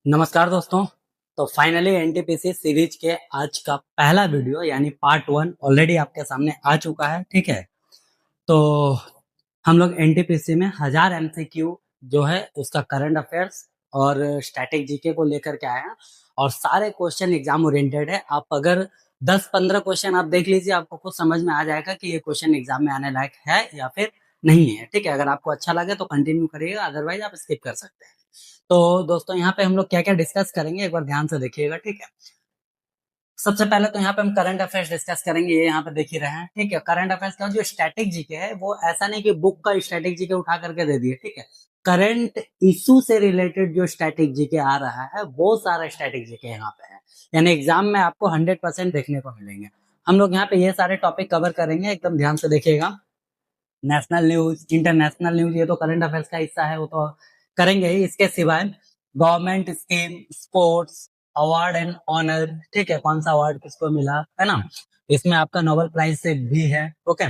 नमस्कार दोस्तों। तो फाइनली एनटीपीसी सीरीज के आज का पहला वीडियो यानी पार्ट वन ऑलरेडी आपके सामने आ चुका है। ठीक है, तो हम लोग एनटीपीसी में 1000 एमसीक्यू जो है उसका करंट अफेयर्स और स्टैटिक जीके को लेकर के आए हैं और सारे क्वेश्चन एग्जाम ओरिएंटेड है। आप अगर 10-15 क्वेश्चन आप देख लीजिए, आपको खुद समझ में आ जाएगा कि ये क्वेश्चन एग्जाम में आने लायक है या फिर नहीं है। ठीक है, अगर आपको अच्छा लगे तो कंटिन्यू करिएगा, अदरवाइज आप स्किप कर सकते हैं। तो दोस्तों यहाँ पे हम लोग क्या क्या डिस्कस करेंगे एक बार ध्यान से देखिएगा। ठीक है, सबसे पहले तो यहाँ पे हम करंट अफेयर्स डिस्कस करेंगे, ये यहाँ पे देख ही रहे हैं। ठीक है, करंट अफेयर्स का जो स्टैटिक जीके है वो ऐसा नहीं कि बुक का स्टैटिक जीके उठा करके दे दिए। ठीक है, करंट इशू से रिलेटेड जो स्टैटिक जीके आ रहा है वो सारा स्टैटिक जीके यहाँ पे है, यानी एग्जाम में आपको 100% देखने को मिलेंगे। हम लोग यहाँ पे ये सारे टॉपिक कवर करेंगे, एकदम ध्यान से देखिएगा। नेशनल न्यूज, इंटरनेशनल न्यूज, ये तो करंट अफेयर्स का हिस्सा है, वो तो करेंगे ही। इसके सिवाय government scheme, sports, award and honour, ठीक है, कौन सा अवार्ड किसको मिला है ना, इसमें आपका नोबेल प्राइज से भी है। ओके,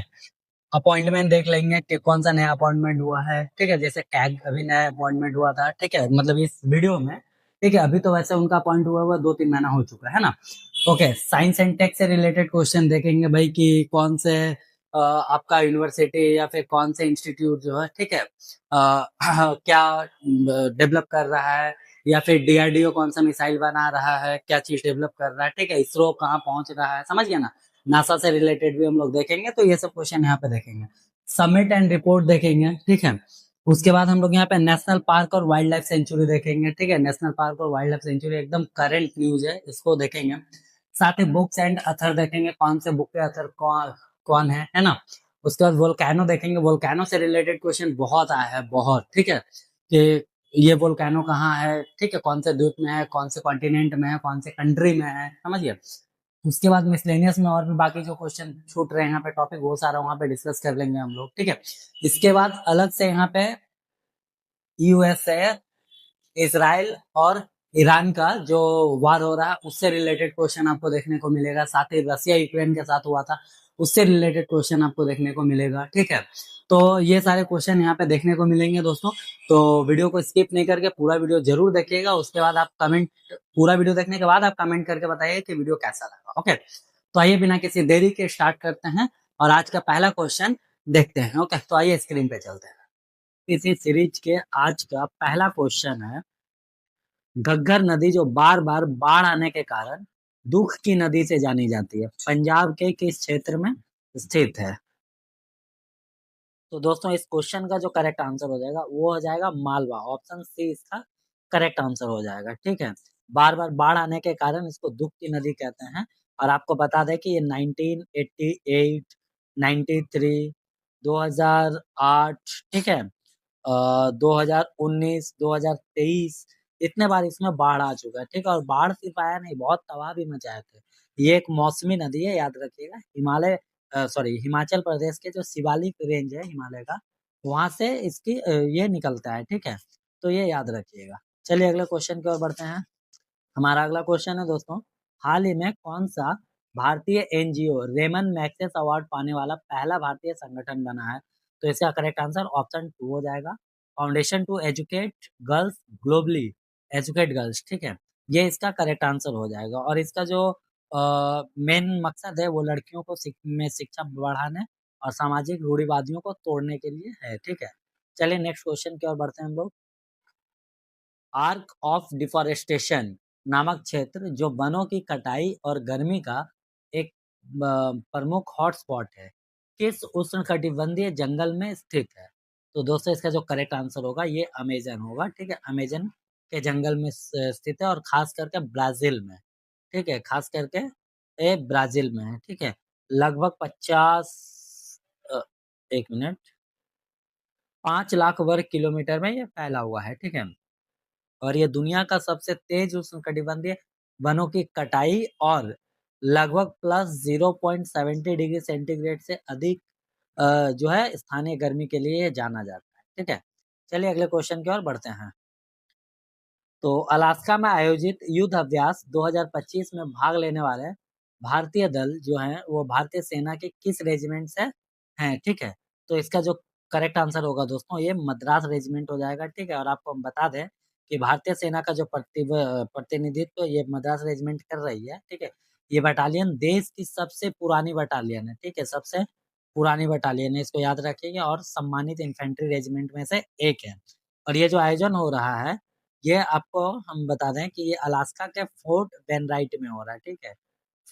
अपॉइंटमेंट देख लेंगे कि कौन सा नया अपॉइंटमेंट हुआ है। ठीक है, जैसे कैग अभी नया अपॉइंटमेंट हुआ था। ठीक है, मतलब इस वीडियो में। ठीक है, अभी तो वैसे उनका अपॉइंट हुआ हुआ 2-3 महीना हो चुका है ना। ओके, साइंस एंड टेक से रिलेटेड क्वेश्चन देखेंगे भाई कि कौन से आपका यूनिवर्सिटी या फिर कौन से इंस्टीट्यूट जो है, ठीक है, क्या डेवलप कर रहा है, या फिर डीआरडीओ कौन सा मिसाइल बना रहा है, क्या चीज डेवलप कर रहा है। ठीक है, इसरो कहाँ पहुंच रहा है, समझ गया ना। नासा से रिलेटेड भी हम लोग देखेंगे, तो ये सब क्वेश्चन यहाँ पे देखेंगे। समिट एंड रिपोर्ट देखेंगे। ठीक है, उसके बाद हम लोग यहाँ पे नेशनल पार्क और वाइल्ड लाइफ सेंचुरी देखेंगे। ठीक है, नेशनल पार्क और वाइल्ड लाइफ सेंचुरी एकदम करंट न्यूज है, इसको देखेंगे। साथ ही बुक्स एंड अथर देखेंगे, कौन से बुक के अथर कौन कौन है ना। उसके बाद वोल्केनो देखेंगे, वोल्केनो से रिलेटेड क्वेश्चन बहुत आया है, बहुत। ठीक है, कि ये वोल्केनो कहाँ है, ठीक है, कौन से द्वीप में है, कौन से कॉन्टिनेंट में है, कौन से कंट्री में है, समझिए। उसके बाद मिसलेनियस में और भी बाकी जो क्वेश्चन छूट रहे हैं यहाँ पे टॉपिक, वो सारा वहां पे डिस्कस कर लेंगे हम लोग। ठीक है, इसके बाद अलग से यहाँ पे यूएसए, इसराइल और ईरान का जो वार हो रहा है उससे रिलेटेड क्वेश्चन आपको देखने को मिलेगा। साथ ही रसिया यूक्रेन के साथ हुआ था, उससे रिलेटेड क्वेश्चन आपको देखने को मिलेगा। ठीक है, तो ये सारे क्वेश्चन यहाँ पे देखने को मिलेंगे दोस्तों। तो वीडियो को स्किप नहीं करके पूरा वीडियो जरूर देखिएगा। उसके बाद आप कमेंट, पूरा वीडियो देखने के बाद आप कमेंट करके बताइए कि वीडियो कैसा लगा। ओके, तो आइए बिना किसी देरी के स्टार्ट करते हैं और आज का पहला क्वेश्चन देखते हैं। ओके, तो आइए स्क्रीन पे चलते हैं। इसी सीरीज के आज का पहला क्वेश्चन है, घग्गर नदी जो बार बार बाढ़ आने के कारण दुख की नदी से जानी जाती है, पंजाब के किस क्षेत्र में स्थित है। तो दोस्तों इस क्वेश्चन का जो करेक्ट आंसर हो जाएगा वो हो जाएगा मालवा। ऑप्शन सी इसका करेक्ट आंसर हो जाएगा। ठीक है, बार बार बाढ़ आने के कारण इसको दुख की नदी कहते हैं। और आपको बता दें कि ये 1988, 93, 2008, ठीक है, 2019, 2023, इतने बार इसमें बाढ़ आ चुका है। ठीक है, और बाढ़ सिर्फ आया नहीं, बहुत तबाह भी मचाए थे। ये एक मौसमी नदी है, याद रखिएगा। हिमालय, सॉरी, हिमाचल प्रदेश के जो शिवालिक रेंज है हिमालय का, वहां से इसकी ये निकलता है। ठीक है, तो ये याद रखिएगा। चलिए अगले क्वेश्चन की ओर बढ़ते हैं। हमारा अगला क्वेश्चन है दोस्तों, हाल ही में कौन सा भारतीय एनजीओ रेमन मैग्सेस अवार्ड पाने वाला पहला भारतीय संगठन बना है। तो इसका करेक्ट आंसर ऑप्शन 2 हो जाएगा, foundation to educate girls globally, educate girls. ठीक है, ये इसका करेक्ट आंसर हो जाएगा। और इसका जो मेन मकसद है वो लड़कियों को में शिक्षा बढ़ाने और सामाजिक रूढ़िवादियों को तोड़ने के लिए है। ठीक है, चलिए नेक्स्ट क्वेश्चन की ओर बढ़ते हैं हम लोग। आर्क ऑफ डिफॉरेस्टेशन नामक क्षेत्र जो वनों की कटाई और गर्मी का एक प्रमुख हॉटस्पॉट है, किस उष्णकटिबंधीय जंगल में स्थित है। तो दोस्तों इसका जो करेक्ट आंसर होगा ये अमेजन होगा। ठीक है, अमेजन के जंगल में स्थित है और खास करके ब्राजील में। ठीक है, खास करके ये ब्राजील में है। ठीक है, लगभग 50, अ, एक मिनट, 5 लाख वर्ग किलोमीटर में ये फैला हुआ है। ठीक है, और ये दुनिया का सबसे तेज उष्णकटिबंधीय वनों की कटाई और लगभग +0.70 डिग्री सेंटीग्रेड से अधिक जो है स्थानीय गर्मी के लिए जाना जाता है। ठीक है, चलिए अगले क्वेश्चन की ओर बढ़ते हैं। तो अलास्का में आयोजित युद्ध अभ्यास 2025 में भाग लेने वाले भारतीय दल जो हैं वो भारतीय सेना के किस रेजिमेंट से हैं। ठीक है, तो इसका जो करेक्ट आंसर होगा दोस्तों ये मद्रास रेजिमेंट हो जाएगा। ठीक है, और आपको हम बता दें कि भारतीय सेना का जो प्रतिनिधित्व ये मद्रास रेजिमेंट कर रही है, ठीक है। ये बटालियन देश की सबसे पुरानी बटालियन है, ठीक है, सबसे पुरानी बटालियन है, इसको याद रखिएगा, और सम्मानित इन्फेंट्री रेजिमेंट में से एक है। और ये जो आयोजन हो रहा है, ये आपको हम बता दें कि ये अलास्का के फोर्ट वेनराइट में हो रहा है, ठीक है।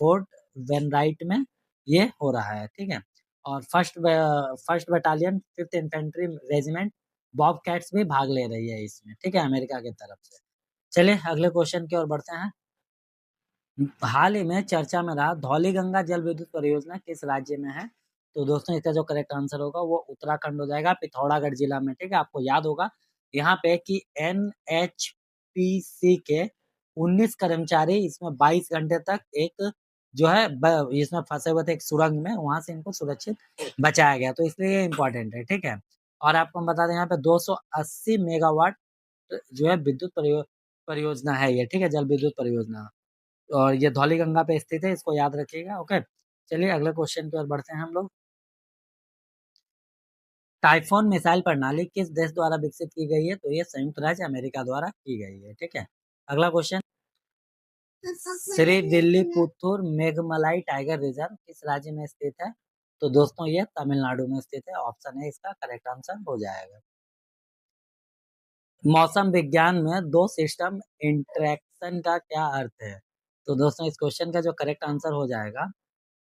फोर्ट वेनराइट में ये हो रहा है, ठीक है। और first battalion 5th infantry regiment Bob cats भी भाग ले रही है इसमें, ठीक है, अमेरिका की तरफ से। चलिए अगले क्वेश्चन की ओर बढ़ते हैं। हाल ही में चर्चा में रहा धौलीगंगा जल विद्युत परियोजना किस राज्य में है? तो दोस्तों इसका जो करेक्ट आंसर होगा वो उत्तराखंड हो जाएगा, पिथौरागढ़ जिला में, ठीक है। आपको याद होगा यहाँ पे कि NHPC के 19 कर्मचारी इसमें 22 घंटे तक एक जो है इसमें फंसे हुए थे एक सुरंग में, वहां से इनको सुरक्षित बचाया गया, तो इसलिए ये इंपॉर्टेंट है, ठीक है। और आपको हम बता दें यहाँ पे 280 मेगावाट जो है विद्युत परियोजना है ये, ठीक है, जल विद्युत परियोजना। और ये धौलीगंगा पे स्थित है, इसको याद रखिएगा, ओके। चलिए अगले क्वेश्चन की ओर बढ़ते हैं हम लोग। टाइफोन मिसाइल प्रणाली किस देश द्वारा विकसित की गई है? तो ये संयुक्त राज्य अमेरिका द्वारा की गई है, ठीक है। अगला question, Srivilliputhur Megamalai tiger reserve किस राज्य में स्थित है? तो दोस्तों ये तमिलनाडु में स्थित है, ऑप्शन है इसका करेक्ट आंसर हो जाएगा। मौसम विज्ञान में दो सिस्टम इंटरेक्शन का क्या अर्थ है? तो दोस्तों इस क्वेश्चन का जो करेक्ट आंसर हो जाएगा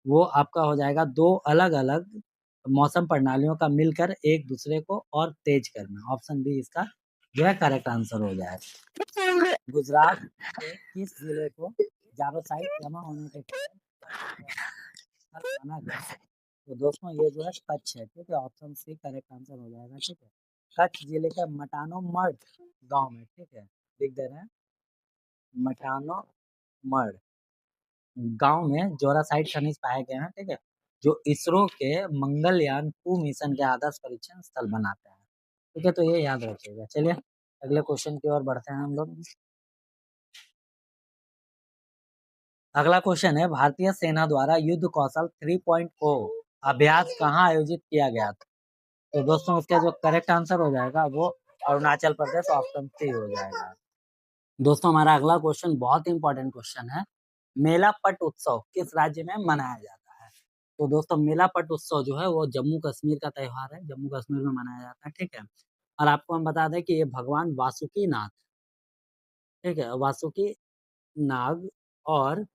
वो आपका हो जाएगा दो अलग अलग मौसम प्रणालियों का मिलकर एक दूसरे को और तेज करना, ऑप्शन बी इसका जो है करेक्ट आंसर हो जाएगा। गुजरात के किस जिले को जारोसाइट जमा होने के कारण माना गया? तो दोस्तों ये जो है कच्छ है, ठीक है, ऑप्शन सी करेक्ट आंसर हो जाएगा, ठीक है। कच्छ जिले का मटानो मर्ड गांव में, ठीक है, लिख दे रहे हैं, मटानो मर्ड गांव में जोरासाइट खनिज पाए गए हैं, ठीक है, जो इसरो के मंगलयान 2 मिशन के आदर्श परीक्षण स्थल बनाते हैं, ठीक है, तो ये याद रखिएगा। चलिए अगले क्वेश्चन की ओर बढ़ते हैं हम लोग। अगला क्वेश्चन है भारतीय सेना द्वारा युद्ध कौशल 3.0 अभ्यास कहाँ आयोजित किया गया था? तो दोस्तों उसका जो करेक्ट आंसर हो जाएगा वो अरुणाचल प्रदेश, ऑप्शन सी हो जाएगा। दोस्तों हमारा अगला क्वेश्चन बहुत इंपॉर्टेंट क्वेश्चन है, मेला पट उत्सव किस राज्य में मनाया जाता है? तो दोस्तों मेला पट उत्सव जो है वो जम्मू कश्मीर का त्योहार है, जम्मू कश्मीर में मनाया जाता है, ठीक है। और आपको हम बता दें कि ये भगवान वासुकी नाथ, ठीक है, वासुकी नाग और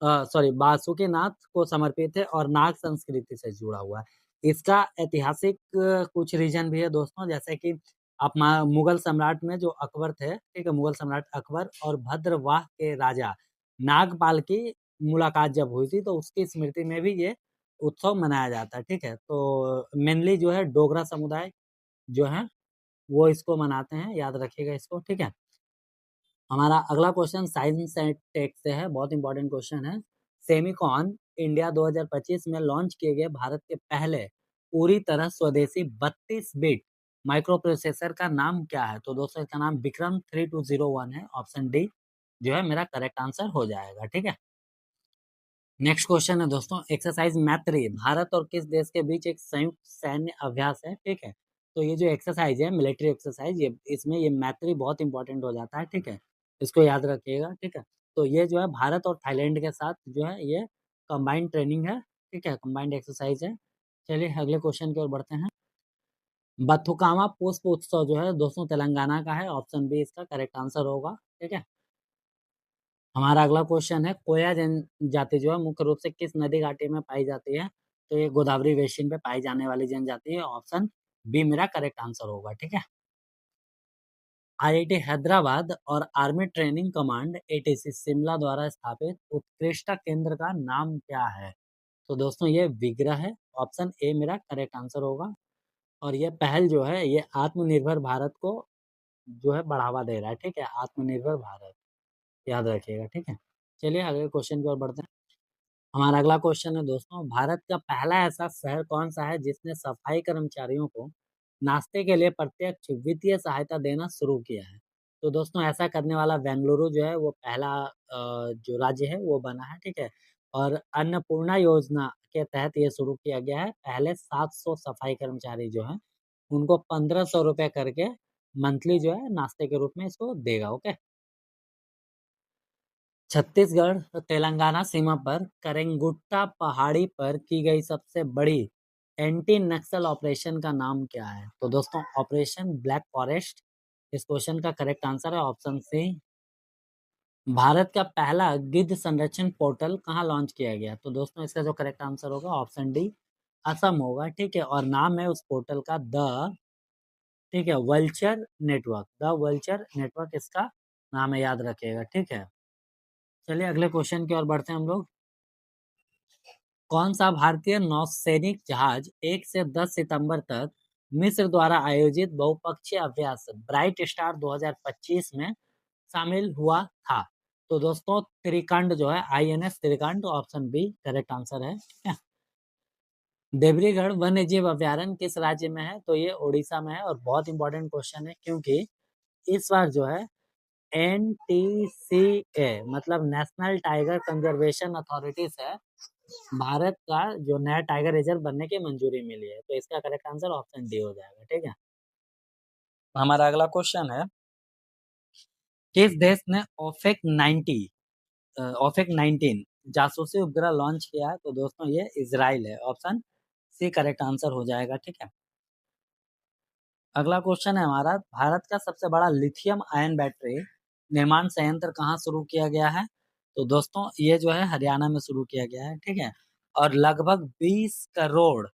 सॉरी वासुकीनाथ को समर्पित है और नाग संस्कृति से जुड़ा हुआ है। इसका ऐतिहासिक कुछ रीजन भी है दोस्तों, जैसे कि आप मुगल सम्राट में जो अकबर थे, ठीक है, मुगल सम्राट अकबर और भद्रवाह के राजा नागपाल की मुलाकात जब हुई थी तो उसकी स्मृति में भी ये उत्सव मनाया जाता है, ठीक है। तो मेनली जो है डोगरा समुदाय जो है वो इसको मनाते हैं, याद रखिएगा इसको, ठीक है। हमारा अगला क्वेश्चन साइंस एंड टेक से है, बहुत इंपॉर्टेंट क्वेश्चन है। सेमिकॉन इंडिया 2025 में लॉन्च किए गए भारत के पहले पूरी तरह स्वदेशी 32 बिट माइक्रो प्रोसेसर का नाम क्या है? तो दोस्तों इसका नाम विक्रम 3201 है, ऑप्शन डी जो है मेरा करेक्ट आंसर हो जाएगा, ठीक है। नेक्स्ट क्वेश्चन है दोस्तों, एक्सरसाइज मैत्री भारत और किस देश के बीच एक संयुक्त सैन्य अभ्यास है, ठीक है। तो ये जो एक्सरसाइज है मिलिट्री एक्सरसाइज, ये इसमें ये मैत्री बहुत इंपॉर्टेंट हो जाता है, ठीक है, इसको याद रखिएगा, ठीक है। तो ये जो है भारत और थाईलैंड के साथ जो है ये कंबाइंड ट्रेनिंग है, ठीक है, कंबाइंड एक्सरसाइज है। चलिए अगले क्वेश्चन की ओर बढ़ते हैं। बथुकामा पुष्प उत्सव जो है दोस्तों तेलंगाना का है, ऑप्शन बी इसका करेक्ट आंसर होगा, ठीक है। हमारा अगला क्वेश्चन है कोया जनजाति जो है मुख्य रूप से किस नदी घाटी में पाई जाती है? तो ये गोदावरी बेसिन पे पाई जाने वाली जनजाति है, ऑप्शन बी मेरा करेक्ट आंसर होगा, ठीक है। IIT हैदराबाद और army training command ATC Shimla द्वारा स्थापित उत्कृष्ट केंद्र का नाम क्या है? तो दोस्तों ये विग्रह है, ऑप्शन ए मेरा करेक्ट आंसर होगा। और ये पहल जो है ये आत्मनिर्भर भारत को जो है बढ़ावा दे रहा है, ठीक है, आत्मनिर्भर भारत, याद रखिएगा, ठीक है। चलिए अगले क्वेश्चन की ओर बढ़ते हैं। हमारा अगला क्वेश्चन है दोस्तों, भारत का पहला ऐसा शहर कौन सा है जिसने सफाई कर्मचारियों को नाश्ते के लिए प्रत्यक्ष वित्तीय सहायता देना शुरू किया है? तो दोस्तों ऐसा करने वाला बेंगलुरु जो है वो पहला जो राज्य है वो बना है, ठीक है। और अन्नपूर्णा योजना के तहत ये शुरू किया गया है। पहले 700 सफाई कर्मचारी जो है उनको 1500 रुपए करके मंथली जो है नाश्ते के रूप में इसको देगा। ओके। छत्तीसगढ़ और तेलंगाना सीमा पर करेंगुट्टा पहाड़ी पर की गई सबसे बड़ी एंटी नक्सल ऑपरेशन का नाम क्या है? तो दोस्तों ऑपरेशन ब्लैक फॉरेस्ट इस क्वेश्चन का करेक्ट आंसर है ऑप्शन सी। भारत का पहला गिद्ध संरक्षण पोर्टल कहाँ लॉन्च किया गया? तो दोस्तों इसका जो करेक्ट आंसर होगा ऑप्शन डी असम होगा। ठीक है, और नाम है उस पोर्टल का ठीक है, vulture network. The vulture network इसका नाम है, याद रखिएगा। ठीक है, चलिए अगले क्वेश्चन की ओर बढ़ते हैं हम लोग। कौन सा भारतीय नौसैनिक जहाज 1 से 10 सितंबर तक मिस्र द्वारा आयोजित बहुपक्षीय अभ्यास ब्राइट स्टार 2025 में शामिल हुआ था? तो दोस्तों त्रिकंड जो है, INS Trikand, option B correct answer है। ठीक है। देवरीगढ़ वन्य जीव अभयारण्य किस राज्य में है? तो ये उड़ीसा में है, और बहुत इंपॉर्टेंट क्वेश्चन है क्योंकि इस बार जो है NTCA मतलब नेशनल टाइगर कंजर्वेशन अथॉरिटी से भारत का जो नया टाइगर रिजर्व बनने की मंजूरी मिली है। तो इसका करेक्ट आंसर ऑप्शन डी हो जाएगा। ठीक है, हमारा अगला क्वेश्चन है, किस देश ने ओफेक 19 जासूसी उपग्रह लॉन्च किया है? तो दोस्तों ये इजराइल है, ऑप्शन सी करेक्ट आंसर हो जाएगा। ठीक है, अगला क्वेश्चन है हमारा, भारत का सबसे बड़ा लिथियम आयन बैटरी निर्माण संयंत्र कहाँ शुरू किया गया है? तो दोस्तों ये जो है हरियाणा में शुरू किया गया है। ठीक है, और लगभग 20 करोड़,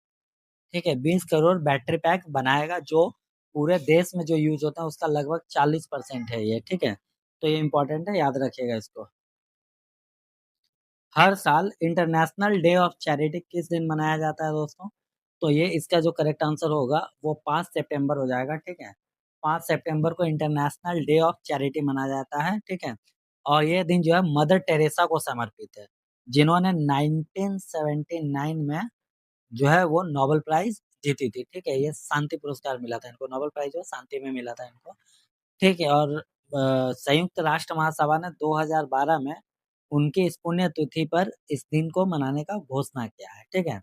ठीक है, 20 करोड़ बैटरी पैक बनाएगा, जो पूरे देश में जो यूज होता है उसका लगभग 40% है ये। ठीक है, तो ये इंपॉर्टेंट है, याद रखिएगा इसको। हर साल इंटरनेशनल डे ऑफ चैरिटी किस दिन मनाया जाता है दोस्तों? तो ये इसका जो करेक्ट आंसर होगा वो 5 सितंबर हो जाएगा। ठीक है, 5 सितंबर को इंटरनेशनल डे ऑफ चैरिटी मनाया जाता है। ठीक है, और ये दिन जो है मदर टेरेसा को समर्पित है, जिन्होंने 1979 में जो है वो नोबेल प्राइज जीती थी। ठीक है, ये शांति पुरस्कार मिला था इनको, नोबेल प्राइज जो है शांति में मिला था इनको। ठीक है, और संयुक्त राष्ट्र महासभा ने 2012 में उनकी इस पुण्य तिथि पर इस दिन को मनाने का घोषणा किया है। ठीक है,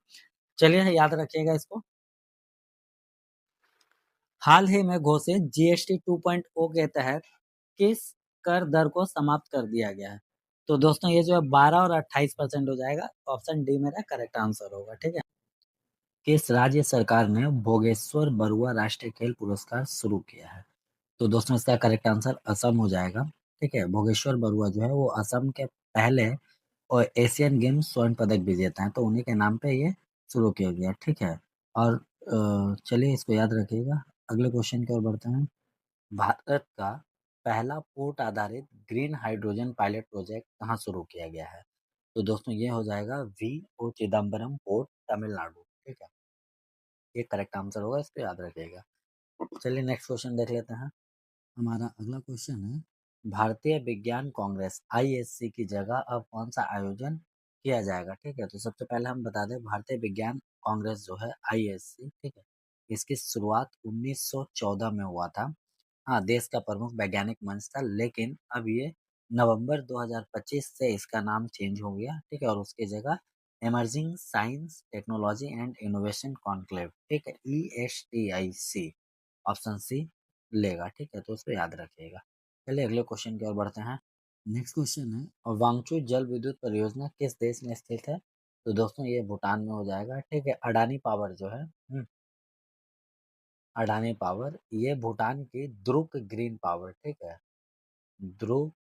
चलिए याद रखिएगा इसको। हाल ही में घोषित जीएसटी 2.0 के तहत किस कर दर को समाप्त कर दिया गया है? तो दोस्तों ये जो है 12 और 28% हो जाएगा, ऑप्शन डी मेरा करेक्ट आंसर होगा। ठीक है, किस राज्य सरकार ने भोगेश्वर बरुआ राष्ट्रीय खेल पुरस्कार शुरू किया है? तो दोस्तों इसका करेक्ट आंसर असम हो जाएगा। ठीक है, भोगेश्वर बरुआ जो है वो असम के पहले और एशियन गेम्स स्वर्ण पदक विजेता हैं, तो उन्हीं के नाम पे ये शुरू किया गया। ठीक है, और चलिए इसको याद रखिएगा। अगले क्वेश्चन की ओर बढ़ते हैं। भारत का पहला पोर्ट आधारित ग्रीन हाइड्रोजन पायलट प्रोजेक्ट कहाँ शुरू किया गया है? तो दोस्तों ये हो जाएगा VO चिदम्बरम पोर्ट, तमिलनाडु। ठीक है, ये करेक्ट आंसर होगा, इसको याद रखिएगा। चलिए नेक्स्ट क्वेश्चन देख लेते हैं। हमारा अगला क्वेश्चन है, भारतीय विज्ञान कांग्रेस ISC की जगह अब कौन सा आयोजन किया जाएगा? ठीक है, तो सबसे पहले हम बता दें भारतीय विज्ञान कांग्रेस जो है ISC, ठीक है, इसकी शुरुआत 1914 में हुआ था। हाँ, देश का प्रमुख वैज्ञानिक मंच था, लेकिन अब ये नवंबर 2025 से इसका नाम चेंज हो गया। ठीक है, और उसकी जगह emerging science technology and innovation conclave, ठीक है, ESTIC, ऑप्शन सी लेगा। ठीक है, तो उसको याद रखिएगा। चलिए अगले क्वेश्चन की ओर बढ़ते हैं। नेक्स्ट क्वेश्चन है, और वांगचू जल विद्युत परियोजना किस देश में स्थित है? तो दोस्तों ये भूटान में हो जाएगा। ठीक है, अडानी पावर जो है, अडानी पावर, ये भूटान की द्रुक ग्रीन पावर, ठीक है, द्रुक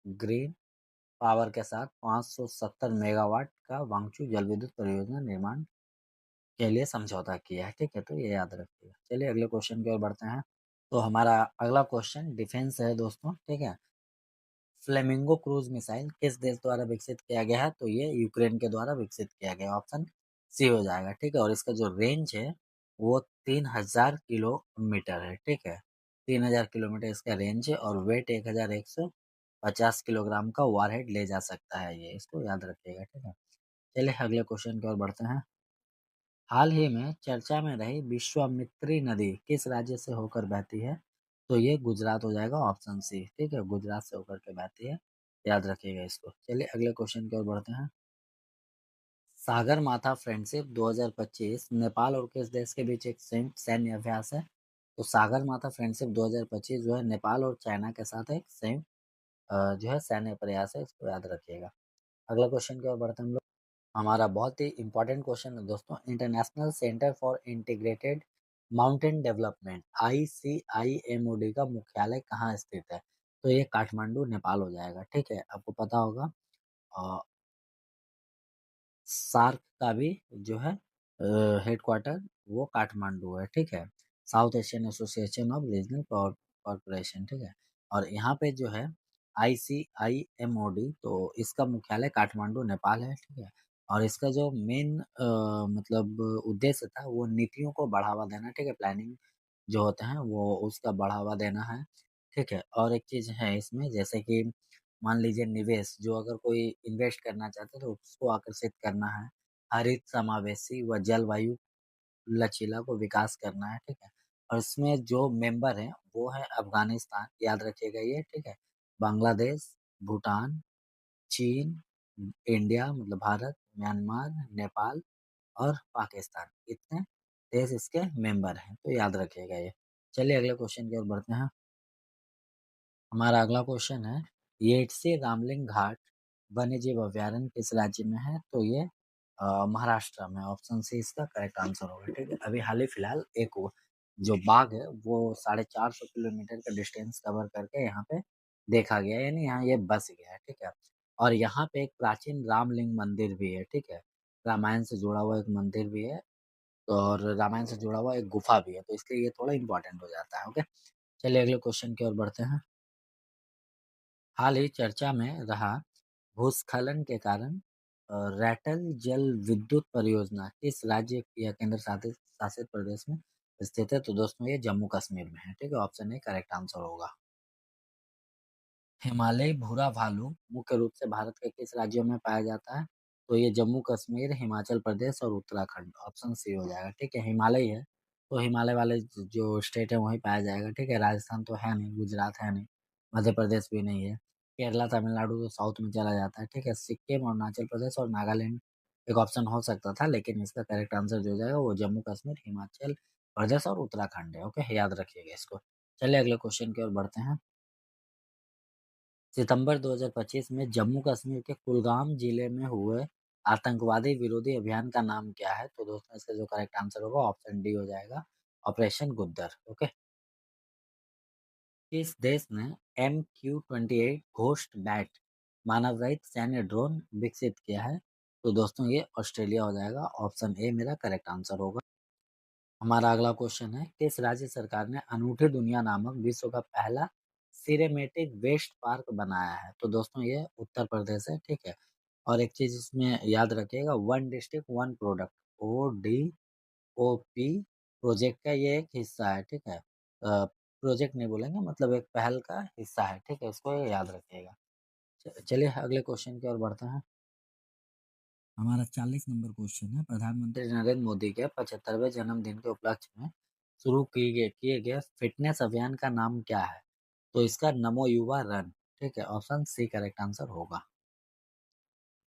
ग्रीन पावर के साथ 570 मेगावाट का वांगचू जल विद्युत परियोजना निर्माण के लिए समझौता किया है। ठीक है, तो ये याद रखिएगा। चलिए अगले क्वेश्चन की ओर बढ़ते हैं। तो हमारा अगला क्वेश्चन डिफेंस है दोस्तों। ठीक है, फ्लेमिंगो क्रूज मिसाइल किस देश द्वारा विकसित किया गया है? तो ये यूक्रेन के द्वारा विकसित किया गया, ऑप्शन सी हो जाएगा। ठीक है, और इसका जो रेंज है वो 3000 किलोमीटर है। ठीक है, 3000 किलोमीटर इसका रेंज है, और वेट 1150 किलोग्राम का वारहेड ले जा सकता है ये, इसको याद रखिएगा। ठीक है, चलिए अगले क्वेश्चन की ओर बढ़ते हैं। हाल ही में चर्चा में रही विश्वामित्री नदी किस राज्य से होकर बहती है? तो ये गुजरात हो जाएगा, ऑप्शन सी। ठीक है, गुजरात से होकर के बहती है, याद रखिएगा इसको। चलिए अगले क्वेश्चन की ओर बढ़ते हैं। सागर माथा फ्रेंडशिप 2025 नेपाल और किस देश के बीच एक संयुक्त सैन्य अभ्यास है? तो सागर माथा फ्रेंडशिप 2025 जो है नेपाल और चाइना के साथ एक संयुक्त जो है सैन्य प्रयास है, इसको याद रखिएगा। अगला क्वेश्चन की ओर बढ़ते हैं हम लोग। हमारा बहुत ही इंपॉर्टेंट क्वेश्चन है दोस्तों, international centre for integrated mountain development ICIMOD का मुख्यालय कहाँ स्थित है? तो ये काठमांडू नेपाल हो जाएगा, ठीक है। आपको पता होगा सार्क का भी जो है हेडक्वार्टर वो काठमांडू है, ठीक है। South Asian association of regional corporation, ठीक है। और यहाँ पे जो है ICIMOD, तो इसका मुख्यालय काठमांडू नेपाल है, ठीक है। और इसका जो मेन मतलब उद्देश्य था वो नीतियों को बढ़ावा देना, ठीक है। प्लानिंग जो होते हैं वो उसका बढ़ावा देना है, ठीक है। और एक चीज है इसमें, जैसे कि मान लीजिए निवेश, जो अगर कोई इन्वेस्ट करना चाहते हैं तो उसको आकर्षित करना है, हरित समावेशी व जलवायु लचीला को विकास करना है, ठीक है। और इसमें जो मेंबर हैं वो है अफगानिस्तान, याद रखिएगा ये, ठीक है। बांग्लादेश, भूटान, चीन, इंडिया मतलब भारत, म्यांमार, नेपाल और पाकिस्तान, इतने देश इसके मेंबर हैं, तो याद रखिएगा ये। चलिए अगले क्वेश्चन की ओर बढ़ते हैं। हमारा अगला क्वेश्चन है, येटसी रामलिंग घाट वन्य जीव अभयारण्य किस राज्य में है? तो ये महाराष्ट्र में, ऑप्शन सी इसका करेक्ट आंसर होगा, ठीक है। अभी हाल ही फिलहाल एक जो बाघ है वो 450 किलोमीटर का डिस्टेंस कवर करके यहाँ पे देखा गया, यानी यहाँ ये बस गया है, ठीक है। और यहाँ पे एक प्राचीन रामलिंग मंदिर भी है, ठीक है। रामायण से जुड़ा हुआ एक मंदिर भी है, और रामायण से जुड़ा हुआ एक गुफा भी है, तो इसलिए ये थोड़ा इंपॉर्टेंट हो जाता है, ओके। चलिए अगले क्वेश्चन की ओर बढ़ते हैं। हाल ही चर्चा में रहा भूस्खलन के कारण रैटल जल विद्युत परियोजना किस राज्य या केंद्र शासित शासित प्रदेश में स्थित है? तो दोस्तों ये जम्मू कश्मीर में है, ठीक है। ऑप्शन ए करेक्ट आंसर होगा। हिमालयी भूरा भालू मुख्य रूप से भारत के किस राज्यों में पाया जाता है? तो ये जम्मू कश्मीर, हिमाचल प्रदेश और उत्तराखंड, ऑप्शन सी हो जाएगा, ठीक है। हिमालय है तो हिमालय वाले जो स्टेट है वहीं पाया जाएगा, ठीक है। राजस्थान तो है नहीं, गुजरात है नहीं, मध्य प्रदेश भी नहीं है, केरला तमिलनाडु तो साउथ में चला जाता है, ठीक है। सिक्किम, अरुणाचल प्रदेश और नागालैंड एक ऑप्शन हो सकता था, लेकिन इसका करेक्ट आंसर जो हो जाएगा वो जम्मू कश्मीर, हिमाचल प्रदेश और उत्तराखंड है, ओके, याद रखिएगा इसको। चलिए अगले क्वेश्चन की ओर बढ़ते हैं। सितंबर 2025 में जम्मू कश्मीर के कुलगाम जिले में हुए आतंकवादी विरोधी अभियान का नाम क्या है? तो दोस्तों इसका जो करेक्ट आंसर होगा ऑप्शन डी हो जाएगा, ऑपरेशन गुद्दर, ओके। किस देश ने MQ-28 घोस्ट बैट मानव रहित सैन्य ड्रोन विकसित किया है? तो दोस्तों ये ऑस्ट्रेलिया हो जाएगा, ऑप्शन ए मेरा करेक्ट आंसर होगा। हमारा अगला क्वेश्चन है, किस राज्य सरकार ने अनूठी दुनिया नामक विश्व का पहला सिरेमेटिक वेस्ट पार्क बनाया है? तो दोस्तों ये उत्तर प्रदेश है, ठीक है। और एक चीज इसमें याद रखिएगा, one district one product, ODOP project का ये एक हिस्सा है, ठीक है। प्रोजेक्ट नहीं बोलेंगे, मतलब एक पहल का हिस्सा है, ठीक है। इसको ये याद रखिएगा। चलिए अगले क्वेश्चन की ओर बढ़ते हैं। हमारा 40 नंबर क्वेश्चन है, प्रधानमंत्री नरेंद्र मोदी के 75वें जन्मदिन के उपलक्ष्य में शुरू किए गए फिटनेस अभियान का नाम क्या है? तो इसका नमो युवा रन, ठीक है। ऑप्शन सी करेक्ट आंसर होगा।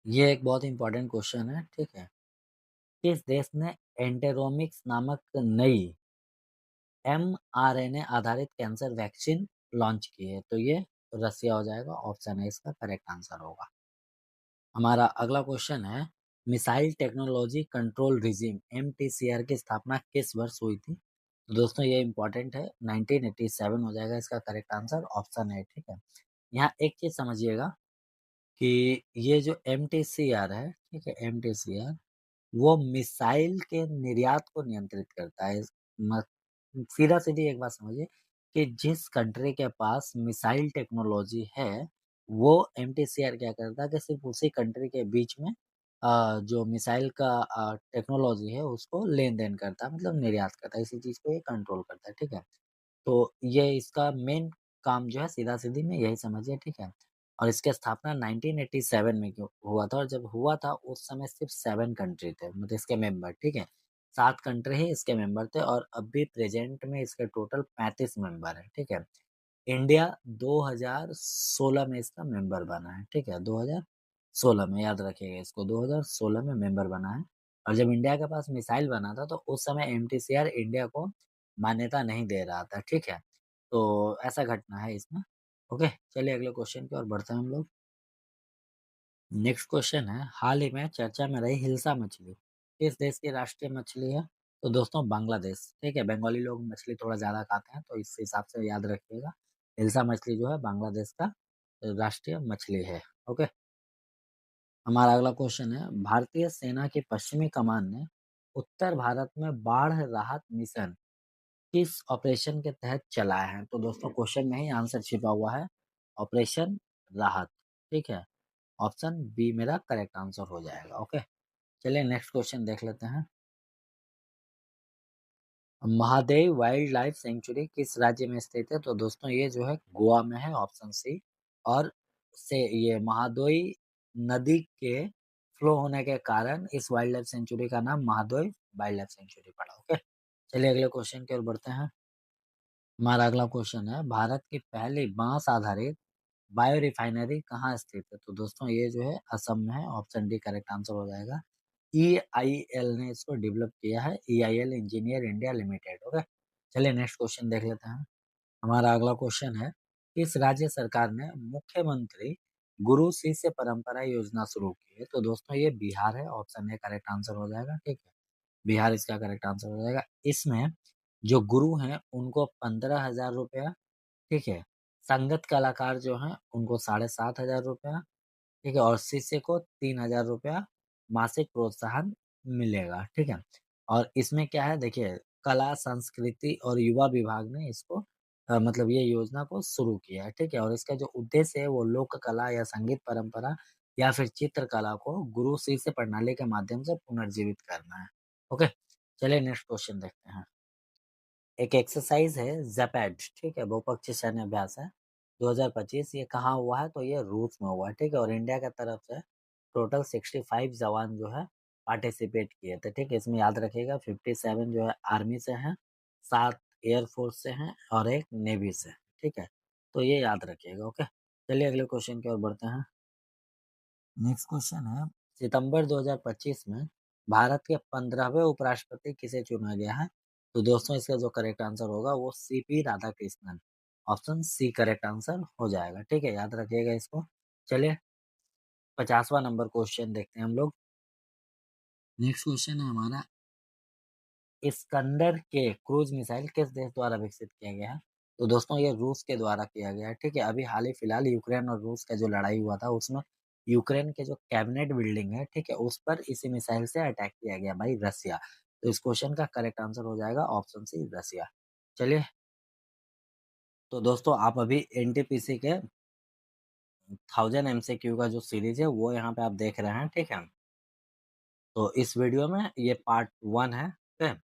ये एक बहुत इंपॉर्टेंट क्वेश्चन है, ठीक है। किस देश ने एंटेरोमिक्स नामक नई mRNA आधारित कैंसर वैक्सीन लॉन्च की है? तो ये रसिया हो जाएगा, ऑप्शन है इसका करेक्ट आंसर होगा। हमारा अगला क्वेश्चन है, missile technology control regime MTCR की स्थापना किस वर्ष हुई थी? तो दोस्तों ये इंपॉर्टेंट है, 1987 हो जाएगा इसका करेक्ट आंसर, ऑप्शन है, ठीक है। यहाँ एक चीज समझिएगा कि ये जो MTCR है, ठीक है, MTCR वो मिसाइल के निर्यात को नियंत्रित करता है। सीधा सीधी एक बात समझिए कि जिस कंट्री के पास मिसाइल टेक्नोलॉजी है वो MTCR क्या करता है कि सिर्फ उसी कंट्री के बीच में जो मिसाइल का टेक्नोलॉजी है उसको लेन देन करता है, मतलब निर्यात करता है, इसी चीज को ये कंट्रोल करता है, ठीक है। तो ये इसका मेन काम जो है सीधा सीधी में यही समझिए, ठीक है। और इसकी स्थापना 1987 में क्यों हुआ था, और जब हुआ था उस समय सिर्फ 7 कंट्री थे, मतलब इसके मेंबर, ठीक है। 7 कंट्री ही इसके मेंबर थे, और अभी प्रेजेंट में इसके टोटल 35 मेंबर है, ठीक है। इंडिया 2016 में इसका मेंबर बना है, ठीक है। 2016 में, याद रखिएगा इसको, 2016 में मेंबर बना है। और जब इंडिया के पास मिसाइल बना था तो उस समय MTCR इंडिया को मान्यता नहीं दे रहा था, ठीक है? तो ऐसा घटना है इसमें। ओके, चलिए अगले क्वेश्चन की ओर बढ़ते हैं हम लोग। नेक्स्ट क्वेश्चन है, हाल ही में चर्चा में रही हिल्सा मछली किस देश की राष्ट्रीय मछली है? तो दोस्तों बांग्लादेश, ठीक है? बंगाली लोग मछली थोड़ा ज़्यादा खाते हैं, तो इस हिसाब से याद रखिएगा। हिल्सा मछली जो है बांग्लादेश का राष्ट्रीय मछली है। ओके, हमारा अगला क्वेश्चन है, भारतीय सेना की पश्चिमी कमान ने उत्तर भारत में बाढ़ राहत मिशन किस ऑपरेशन के तहत चलाए हैं? तो दोस्तों क्वेश्चन में ही आंसर छिपा हुआ है, ऑपरेशन राहत, ठीक है? ऑप्शन बी मेरा करेक्ट आंसर हो जाएगा। ओके, चलिए नेक्स्ट क्वेश्चन देख लेते हैं। महादेव वाइल्ड लाइफ सेंचुरी किस राज्य में स्थित है? तो दोस्तों ये जो है गोवा में है, ऑप्शन सी। और से ये महादोई नदी के फ्लो होने के कारण इस वाइल्ड लाइफ सेंचुरी का नाम महादोई वाइल्ड लाइफ सेंचुरी पड़ा। ओके, चलिए अगले क्वेश्चन की ओर बढ़ते हैं। हमारा अगला क्वेश्चन है, भारत की पहली बांस आधारित बायो रिफाइनरी कहाँ स्थित है? तो दोस्तों ये जो है असम में है, ऑप्शन डी करेक्ट आंसर हो जाएगा। EIL ने इसको डेवलप किया है, EIL engineer India limited. Okay, चलिए नेक्स्ट क्वेश्चन देख लेते हैं। हमारा अगला क्वेश्चन है, किस राज्य सरकार ने मुख्यमंत्री गुरु शिष्य परंपरा योजना शुरू की है? तो दोस्तों ये बिहार है, ऑप्शन ए करेक्ट आंसर हो जाएगा, ठीक है? बिहार इसका करेक्ट आंसर हो जाएगा। इसमें जो गुरु हैं उनको 15,000 रुपया, ठीक है? संगत कलाकार जो हैं उनको 7,500 रुपया, ठीक है? और शिष्य को 3,000 रुपया मासिक प्रोत्साहन मिलेगा, ठीक है? और इसमें क्या है देखिए, कला, संस्कृति और युवा विभाग ने इसको मतलब ये योजना को शुरू किया है, ठीक है? और इसका जो उद्देश्य है वो लोक कला या संगीत परंपरा या फिर चित्रकला को गुरु शिष्य प्रणाली के माध्यम से पुनर्जीवित करना है। ओके, चलिए नेक्स्ट क्वेश्चन देखते हैं। एक एक्सरसाइज है ज़ेपैड, ठीक है? बहुपक्षीय सैन्य अभ्यास है 2025, ये कहाँ हुआ है? तो ये रूस में हुआ है, ठीक है? और इंडिया की तरफ से टोटल 65 जवान जो है पार्टिसिपेट किए थे, ठीक है? इसमें याद रखिएगा 57 जो है आर्मी से हैं, 7 एयर फोर्स से हैं और 1 नेवी से, ठीक है? तो ये याद रखिएगा। ओके, चलिए अगले क्वेश्चन की ओर बढ़ते हैं। नेक्स्ट क्वेश्चन है, सितंबर 2025 में भारत के 15वें उपराष्ट्रपति किसे चुना गया है? तो दोस्तों इसका जो करेक्ट आंसर होगा वो CP Radhakrishnan, option C correct answer हो जाएगा, ठीक है? याद रखिएगा इसको। चलिए 50वां नंबर क्वेश्चन देखते हैं हम लोग। नेक्स्ट क्वेश्चन है हमारा, इस्कंदर के क्रूज मिसाइल किस देश द्वारा विकसित किया गया है? तो दोस्तों ये रूस के द्वारा किया गया है, ठीक है? अभी हाल ही फिलहाल यूक्रेन और रूस का जो लड़ाई हुआ था उसमें यूक्रेन के जो कैबिनेट बिल्डिंग है, ठीक है? उस पर इसी मिसाइल से अटैक किया गया भाई, रसिया। तो इस क्वेश्चन का करेक्ट आंसर हो जाएगा ऑप्शन सी रसिया। चलिए, तो दोस्तों आप अभी NTPC के 1000 MCQ का जो सीरीज है वो यहाँ पे आप देख रहे हैं, ठीक है? तो इस वीडियो में ये पार्ट 1 है, ठीक है?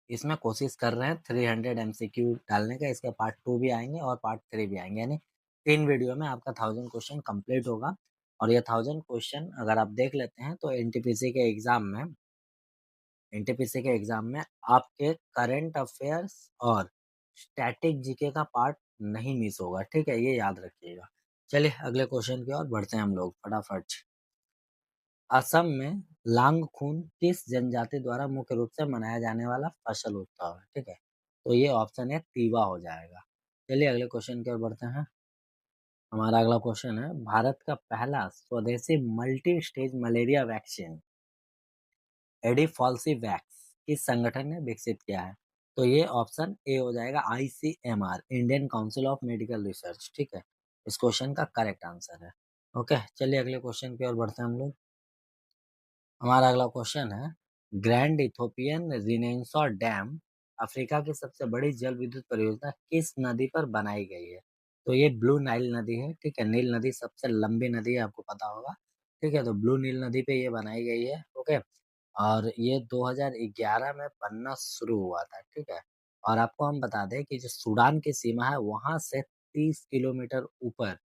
इसमें कोशिश कर रहे हैं 300 MCQ डालने का, इसके पार्ट 2 भी आएँगे और पार्ट 3 भी आएँगे, यानी 3 वीडियो में आपका 1000 क्वेश्चन कंप्लीट होगा। और ये 1000 क्वेश्चन अगर आप देख लेते हैं तो एनटीपीसी के एग्ज़ाम में आपके करंट अफ़ेयर्स और स्टैटिक जीके का पार्ट नहीं मिस होगा, ठीक है? ये याद रखिएगा। चलिए अगले क्वेश्चन की ओर बढ़ते हैं हम लोग फटाफट। असम में लांगखुन किस जनजाति द्वारा मुख्य रूप से मनाया जाने वाला फसल उत्सव है, ठीक है? तो ये ऑप्शन है तीवा हो जाएगा। चलिए अगले क्वेश्चन की ओर बढ़ते हैं। हमारा अगला क्वेश्चन है, भारत का पहला स्वदेशी मल्टी स्टेज मलेरिया वैक्सीन एडिफॉल्सीवैक्स किस संगठन ने विकसित किया है? तो ये ऑप्शन ए हो जाएगा, ICMR Indian council of medical research, ठीक है? इस क्वेश्चन का करेक्ट आंसर है। ओके, चलिए अगले क्वेश्चन की ओर बढ़ते हैं हम लोग। हमारा अगला क्वेश्चन है, ग्रैंड इथोपियन रिनेंसोर डैम अफ्रीका की सबसे बड़ी जल विद्युत परियोजना किस नदी पर बनाई गई है? तो ये ब्लू नाइल नदी है, ठीक है? नील नदी सबसे लंबी नदी है, आपको पता होगा, ठीक है? तो ब्लू नील नदी पे ये बनाई गई है। ओके, और ये 2011 में बनना शुरू हुआ था, ठीक है? और आपको हम बता दें कि जो सूडान की सीमा है वहां से 30 किलोमीटर ऊपर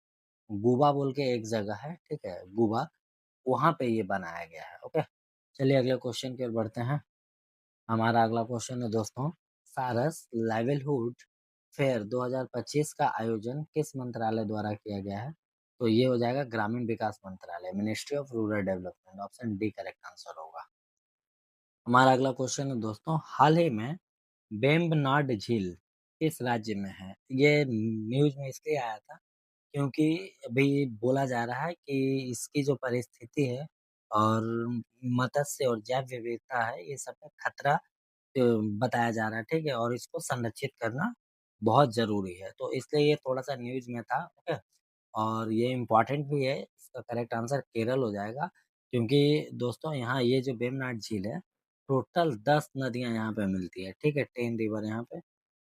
गुबा बोल के एक जगह है, ठीक है? गुबा, वहाँ पे ये बनाया गया है। ओके, चलिए अगले क्वेश्चन की ओर बढ़ते हैं। हमारा अगला क्वेश्चन है दोस्तों, सारस लाइवलीहुड फेयर 2025 का आयोजन किस मंत्रालय द्वारा किया गया है? तो ये हो जाएगा ग्रामीण विकास मंत्रालय, ministry of rural development, option D correct answer होगा। हमारा अगला क्वेश्चन है दोस्तों, हाल ही में वेम्बनाड झील किस राज्य में है? ये न्यूज़ में इसलिए आया था क्योंकि अभी बोला जा रहा है कि इसकी जो परिस्थिति है और मत्स्य और जैव विविधता है, ये सब पे खतरा बताया जा रहा है, ठीक है? और इसको संरक्षित करना बहुत ज़रूरी है, तो इसलिए ये थोड़ा-सा न्यूज़ में था, ठीक है? और ये इम्पोर्टेंट भी है, इसका करेक्ट आंसर केरल हो जाएगा क्योंकि दोस्तों यहाँ ये जो वेम्बनाड झील है, टोटल 10 नदियाँ यहाँ पे मिलती है, ठीक है? 10 रिवर यहाँ पे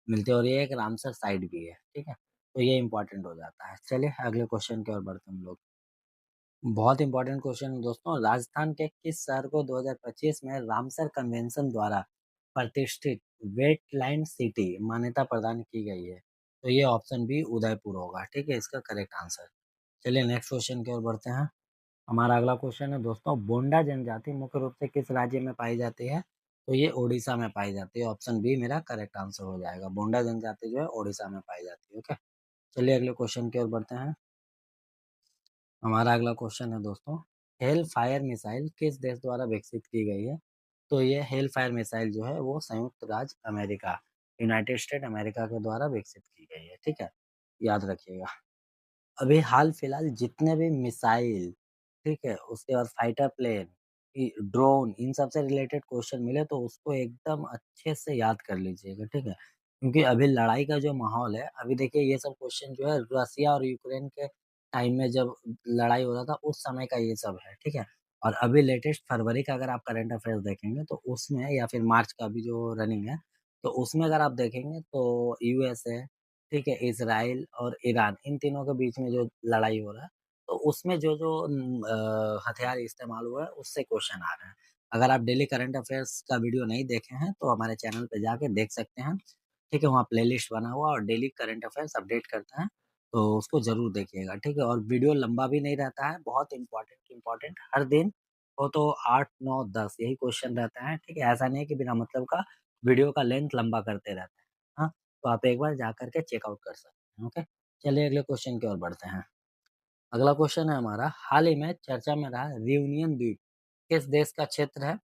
मिलती है और ये एक रामसर साइट भी है, ठीक है? तो ये इम्पोर्टेंट हो जाता है। चलिए अगले क्वेश्चन की ओर बढ़ते हैं हम लोग। बहुत इंपॉर्टेंट क्वेश्चन है दोस्तों, राजस्थान के किस शहर को 2025 में रामसर कन्वेंशन द्वारा प्रतिष्ठित वेटलैंड सिटी मान्यता प्रदान की गई है? तो ये ऑप्शन बी उदयपुर होगा, ठीक है इसका करेक्ट आंसर। चलिए नेक्स्ट क्वेश्चन की ओर बढ़ते हैं। हमारा अगला क्वेश्चन है दोस्तों, बोंडा जनजाति मुख्य रूप से किस राज्य में पाई जाती है? तो ये ओडिशा में पाई जाती है, ऑप्शन बी मेरा करेक्ट आंसर हो जाएगा। बोंडा जनजाति जो है ओडिशा में पाई जाती है, ओके। चलिए अगले क्वेश्चन की ओर बढ़ते हैं। हमारा अगला क्वेश्चन है दोस्तों, हेल फायर मिसाइल किस देश द्वारा विकसित की गई है? तो ये हेल फायर मिसाइल जो है वो संयुक्त राज्य अमेरिका, यूनाइटेड स्टेट अमेरिका के द्वारा विकसित की गई है, ठीक है? याद रखिएगा। अभी हाल-फिलहाल जितने भी मिसाइल, ठीक है? उसके बाद फाइटर प्लेन, ड्रोन इन सब से रिलेटेड क्वेश्चन मिले तो उसको एकदम अच्छे से याद कर लीजिएगा, ठीक है? क्योंकि अभी लड़ाई का जो माहौल है, अभी देखिए ये सब क्वेश्चन जो है रसिया और यूक्रेन के टाइम में जब लड़ाई हो रहा था उस समय का ये सब है, ठीक है? और अभी लेटेस्ट फरवरी का अगर आप करंट अफेयर्स देखेंगे तो उसमें या फिर मार्च का अभी जो रनिंग है, तो उसमें अगर आप देखेंगे तो यूएसए, ठीक है, इज़राइल और ईरान इन तीनों के बीच में जो लड़ाई हो रहा है, तो उसमें जो हथियार इस्तेमाल हुआ है, उससे क्वेश्चन आ रहे हैं। अगर आप डेली करंट अफ़ेयर्स का वीडियो नहीं देखे हैं, तो हमारे चैनल पे जाके देख सकते हैं, ठीक है? वहाँ प्लेलिस्ट बना हुआ और डेली करंट अफ़ेयर्स अपडेट करते हैं, तो उसको ज़रूर देखिएगा, ठीक है? और वीडियो लंबा भी नहीं रहता है, बहुत इम्पोर्टेंट हर दिन हो तो 8, 9, 10 यही क्वेश्चन रहते हैं, ठीक है? ऐसा नहीं है कि बिना मतलब का वीडियो का लेंथ लंबा करते रहते हैं, हाँ? तो आप एक बार जा कर के चेकआउट कर सकते हैं, ओके? चलिए अगले क्वेश्चन की ओर बढ़ते हैं। अगला क्वेश्चन है हमारा, हाल ही में चर्चा में रहा रियूनियन द्वीप किस देश का क्षेत्र है?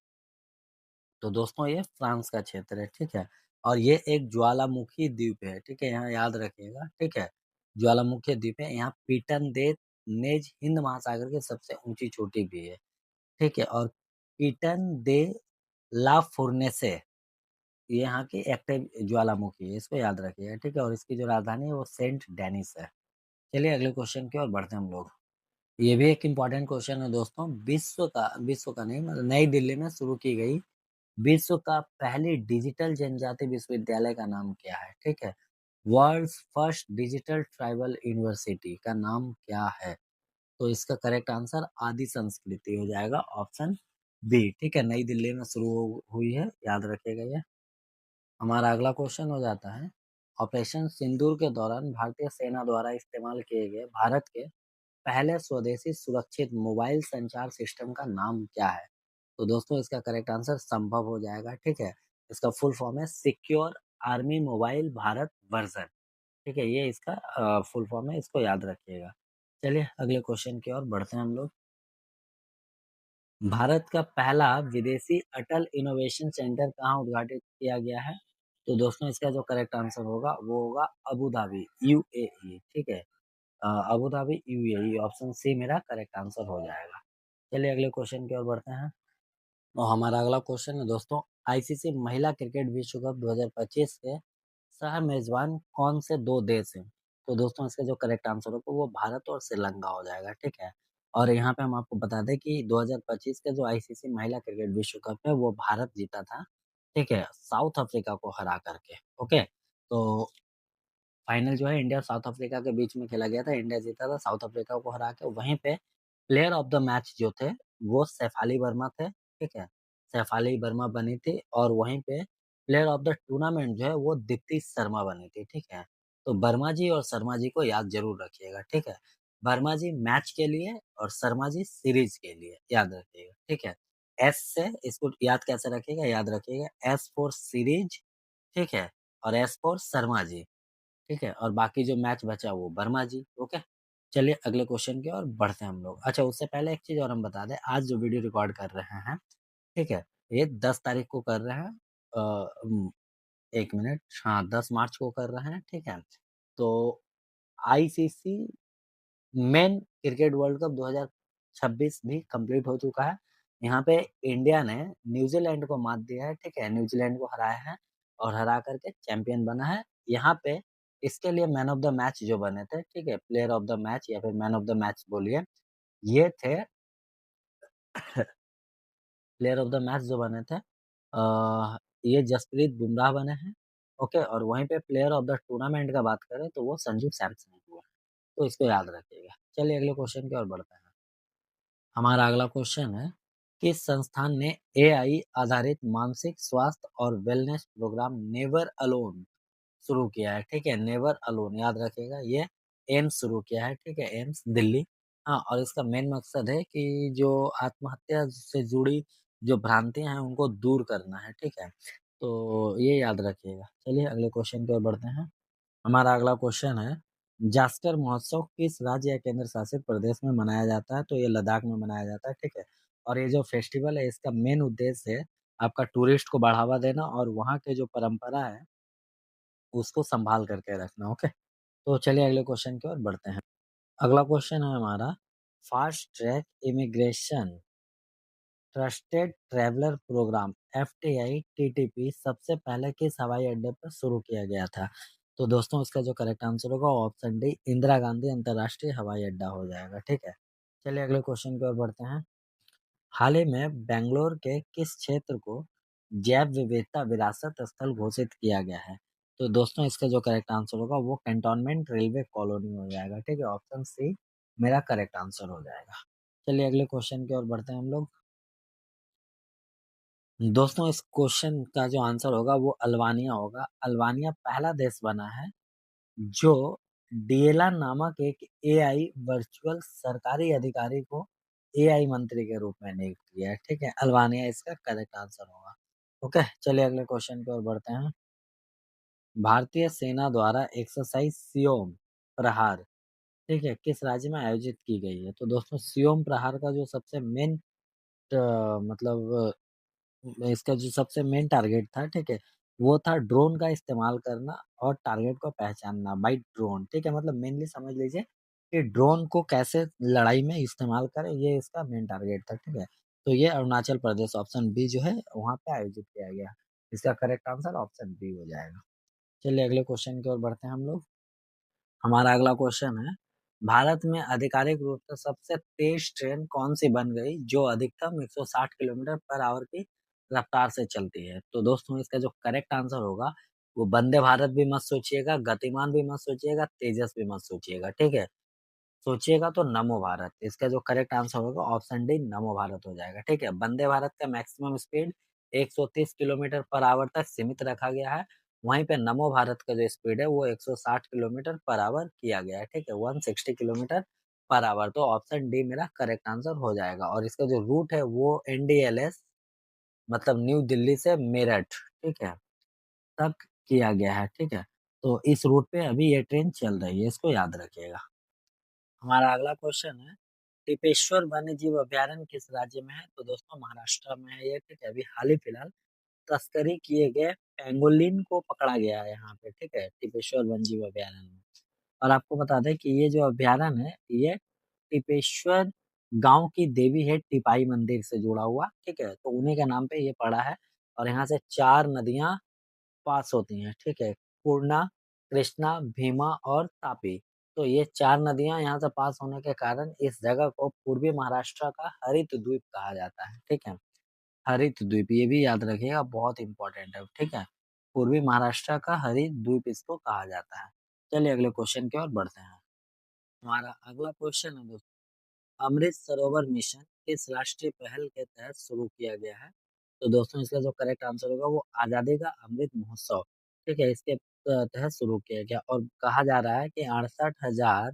तो दोस्तों ये फ्रांस का क्षेत्र है, ठीक है? और ये एक ज्वालामुखी द्वीप है, ठीक है? यहाँ याद रखिएगा, ठीक है? ज्वालामुखी द्वीप है, यहाँ पीटन दे नेज हिंद महासागर की सबसे ऊँची चोटी भी है, ठीक है? और पीटन दे ला फुर्नेसे ये यहाँ की एक्टिव ज्वालामुखी है, इसको याद रखिएगा, ठीक है? और इसकी जो राजधानी है वो सेंट डेनिस है। चलिए अगले क्वेश्चन की ओर बढ़ते हैं हम लोग। ये भी एक इम्पोर्टेंट क्वेश्चन है दोस्तों, विश्व का नहीं मतलब नई दिल्ली में शुरू की गई विश्व का पहली डिजिटल जनजाति विश्वविद्यालय का नाम क्या है? ठीक है? World's first digital tribal university का नाम क्या है? तो इसका करेक्ट आंसर आदि संस्कृति हो जाएगा, ऑप्शन बी, ठीक है? नई दिल्ली में शुरू हुई है, याद रखिएगा ये। हमारा अगला क्वेश्चन हो जाता है, ऑपरेशन सिंदूर के दौरान भारतीय सेना द्वारा इस्तेमाल किए गए भारत के पहले स्वदेशी सुरक्षित मोबाइल संचार सिस्टम का नाम क्या है? तो दोस्तों इसका करेक्ट आंसर संभव हो जाएगा, ठीक है? इसका फुल फॉर्म है secure army mobile Bharat version, ठीक है? ये इसका फुल फॉर्म है, इसको याद रखिएगा। चलिए अगले क्वेश्चन की ओर बढ़ते हैं हम लोग। भारत का पहला विदेशी अटल इनोवेशन सेंटर कहाँ उद्घाटित किया गया है? तो दोस्तों इसका जो करेक्ट आंसर होगा वो होगा अबू धाबी, यूएई, ठीक है? Abu Dhabi, UAE option C मेरा करेक्ट आंसर हो जाएगा। चलिए अगले क्वेश्चन की ओर बढ़ते हैं। और हमारा अगला क्वेश्चन है दोस्तों, आईसीसी महिला क्रिकेट विश्व कप 2025 के सह मेजबान कौन से 2 देश हैं? तो दोस्तों इसका जो करेक्ट आंसर होगा वो भारत और श्रीलंका हो जाएगा, ठीक है? और यहाँ पे हम आपको बता दें कि 2025 का जो आईसीसी महिला क्रिकेट विश्व कप है वो भारत जीता था, ठीक है? साउथ अफ्रीका को हरा करके, ओके? तो फाइनल जो है इंडिया और साउथ अफ्रीका के बीच में खेला गया था, इंडिया जीता था साउथ अफ्रीका को हरा के। वहीं पे प्लेयर ऑफ द मैच जो थे, वो शेफाली वर्मा थे, ठीक है? शेफाली वर्मा बनी थी और वहीं पे प्लेयर ऑफ द टूर्नामेंट जो है वो दीप्ति शर्मा बनी थी, ठीक है? तो वर्मा जी और शर्मा जी को याद ज़रूर रखिएगा, ठीक है? वर्मा जी मैच के लिए और शर्मा जी सीरीज़ के लिए, याद रखिएगा, ठीक है? एस से इसको याद कैसे रखिएगा, याद रखिएगा एस फॉर सीरीज़, ठीक है? और एस फॉर शर्मा जी। ठीक है? और बाकी जो मैच बचा वो वर्मा जी, ओके? चलिए अगले क्वेश्चन की ओर बढ़ते हैं हम लोग। अच्छा उससे पहले एक चीज़ और हम बता दें, आज जो वीडियो रिकॉर्ड कर रहे हैं, ठीक है? ये 10 तारीख को कर रहे हैं। 1 मिनट, हाँ 10 मार्च को कर रहे हैं, ठीक है। तो ICC main cricket world cup 2026 भी कंप्लीट हो चुका है। यहाँ पे इंडिया ने न्यूजीलैंड को मात दिया है, ठीक है, न्यूजीलैंड को हराया है और हरा करके चैंपियन बना है। यहाँ पे इसके लिए मैन ऑफ द मैच जो बने थे, ठीक है, प्लेयर ऑफ द मैच या फिर मैन ऑफ द मैच बोलिए, ये थे प्लेयर ऑफ द मैच जो बने थे ये जसप्रीत बुमराह बने हैं, ओके। और वहीं पे प्लेयर ऑफ द टूर्नामेंट का बात करें तो वो संजू सैमसन हुआ है। तो इसको याद रखिएगा। चलिए अगले क्वेश्चन की ओर बढ़ते हैं। हमारा अगला क्वेश्चन है, किस संस्थान ने एआई आधारित मानसिक स्वास्थ्य और वेलनेस प्रोग्राम नेवर अलोन शुरू किया है, ठीक है, नेवर अलोन याद रखिएगा। ये एम्स शुरू किया है, ठीक है, एम्स दिल्ली। हाँ, और इसका मेन मकसद है कि जो आत्महत्या से जुड़ी जो भ्रांतियां हैं उनको दूर करना है, ठीक है। तो ये याद रखिएगा। चलिए अगले क्वेश्चन की ओर बढ़ते हैं। हमारा अगला क्वेश्चन है, जास्कर महोत्सव किस राज्य या केंद्र शासित प्रदेश में मनाया जाता है? तो ये लद्दाख में मनाया जाता है, ठीक है। और ये जो फेस्टिवल है इसका मेन उद्देश्य है आपका टूरिस्ट को बढ़ावा देना और वहाँ के जो परंपरा है उसको संभाल करके रखना, ओके। तो चलिए अगले क्वेश्चन की ओर बढ़ते हैं। अगला क्वेश्चन है हमारा, fast track immigration trusted traveller programme FTI TTP सबसे पहले किस हवाई अड्डे पर शुरू किया गया था? तो दोस्तों इसका जो करेक्ट आंसर होगा ऑप्शन डी इंदिरा गांधी अंतर्राष्ट्रीय हवाई अड्डा हो जाएगा, ठीक है। चलिए अगले क्वेश्चन की ओर बढ़ते हैं। हाल ही में बेंगलोर के किस क्षेत्र को जैव विविधता विरासत स्थल घोषित किया गया है? तो दोस्तों इसका जो करेक्ट आंसर होगा वो कैंटोनमेंट रेलवे कॉलोनी हो जाएगा, ठीक है, ऑप्शन सी मेरा करेक्ट आंसर हो जाएगा। चलिए अगले क्वेश्चन की ओर बढ़ते हैं हम लोग। दोस्तों इस क्वेश्चन का जो आंसर होगा वो अल्बानिया होगा। अल्बानिया पहला देश बना है जो डीएलआर नामक एक एआई वर्चुअल सरकारी अधिकारी को एआई मंत्री के रूप में नियुक्त किया है, ठीक है। अल्बानिया इसका करेक्ट आंसर होगा, ओके। चलिए अगले क्वेश्चन की ओर बढ़ते हैं। भारतीय सेना द्वारा एक्सरसाइज सियोम प्रहार, ठीक है, किस राज्य में आयोजित की गई है? तो दोस्तों सियोम प्रहार का जो सबसे मेन मतलब इसका जो सबसे मेन टारगेट था, ठीक है, वो था ड्रोन का इस्तेमाल करना और टारगेट को पहचानना बाय ड्रोन, ठीक है। मतलब मेनली समझ लीजिए कि ड्रोन को कैसे लड़ाई में इस्तेमाल करें, ये इसका मेन टारगेट था, ठीक है। तो ये अरुणाचल प्रदेश ऑप्शन बी जो है वहाँ पे आयोजित किया गया। इसका करेक्ट आंसर ऑप्शन बी हो जाएगा। चलिए अगले क्वेश्चन की ओर बढ़ते हैं हम लोग। हमारा अगला क्वेश्चन है, भारत में आधिकारिक रूप से सबसे तेज ट्रेन कौन सी बन गई जो अधिकतम 160 किलोमीटर पर आवर की रफ्तार से चलती है? तो दोस्तों इसका जो करेक्ट आंसर होगा वो वंदे भारत भी मत सोचिएगा, गतिमान भी मत सोचिएगा, तेजस भी मत सोचिएगा, ठीक है। सोचिएगा तो नमो भारत। इसका जो करेक्ट आंसर होगा ऑप्शन डी नमो भारत हो जाएगा, ठीक है। वंदे भारत का maximum speed 130 kilometre per hour तक सीमित रखा गया है। वहीं पे नमो भारत का जो स्पीड है वो 160 किलोमीटर पर आवर किया गया है, ठीक है, 160 किलोमीटर पर आवर। तो ऑप्शन डी मेरा करेक्ट आंसर हो जाएगा। और इसका जो रूट है वो एनडीएलएस मतलब न्यू दिल्ली से मेरठ, ठीक है, तक किया गया है, ठीक है। तो इस रूट पे अभी ये ट्रेन चल रही है, इसको याद रखिएगा। हमारा अगला क्वेश्चन है, टिपेश्वर वन्य जीव अभयारण्य किस राज्य में है? तो दोस्तों महाराष्ट्र में है ये, ठीक है। अभी हाल ही फिलहाल तस्करी किए गए पेंगोलिन को पकड़ा गया है यहाँ पे, ठीक है, टिपेश्वर वन्य जीव अभयारण्य में। और आपको बता दें कि ये जो अभयारण्य है ये टिपेश्वर गांव की देवी है टिपाई मंदिर से जुड़ा हुआ, ठीक है। तो उन्हीं के नाम पे ये पड़ा है। और यहाँ से 4 नदियां पास होती हैं, ठीक है, पूर्णा, कृष्णा, भीमा और तापी। तो ये 4 नदियाँ यहाँ से पास होने के कारण इस जगह को पूर्वी महाराष्ट्र का हरित द्वीप कहा जाता है, ठीक है। हरित द्वीप ये भी याद रखिएगा, बहुत इंपॉर्टेंट है, ठीक है। पूर्वी महाराष्ट्र का हरित द्वीप इसको कहा जाता है। चलिए अगले क्वेश्चन की ओर बढ़ते हैं। हमारा अगला क्वेश्चन है दोस्तों, अमृत सरोवर मिशन किस राष्ट्रीय पहल के तहत शुरू किया गया है? तो दोस्तों इसका जो करेक्ट आंसर होगा वो आजादी का अमृत महोत्सव, ठीक है, इसके तहत शुरू किया गया। और कहा जा रहा है कि 68,000,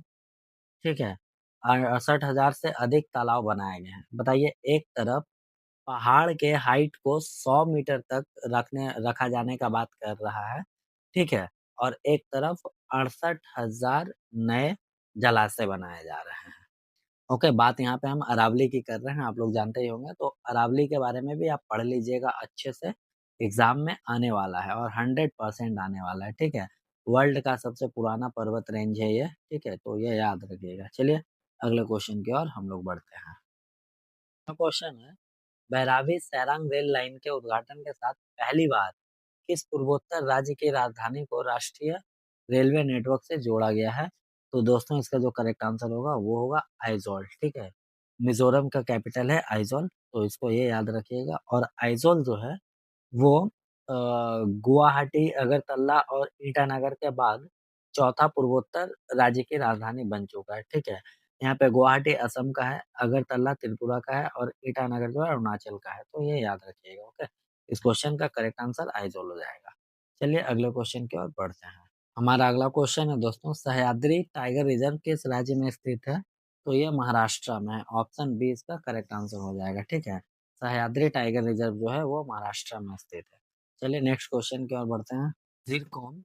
ठीक है, 68,000 से अधिक तालाब बनाए गए हैं। बताइए, एक तरफ पहाड़ के हाइट को 100 मीटर तक रखा जाने का बात कर रहा है, ठीक है, और एक तरफ 68,000 नए जलाशय बनाए जा रहे हैं। ओके, बात यहाँ पे हम अरावली की कर रहे हैं, आप लोग जानते ही होंगे। तो अरावली के बारे में भी आप पढ़ लीजिएगा अच्छे से। एग्जाम में आने वाला है और 100% आने वाला है, ठीक है। वर्ल्ड का सबसे पुराना पर्वत रेंज है ये, ठीक है, तो ये याद रखिएगा। चलिए अगले क्वेश्चन की ओर हम लोग बढ़ते हैं। क्वेश्चन है, बहरावी सैरांग रेल लाइन के उद्घाटन के साथ पहली बार किस पूर्वोत्तर राज्य की राजधानी को राष्ट्रीय रेलवे नेटवर्क से जोड़ा गया है? तो दोस्तों इसका जो करेक्ट आंसर होगा वो होगा आइजोल, ठीक है। मिजोरम का कैपिटल है आइजोल, तो इसको ये याद रखिएगा। और आइजोल जो है वो गुवाहाटी, अगरतला और ईटानगर के बाद चौथा पूर्वोत्तर राज्य की राजधानी बन चुका है, ठीक है। यहाँ पे गुवाहाटी असम का है, अगरतला त्रिपुरा का है और ईटानगर जो है अरुणाचल का है, तो ये याद रखिएगा, ओके। इस क्वेश्चन का करेक्ट आंसर आइजोल हो जाएगा। चलिए अगले क्वेश्चन की ओर बढ़ते हैं। हमारा अगला क्वेश्चन है दोस्तों, सह्याद्री टाइगर रिजर्व किस राज्य में स्थित है? तो ये महाराष्ट्र में है। ऑप्शन बी इसका करेक्ट आंसर हो जाएगा, ठीक है। सह्याद्री टाइगर रिजर्व जो है वो महाराष्ट्र में स्थित है। चलिए नेक्स्ट क्वेश्चन की ओर बढ़ते हैं। जिरकॉन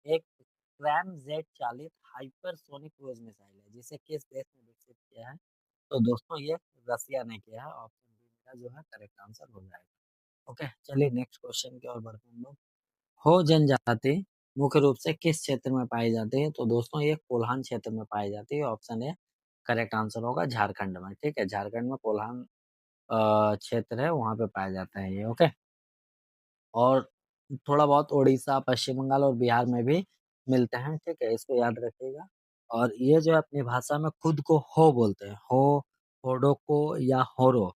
एक स्क्रैम जेट चालित हाइपरसोनिक क्रूज मिसाइल है जिसे किस देश ने विकसित किया है? तो दोस्तों ये रसिया ने किया है। ऑप्शन बी मेरा जो है करेक्ट आंसर हो जाएगा, ओके। चलिए नेक्स्ट क्वेश्चन की ओर बढ़ते हैं हम लोग। हो जनजाति मुख्य रूप से किस क्षेत्र में पाई जाती है? तो दोस्तों ये कोल्हान क्षेत्र में पाई जाती है। ऑप्शन ए करेक्ट आंसर होगा झारखंड में, ठीक है। झारखंड में कोल्हान क्षेत्र है, वहां पे पाया जाता है ये, ओके। और थोड़ा बहुत उड़ीसा, पश्चिम बंगाल और बिहार में भी मिलते हैं, ठीक है, इसको याद रखिएगा। और ये जो है अपनी भाषा में खुद को हो बोलते हैं, हो, होडोको या होरो,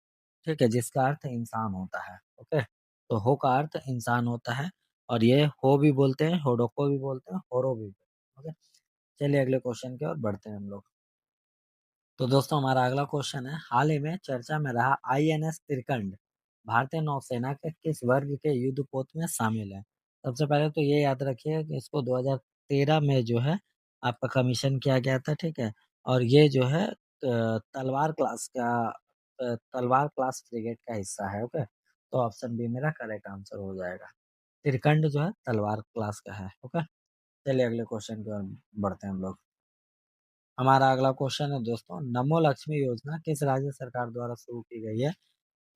ठीक है, जिसका अर्थ इंसान होता है, ओके। तो हो का अर्थ इंसान होता है और ये हो भी बोलते हैं, होडोको भी बोलते हैं, होरो भी बोलते हैं, ओके। चलिए अगले क्वेश्चन की ओर बढ़ते हैं हम लोग। तो दोस्तों हमारा अगला क्वेश्चन है, हाल ही में चर्चा में रहा आईएनएस त्रिकंड भारतीय नौसेना के किस वर्ग के युद्धपोत में शामिल है? सबसे पहले तो ये याद रखिए कि इसको 2013 में जो है आपका कमीशन किया गया था, ठीक है। और ये जो है तलवार क्लास फ्रिगेट का हिस्सा है, ओके। तो ऑप्शन बी मेरा करेक्ट आंसर हो जाएगा। त्रिकंड जो है तलवार क्लास का है, ओके। चलिए अगले क्वेश्चन की ओर बढ़ते हैं हम लोग। हमारा अगला क्वेश्चन है दोस्तों, नमो लक्ष्मी योजना किस राज्य सरकार द्वारा शुरू की गई है?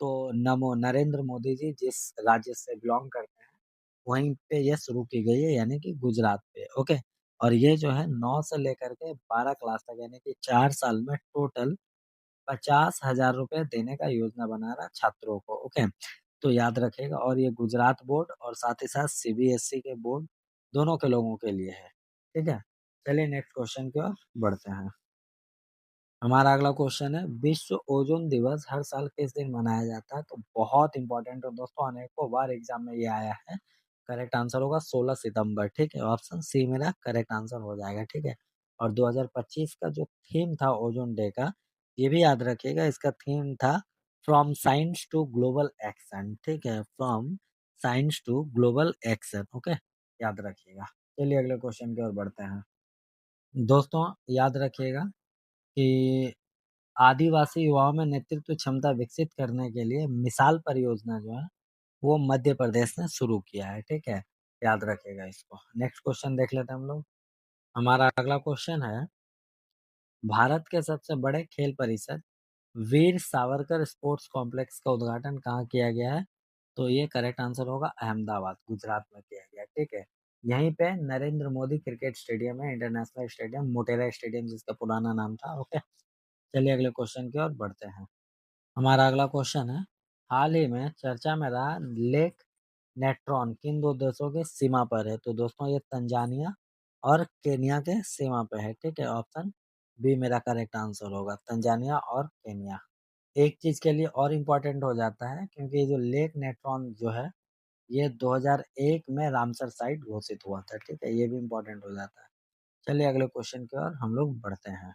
तो नमो नरेंद्र मोदी जी जिस राज्य से बिलोंग करते हैं वहीं पे ये शुरू की गई है, यानी कि गुजरात पे, ओके। और ये जो है 9 से लेकर के 12 क्लास तक यानी कि 4 साल में टोटल 50,000 रुपए देने का योजना बना रहा है छात्रों को, ओके। तो याद रखेगा। और ये गुजरात बोर्ड और साथ ही साथ सीबीएसई के बोर्ड दोनों के लोगों के लिए है, ठीक है। चलिए नेक्स्ट क्वेश्चन की ओर बढ़ते हैं। हमारा अगला क्वेश्चन है, विश्व ओजोन दिवस हर साल किस दिन मनाया जाता है? तो बहुत इंपॉर्टेंट है दोस्तों, अनेकों बार एग्जाम में ये आया है। करेक्ट आंसर होगा 16 सितंबर, ठीक है। ऑप्शन सी मेरा करेक्ट आंसर हो जाएगा, ठीक है। और 2025 का जो थीम था ओजोन डे का, ये भी याद रखिएगा, इसका थीम था from science to global action, ठीक है, from science to global action, okay, याद रखिएगा। चलिए अगले क्वेश्चन की ओर बढ़ते हैं। दोस्तों याद रखिएगा कि आदिवासी युवाओं में नेतृत्व क्षमता विकसित करने के लिए मिसाल परियोजना जो है वो मध्य प्रदेश ने शुरू किया है, ठीक है। याद रखिएगा इसको। नेक्स्ट क्वेश्चन देख लेते हैं हम लोग। हमारा अगला क्वेश्चन है, भारत के सबसे बड़े खेल परिसर वीर सावरकर स्पोर्ट्स कॉम्प्लेक्स का उद्घाटन कहाँ किया गया है? तो ये करेक्ट आंसर होगा अहमदाबाद, गुजरात में किया गया, ठीक है। यहीं पे नरेंद्र मोदी क्रिकेट स्टेडियम है, इंटरनेशनल स्टेडियम, मोटेरा स्टेडियम जिसका पुराना नाम था, ओके। चलिए अगले क्वेश्चन की ओर बढ़ते हैं। हमारा अगला क्वेश्चन है, हाल ही में चर्चा में रहा लेक नेट्रॉन किन दो देशों की सीमा पर है? तो दोस्तों ये तंजानिया और केनिया के सीमा पे है, ठीक है। ऑप्शन बी मेरा करेक्ट आंसर होगा, तंजानिया और केनिया। एक चीज के लिए और इम्पोर्टेंट हो जाता है क्योंकि ये जो लेक नेट्रॉन जो है ये 2001 में रामसर साइट घोषित हुआ था, ठीक है, ये भी इम्पोर्टेंट हो जाता है। चलिए अगले क्वेश्चन की ओर हम लोग बढ़ते हैं।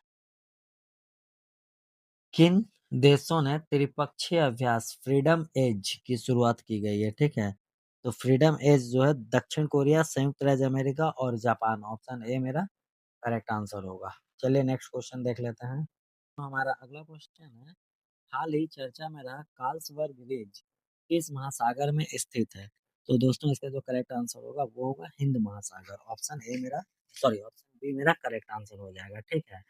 किन देशों ने त्रिपक्षीय अभ्यास फ्रीडम एज की शुरुआत की गई है, ठीक है। तो फ्रीडम एज जो है दक्षिण कोरिया, संयुक्त राज्य अमेरिका और जापान। ऑप्शन ए मेरा करेक्ट आंसर होगा। चलिए नेक्स्ट क्वेश्चन देख लेते हैं। तो हमारा अगला क्वेश्चन है, हाल ही चर्चा में रहा कार्लसबर्ग रिज किस महासागर में स्थित है? तो दोस्तों इसका जो करेक्ट आंसर होगा वो होगा हिंद महासागर। ऑप्शन ए मेरा, सॉरी, ऑप्शन बी मेरा करेक्ट आंसर हो जाएगा, ठीक है।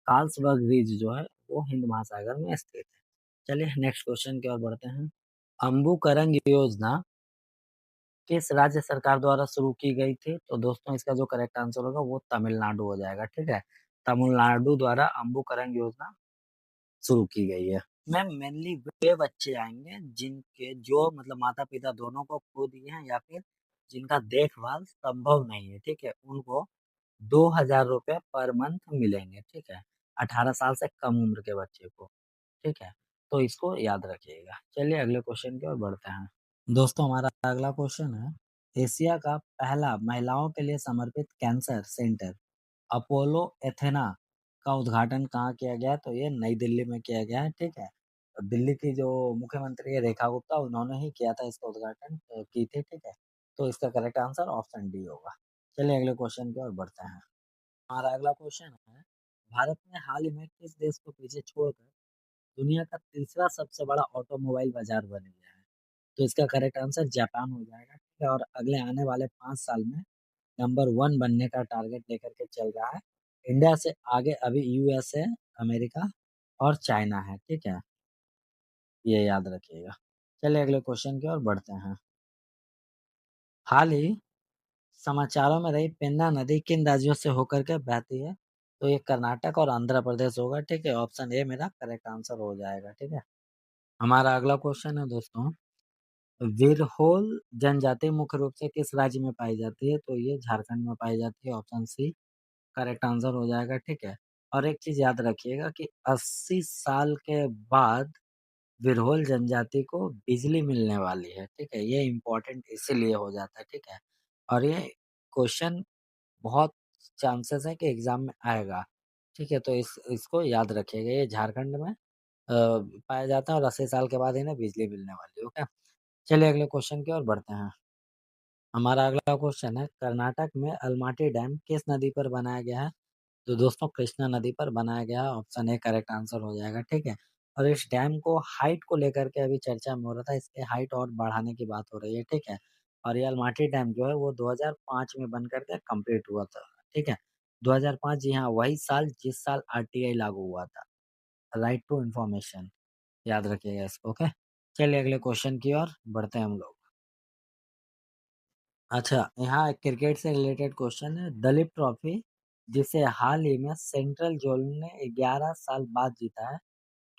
कार्लसबर्ग रिज जो है वो हिंद महासागर में स्थित है। चलिए नेक्स्ट क्वेश्चन की ओर बढ़ते हैं। अम्बुकरंग योजना किस राज्य सरकार द्वारा शुरू की गई थी? तो दोस्तों इसका जो करेक्ट आंसर होगा वो तमिलनाडु हो जाएगा, ठीक है? तमिलनाडु द्वारा अम्बुकरण योजना शुरू की गई है। मैम मेनली वे बच्चे आएँगे जिनके जो मतलब माता-पिता दोनों को खो दिए हैं या फिर जिनका देखभाल संभव नहीं है, ठीक है? उनको ₹2000 पर मंथ मिलेंगे, ठीक है? 18 साल से कम उम्र के बच्चे को, ठीक है? तो इसको याद रखिएगा। चलिए अगले क्वेश्चन की ओर बढ़ते हैं। दोस्तों हमारा अगला क्वेश्चन है, एशिया का पहला महिलाओं के लिए समर्पित कैंसर सेंटर अपोलो एथेना का उद्घाटन कहाँ किया गया? तो ये नई दिल्ली में किया गया है, ठीक है? दिल्ली की जो मुख्यमंत्री है रेखा गुप्ता उन्होंने ही किया था इसका उद्घाटन की थी, ठीक है? तो इसका करेक्ट आंसर ऑप्शन डी होगा। चलिए अगले क्वेश्चन की ओर बढ़ते हैं। हमारा अगला क्वेश्चन है, भारत ने हाल ही में किस देश को पीछे छोड़कर दुनिया का तीसरा सबसे बड़ा ऑटोमोबाइल बाजार बन गया है? तो इसका करेक्ट आंसर जापान हो जाएगा, ठीक है? और अगले आने वाले 5 साल में नंबर 1 बनने का टारगेट लेकर के चल रहा है। इंडिया से आगे अभी यूएसए, अमेरिका और चाइना है, ठीक है? ये याद रखिएगा। चलिए अगले क्वेश्चन की ओर बढ़ते हैं। हाल ही समाचारों में रही पेन्ना नदी किन राज्यों से होकर के बहती है? तो ये कर्नाटक और आंध्र प्रदेश होगा, ठीक है? ऑप्शन ए मेरा करेक्ट आंसर हो जाएगा, ठीक है? हमारा अगला क्वेश्चन है दोस्तों, विरहोल जनजाति मुख्य रूप से किस राज्य में पाई जाती है? तो ये झारखंड में पाई जाती है, ऑप्शन सी करेक्ट आंसर हो जाएगा, ठीक है? और एक चीज़ याद रखिएगा कि 80 साल के बाद विरहोल जनजाति को बिजली मिलने वाली है, ठीक है? ये इम्पोर्टेंट इसीलिए हो जाता है, ठीक है? और ये क्वेश्चन बहुत चांसेस है कि एग्ज़ाम में आएगा, ठीक है? तो इसको याद रखिएगा, ये झारखंड में पाया जाता है और 80 साल के बाद इन्हें बिजली मिलने वाली है, ओके? चलिए अगले क्वेश्चन की ओर बढ़ते हैं। हमारा अगला क्वेश्चन है, कर्नाटक में अलमाटी डैम किस नदी पर बनाया गया है? तो दोस्तों कृष्णा नदी पर बनाया गया है, ऑप्शन ए करेक्ट आंसर हो जाएगा, ठीक है? और इस डैम को हाइट को लेकर के अभी चर्चा में हो रहा था, इसके हाइट और बढ़ाने की बात हो रही है, ठीक है? और ये अलमाटी डैम जो है वो 2005 में बन कर के कंप्लीट हुआ था, ठीक है? 2005 जी हाँ, वही साल जिस साल आरटीआई लागू हुआ था, राइट टू इन्फॉर्मेशन, याद रखिएगा इसको, ओके? चलिए अगले क्वेश्चन की ओर बढ़ते हैं हम लोग। अच्छा, यहाँ एक क्रिकेट से रिलेटेड क्वेश्चन है, दलीप ट्रॉफी जिसे हाल ही में सेंट्रल जोन ने 11 साल बाद जीता है,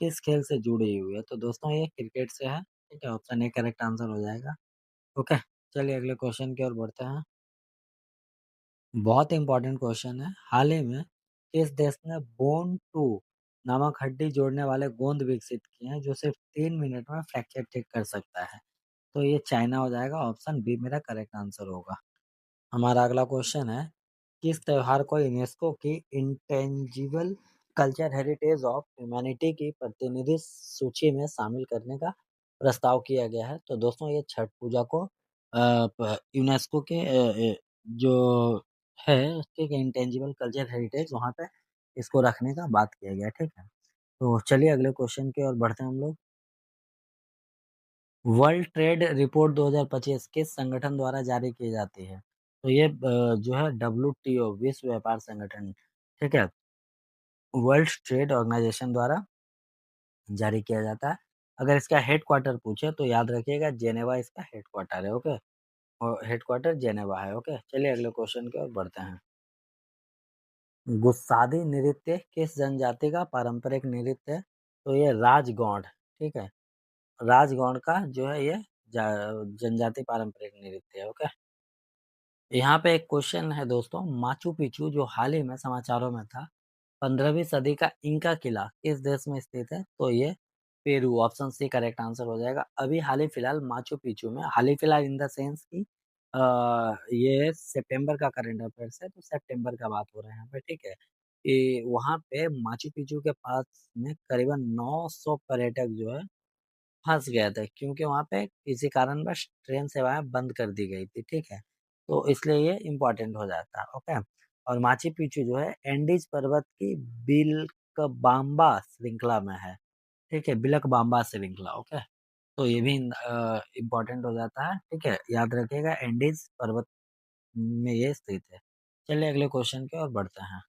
किस खेल से जुड़ी हुई है? तो दोस्तों ये क्रिकेट से है, ठीक है? ऑप्शन ए करेक्ट आंसर हो जाएगा, ओके? चलिए अगले क्वेश्चन की ओर बढ़ते हैं। बहुत इंपॉर्टेंट क्वेश्चन है, हाल ही में किस देश ने बोन टू नामक हड्डी जोड़ने वाले गोंद विकसित किए हैं जो सिर्फ 3 मिनट में फ्रैक्चर ठीक कर सकता है? तो ये चाइना हो जाएगा, ऑप्शन बी मेरा करेक्ट आंसर होगा। हमारा अगला क्वेश्चन है, किस त्योहार को यूनेस्को की intangible culture heritage of humanity की प्रतिनिधि सूची में शामिल करने का प्रस्ताव किया गया है? तो दोस्तों ये छठ पूजा को यूनेस्को के जो है ठीक है इंटेंजिबल कल्चर हेरिटेज वहाँ पे इसको रखने का बात किया गया है, ठीक है? तो चलिए अगले क्वेश्चन की ओर बढ़ते हैं हम लोग। वर्ल्ड ट्रेड रिपोर्ट 2025 किस संगठन द्वारा जारी की जाती है? तो ये जो है डब्ल्यूटीओ विश्व व्यापार संगठन, ठीक है? वर्ल्ड ट्रेड ऑर्गेनाइजेशन द्वारा जारी किया जाता है। अगर इसका हेडक्वार्टर पूछे तो याद रखिएगा जेनेवा इसका हेडक्वार्टर है, ओके? और हेडक्वार्टर जेनेवा है, ओके? चलिए अगले क्वेश्चन की ओर बढ़ते हैं। गुस्सादी नृत्य किस जनजाति का पारंपरिक नृत्य है? तो ये राजगौंड, ठीक है? राजगौंड का जो है ये जनजाति पारंपरिक नृत्य है, ओके? यहाँ पे एक क्वेश्चन है दोस्तों, माचू पिच्चू जो हाल ही में समाचारों में था, 15वीं सदी का इंका किला किस देश में स्थित है? तो ये Peru, option C correct answer हो जाएगा। अभी हाल ही फिलहाल माचू पिच्चू में, हाल ही फिलहाल इन द सेंस कि ये सितंबर का करंट अफेयर्स है, तो सितंबर का बात हो रहा है यहाँ पे, ठीक है? कि वहाँ पे माचू पिच्चू के पास में करीबन 900 पर्यटक जो है फँस गए थे क्योंकि वहाँ पे किसी कारणवश ट्रेन सेवाएँ बंद कर दी गई थी, ठीक है? तो इसलिए ये इम्पोर्टेंट हो जाता है, ओके? और माची पिच्चू जो है एंडीज़ पर्वत की बिलकबाम्बा श्रृंखला में है, ठीक है? बिलकबाम्बा श्रृंखला, ओके? तो ये भी इम्पोर्टेंट हो जाता है, ठीक है? याद रखिएगा एंडीज़ पर्वत में ये स्थित है। चलिए अगले क्वेश्चन की ओर बढ़ते हैं।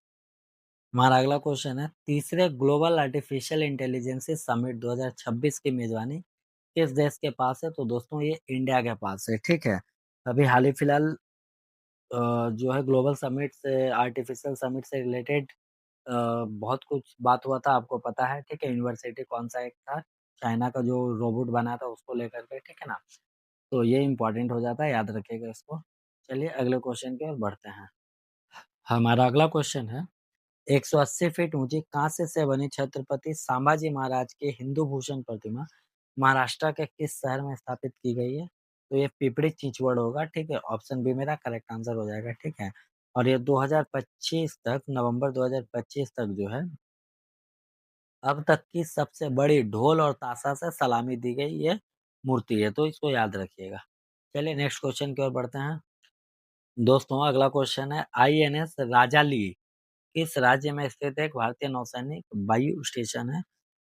हमारा अगला क्वेश्चन है, तीसरे ग्लोबल आर्टिफिशियल इंटेलिजेंस समिट 2026 की मेज़बानी किस देश के पास है? तो दोस्तों ये इंडिया के पास है, ठीक है? अभी हाल ही फिलहाल जो है ग्लोबल समिट से, आर्टिफिशियल समिट से रिलेटेड बहुत कुछ बात हुआ था, आपको पता है, ठीक है? यूनिवर्सिटी कौन-सा एक था, चाइना का जो रोबोट बना था उसको लेकर के, ठीक है ना? तो ये इम्पोर्टेंट हो जाता है, याद रखिएगा इसको। चलिए अगले क्वेश्चन की ओर बढ़ते हैं। हमारा अगला क्वेश्चन है, 180 फीट ऊँची कांस्य से बनी छत्रपति संभाजी महाराज की हिंदू भूषण प्रतिमा महाराष्ट्र के किस शहर में स्थापित की गई है? तो ये पिपड़ी चिंचवड होगा, ठीक है? ऑप्शन बी मेरा करेक्ट आंसर हो जाएगा, ठीक है? और ये 2025 तक, नवंबर 2025 तक जो है, अब तक की सबसे बड़ी ढोल और ताशा से सलामी दी गई ये मूर्ति है, तो इसको याद रखिएगा। चलिए नेक्स्ट क्वेश्चन की ओर बढ़ते हैं। दोस्तों अगला क्वेश्चन है, आईएनएस राजाली किस राज्य में स्थित एक भारतीय नौसैनिक वायु स्टेशन है?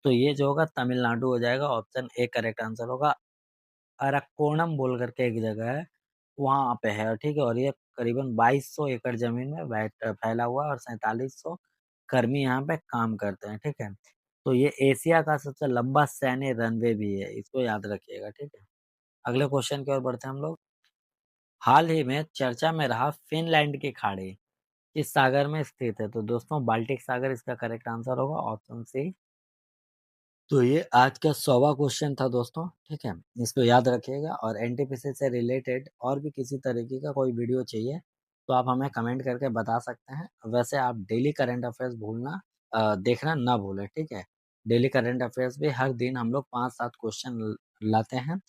तो ये जो होगा तमिलनाडु हो जाएगा, ऑप्शन ए करेक्ट आंसर होगा। अराक्कोणम बोल करके एक जगह है, वहाँ पे है, ठीक है? और ये करीबन 2200 एकड़ ज़मीन में फैला हुआ है और 4700 कर्मी यहाँ पे काम करते हैं, ठीक है? तो ये एशिया का सबसे लंबा सैन्य रनवे भी है, इसको याद रखिएगा, ठीक है? अगले क्वेश्चन की ओर बढ़ते हैं हम लोग। हाल ही में चर्चा में रहा फिनलैंड की खाड़ी किस सागर में स्थित है? तो दोस्तों बाल्टिक सागर इसका करेक्ट आंसर होगा, ऑप्शन सी। तो ये आज का 100वां क्वेश्चन था दोस्तों, ठीक है? इसको याद रखिएगा और एनटीपीसी से रिलेटेड और भी किसी तरीके का कोई वीडियो चाहिए, तो आप हमें कमेंट करके बता सकते हैं। वैसे आप डेली करंट अफ़ेयर्स देखना ना भूलें, ठीक है? डेली करंट अफ़ेयर्स भी हर दिन हम लोग 5-7 क्वेश्चन ल लाते हैं,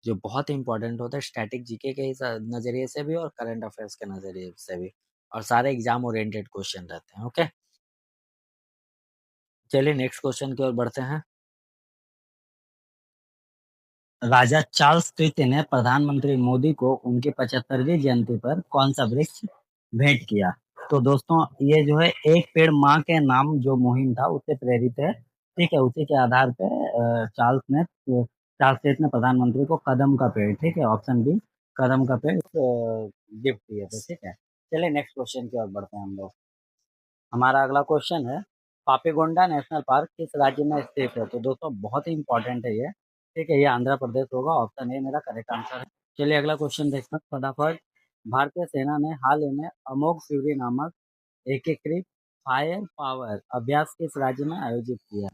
जो बहुत ही इम्पोर्टेंट होते हैं स्टैटिक जीके के नज़रिए से भी और करंट अफ़ेयर्स के नज़रिए से भी, और सारे एग्ज़ाम ओरिएंटेड क्वेश्चन रहते हैं, ओके? चलिए नेक्स्ट क्वेश्चन की ओर बढ़ते हैं। राजा चार्ल्स तृतीय ने प्रधानमंत्री मोदी को उनकी 75वीं जयंती पर कौन सा वृक्ष भेंट किया? तो दोस्तों ये जो है एक पेड़ माँ के नाम जो मुहिम था उससे प्रेरित है, ठीक है? उसी के आधार पे चार्ल्स तृतीय ने प्रधानमंत्री को कदम का पेड़, ठीक है? ऑप्शन बी कदम का पेड़ गिफ्ट किए थे, ठीक है? चलिए नेक्स्ट क्वेश्चन की ओर बढ़ते हैं हम लोग। हमारा अगला क्वेश्चन है, पापीगोंडा नेशनल पार्क किस राज्य में स्थित है? तो दोस्तों बहुत ही इंपॉर्टेंट है ये, ठीक है? ये आंध्र प्रदेश होगा, ऑप्शन ए मेरा करेक्ट आंसर है। चलिए अगला क्वेश्चन देखते हैं फटाफट। भारतीय सेना ने हाल ही में अमोघ फ्यूरी नामक एकीकृत फायर पावर अभ्यास किस राज्य में आयोजित किया?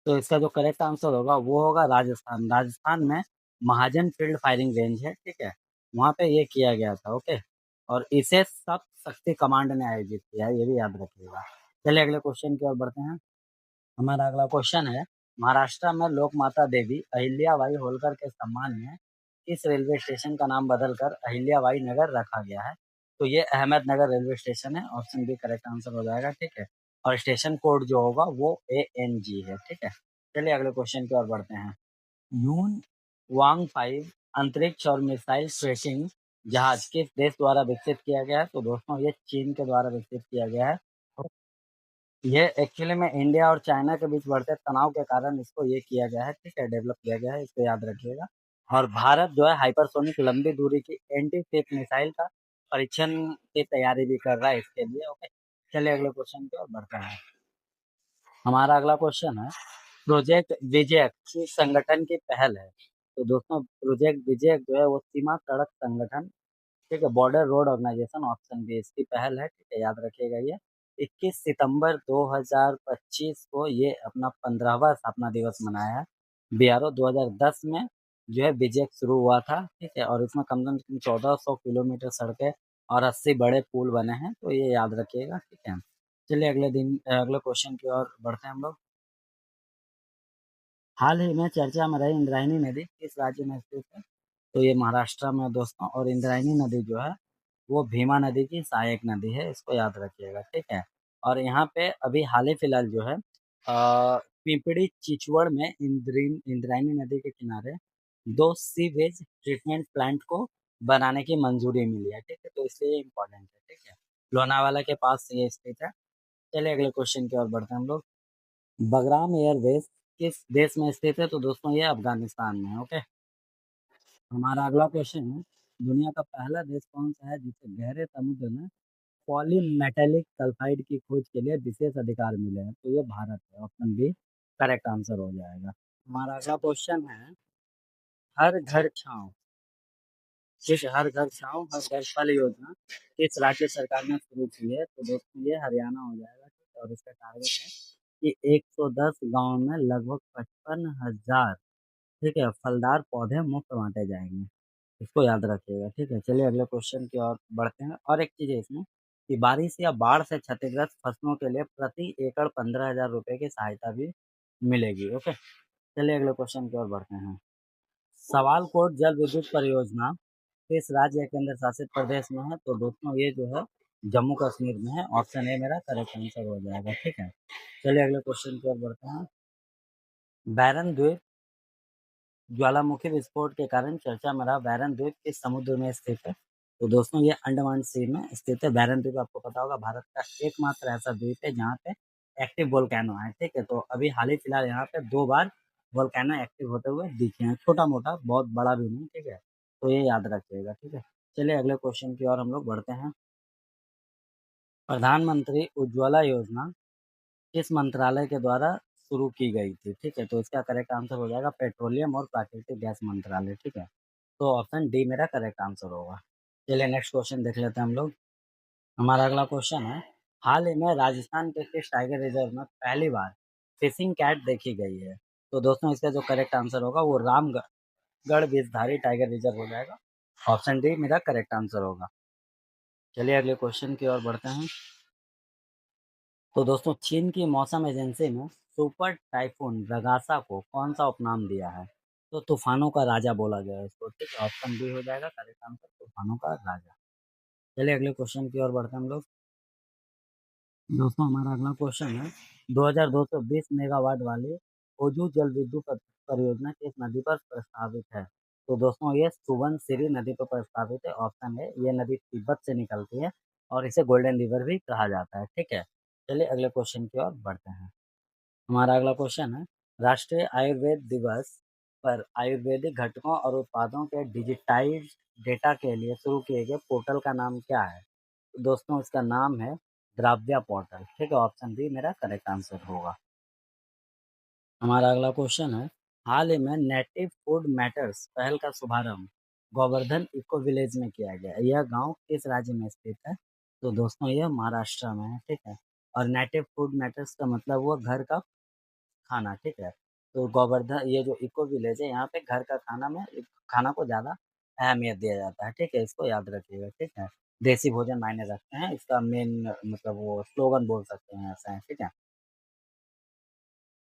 तो इसका जो करेक्ट आंसर होगा वो होगा राजस्थान। राजस्थान में महाजन फील्ड फायरिंग रेंज है, ठीक है? वहाँ पे ये किया गया था, ओके? और इसे सब शक्ति कमांड ने आयोजित किया है, ये भी याद रखिएगा। चलिए अगले क्वेश्चन की ओर बढ़ते हैं। हमारा अगला क्वेश्चन है, महाराष्ट्र में लोक माता देवी अहिल्याबाई होलकर के सम्मान में किस रेलवे स्टेशन का नाम बदलकर अहिल्याबाई नगर रखा गया है? तो ये अहमदनगर रेलवे स्टेशन है, ऑप्शन बी करेक्ट आंसर हो जाएगा, ठीक है? और स्टेशन कोड जो होगा वो ANG है, ठीक है? चलिए अगले क्वेश्चन की ओर बढ़ते हैं। यून वांग 5 अंतरिक्ष और मिसाइल ट्रैकिंग जहाज किस देश द्वारा विकसित किया गया है? तो दोस्तों ये चीन के द्वारा विकसित किया गया है। ये एक्चुअली में इंडिया और चाइना के बीच बढ़ते तनाव के कारण इसको ये किया गया है, ठीक है? डेवलप किया गया है, इसको याद रखिएगा। और भारत जो है हाइपरसोनिक लंबी दूरी की एंटी शिप मिसाइल का परीक्षण की तैयारी भी कर रहा है इसके लिए, ओके? चलिए अगले क्वेश्चन की ओर बढ़ते हैं। हमारा अगला क्वेश्चन है, प्रोजेक्ट विजय किस संगठन की पहल है? तो दोस्तों प्रोजेक्ट विजय जो है वो सीमा सड़क संगठन, ठीक है? Border road organisation, option B इसकी पहल है, ठीक है? याद रखिएगा ये। 21 सितंबर 2025 को ये अपना 15वां स्थापना दिवस मनाया है। बीआरओ 2010 में जो है विजय शुरू हुआ था, ठीक है? और इसमें कम से कम 1400 किलोमीटर सड़कें और 80 बड़े पुल बने हैं, तो ये याद रखिएगा, ठीक है? चलिए अगले क्वेश्चन की ओर बढ़ते हैं हम लोग। हाल ही में चर्चा में रही इंद्रायणी नदी किस राज्य में स्थित है? तो ये महाराष्ट्र में है दोस्तों, और इंद्रायणी नदी जो है वो भीमा नदी की सहायक नदी है, इसको याद रखिएगा, ठीक है? और यहाँ पे अभी हाल ही फिलहाल जो है पिंपड़ी चिचवड़ में इंद्रायणी नदी के किनारे 2 सीवेज ट्रीटमेंट प्लांट को बनाने की मंजूरी मिली है, ठीक है? तो इसलिए ये इम्पोर्टेंट है, ठीक है? लोनावाला के पास ये स्थित है। चलिए अगले क्वेश्चन की ओर बढ़ते हैं हम लोग। बगराम एयरबेस किस देश में स्थित है? तो दोस्तों ये अफ़गानिस्तान में है, ओके? हमारा अगला क्वेश्चन है, दुनिया का पहला देश कौन-सा है जिसे गहरे समुद्र में पॉलीमेटेलिक सल्फाइड की खोज के लिए विशेष अधिकार मिले हैं? तो ये भारत है, ऑप्शन बी करेक्ट आंसर हो जाएगा। हमारा अगला क्वेश्चन है, हर घर छाँव ठीक है, हर घर छाऊं हर घर फल योजना किस राज्य सरकार ने शुरू की है? तो दोस्तों ये हरियाणा हो जाएगा, ठीक है। और इसका टारगेट है कि 110 गांव में लगभग 55,000, ठीक है, फलदार पौधे मुफ्त बांटे जाएंगे। इसको याद रखिएगा, ठीक है। चलिए अगले क्वेश्चन की ओर बढ़ते हैं। और एक चीज है इसमें कि बारिश या बाढ़ से क्षतिग्रस्त फसलों के लिए प्रति एकड़ 15,000 रुपए की सहायता भी मिलेगी। ओके, चलिए अगले क्वेश्चन की ओर बढ़ते हैं। सवाल कोट जल विद्युत परियोजना किस राज्य या केंद्र शासित प्रदेश में है? तो दोस्तों ये जो है जम्मू कश्मीर में है। ऑप्शन ए मेरा करेक्ट आंसर हो जाएगा, ठीक है। चलिए अगले क्वेश्चन की ओर बढ़ते हैं। बैरन द्वीप ज्वालामुखी विस्फोट के कारण चर्चा में रहा बैरन द्वीप किस समुद्र में स्थित है? तो दोस्तों ये अंडमान सी में स्थित है। बैरन द्वीप आपको पता होगा भारत का एकमात्र ऐसा द्वीप है जहाँ पे एक्टिव वोल्केनो है, ठीक है। तो अभी हाल ही फिलहाल यहाँ पे 2 बार वोल्केनो एक्टिव होते हुए दिखे हैं, छोटा मोटा, बहुत बड़ा भी नहीं, ठीक है। तो ये याद रखिएगा, ठीक है। चलिए अगले क्वेश्चन की ओर हम लोग बढ़ते हैं। प्रधानमंत्री उज्ज्वला योजना किस मंत्रालय के द्वारा शुरू की गई थी? ठीक है, तो इसका करेक्ट आंसर हो जाएगा पेट्रोलियम और प्राकृतिक गैस मंत्रालय, ठीक है। तो ऑप्शन डी मेरा करेक्ट आंसर होगा। चलिए नेक्स्ट क्वेश्चन देख लेते हैं हम लोग। हमारा अगला क्वेश्चन है, हाल ही में राजस्थान के किस टाइगर रिजर्व में पहली बार फिशिंग कैट देखी गई है? तो दोस्तों इसका जो करेक्ट आंसर होगा वो रामगढ़ विषधारी टाइगर रिजर्व हो जाएगा। ऑप्शन डी मेरा करेक्ट आंसर होगा। चलिए अगले क्वेश्चन की ओर बढ़ते हैं। तो दोस्तों चीन की मौसम एजेंसी ने सुपर टाइफून रगासा को कौन सा उपनाम दिया है? तो तूफानों का राजा बोला गया है इसको, ठीक है। ऑप्शन बी हो जाएगा करेक्ट आंसर, तूफानों का राजा। चलिए अगले क्वेश्चन की ओर बढ़ते हैं हम लोग। दोस्तों हमारा अगला क्वेश्चन है, 2220 मेगावाट वाली ओजू जल विद्युत परियोजना किस नदी पर प्रस्तावित है? तो दोस्तों ये सुबनसिरी नदी पर प्रस्तावित है। ऑप्शन है ये नदी तिब्बत से निकलती है और इसे गोल्डन रिवर भी कहा जाता है, ठीक है। चलिए अगले क्वेश्चन की ओर बढ़ते हैं। हमारा अगला क्वेश्चन है, राष्ट्रीय आयुर्वेद दिवस पर आयुर्वेदिक घटकों और उत्पादों के डिजिटाइज डेटा के लिए शुरू किए गए पोर्टल का नाम क्या है? तो दोस्तों इसका नाम है द्राव्या पोर्टल, ठीक है। ऑप्शन बी मेरा करेक्ट आंसर होगा। हमारा अगला क्वेश्चन है, हाल ही में नेटिव फूड मैटर्स पहल का शुभारंभ गोवर्धन इको विलेज में किया गया। यह गांव किस राज्य में स्थित है? तो दोस्तों यह महाराष्ट्र में है, ठीक है। और नेटिव फूड मैटर्स का मतलब हुआ घर का खाना, ठीक है। तो गोवर्धन ये जो इको विलेज है यहाँ पे घर का खाना को ज़्यादा अहमियत दिया जाता है, ठीक है। इसको याद रखिएगा, ठीक है। देसी भोजन मायने रखते हैं, इसका मेन मतलब वो स्लोगन बोल सकते हैं, ऐसा है, ठीक है।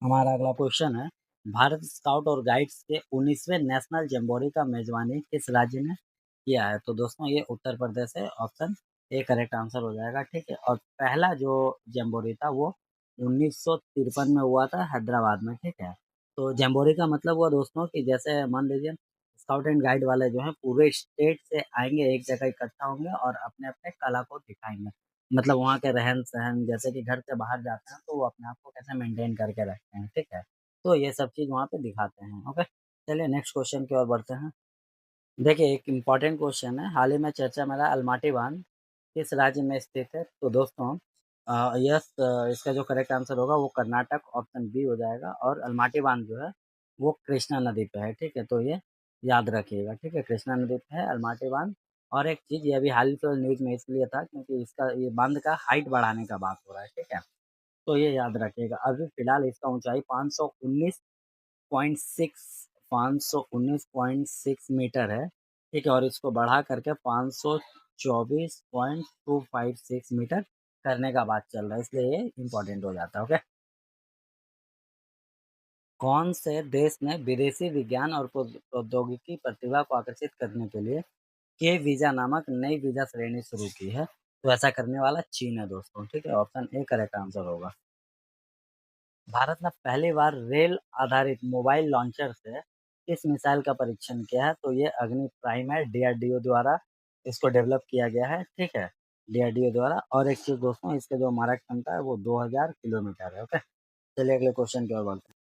हमारा अगला क्वेश्चन है, भारत स्काउट और गाइड्स के 19वें नेशनल जम्बोरी का मेजबानी किस राज्य ने किया है? तो दोस्तों ये उत्तर प्रदेश है। ऑप्शन ए करेक्ट आंसर हो जाएगा, ठीक है। और पहला जो जम्बोरी था वो 1953 में हुआ था हैदराबाद में, ठीक है। तो जम्बोरी का मतलब हुआ दोस्तों कि जैसे मान लीजिए स्काउट एंड गाइड वाले जो हैं पूरे स्टेट से आएंगे, एक जगह इकट्ठा होंगे और अपने अपने कला को दिखाएंगे। मतलब वहाँ के रहन-सहन, जैसे कि घर से बाहर जाते हैं तो वो अपने आप को कैसे मेंटेन करके रखते हैं, ठीक है। तो ये सब चीज़ वहाँ पे दिखाते हैं, ओके। चलिए नेक्स्ट क्वेश्चन की ओर बढ़ते हैं। देखिए एक इम्पोर्टेंट क्वेश्चन है, हाल ही में चर्चा में रहा अलमाटी बांध किस राज्य में स्थित है? तो दोस्तों इसका जो करेक्ट आंसर होगा वो कर्नाटक, ऑप्शन बी हो जाएगा। और अलमाटी बांध जो है वो कृष्णा नदी पे है, ठीक है। तो ये याद रखिएगा, ठीक है। कृष्णा नदी पे है अलमाटी बांध। और एक चीज़ ये अभी हाल ही फिलहाल न्यूज़ में इसलिए था क्योंकि इसका ये बांध का हाइट बढ़ाने का बात हो रहा है, ठीक है। तो ये याद रखिएगा। अभी फिलहाल इसका ऊंचाई 519 मीटर है, ठीक है। और इसको बढ़ा करके 524.256 मीटर करने का बात चल रहा है, इसलिए ये इम्पोर्टेंट हो जाता है, ओके। कौन से देश ने विदेशी विज्ञान और प्रौद्योगिकी प्रतिभा को आकर्षित करने के लिए के वीजा नामक नई वीजा श्रेणी शुरू की है? तो ऐसा करने वाला चीन है दोस्तों, ठीक है। ऑप्शन ए करेक्ट आंसर होगा। भारत ने पहली बार रेल आधारित मोबाइल लॉन्चर से किस मिसाइल का परीक्षण किया है? तो ये अग्नि प्राइम है, डीआरडीओ द्वारा इसको डेवलप किया गया है, ठीक है, डीआरडीओ द्वारा। और एक चीज दोस्तों इसके जो मारक क्षमता है वो 2000 किलोमीटर है, ओके। चलिए अगले क्वेश्चन की ओर बढ़ते हैं।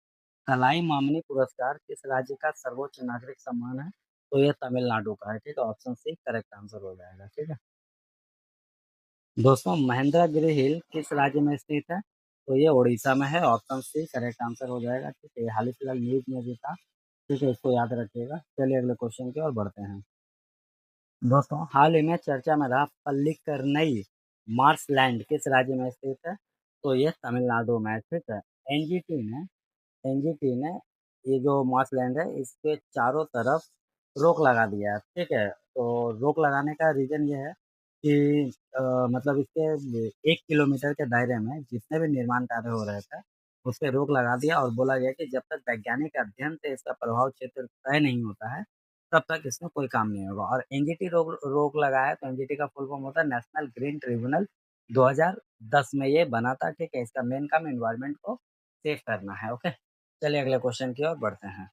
कलाई मामनी पुरस्कार किस राज्य का सर्वोच्च नागरिक सम्मान है? तो ये तमिलनाडु का है, ठीक है। ऑप्शन सी करेक्ट आंसर हो जाएगा, ठीक है। दोस्तों महेंद्रगिरी हिल किस राज्य में स्थित है? तो ये उड़ीसा में है। ऑप्शन सी करेक्ट आंसर हो जाएगा, ठीक है। हाल ही फिलहाल न्यूज में भी था, ठीक है। इसको याद रखिएगा। चलिए अगले क्वेश्चन की ओर बढ़ते हैं। दोस्तों हाल ही में चर्चा में रहा पल्लीकरनई मार्शलैंड किस राज्य में स्थित है? तो ये तमिलनाडु में है, ठीक है। एनजीटी ने ये जो मार्शलैंड है इसके चारों तरफ रोक लगा दिया है, ठीक है। तो रोक लगाने का रीजन ये है कि मतलब इसके 1 किलोमीटर के दायरे में जितने भी निर्माण कार्य हो रहे थे उस पे रोक लगा दिया और बोला गया कि जब तक वैज्ञानिक अध्ययन से इसका प्रभाव क्षेत्र तय नहीं होता है तब तक इसमें कोई काम नहीं होगा। और एनजीटी रोक रोक लगाया तो एनजीटी का फुल फॉर्म होता है नेशनल ग्रीन ट्रिब्यूनल। 2010 में ये बना था, ठीक है। इसका मेन काम एनवायरनमेंट को सेव करना है, ओके। चलिए अगले क्वेश्चन की ओर बढ़ते हैं।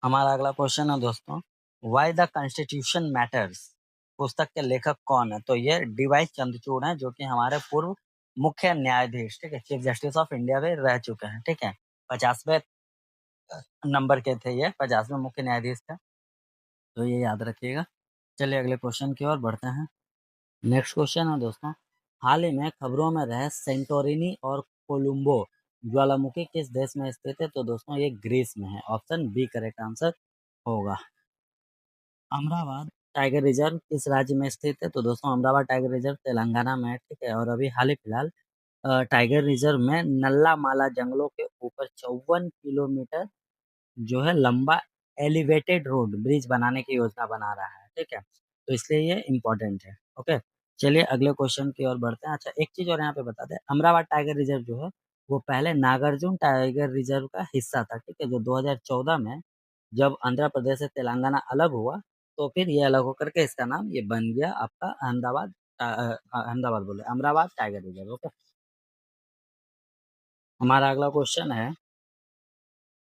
हमारा अगला क्वेश्चन है दोस्तों, व्हाई द कॉन्स्टिट्यूशन मैटर्स पुस्तक के लेखक कौन है? तो ये डीवाई चंद्रचूड़ हैं जो कि हमारे पूर्व मुख्य न्यायाधीश, ठीक है, चीफ जस्टिस ऑफ इंडिया में रह चुके हैं, ठीक है। 50वें नंबर के थे ये, 50वें मुख्य न्यायाधीश थे, तो ये याद रखिएगा। चलिए अगले क्वेश्चन की ओर बढ़ते हैं। नेक्स्ट क्वेश्चन है दोस्तों, हाल ही में खबरों में रहे सेंटोरिनी और कोलंबो ज्वालामुखी किस देश में स्थित है? तो दोस्तों ये ग्रीस में है, ऑप्शन बी करेक्ट आंसर होगा। अमरावती टाइगर रिजर्व किस राज्य में स्थित है? तो दोस्तों अमरावती टाइगर रिजर्व तेलंगाना में है, ठीक है। और अभी हाल ही फिलहाल टाइगर रिजर्व में नल्ला माला जंगलों के ऊपर 54 किलोमीटर जो है लंबा एलिवेटेड रोड ब्रिज बनाने की योजना बना रहा है, ठीक है। तो इसलिए ये इम्पोर्टेंट है, ओके। चलिए अगले क्वेश्चन की ओर बढ़ते हैं। अच्छा एक चीज और यहाँ पे बता दें, अमरावती टाइगर रिजर्व जो है वो पहले नागार्जुन टाइगर रिजर्व का हिस्सा था, ठीक है, जो 2014 में जब आंध्र प्रदेश से तेलंगाना अलग हुआ तो फिर ये अलग होकर के इसका नाम ये बन गया आपका अहमदाबाद बोले अमरावती टाइगर रिजर्व, ओके। हमारा अगला क्वेश्चन है,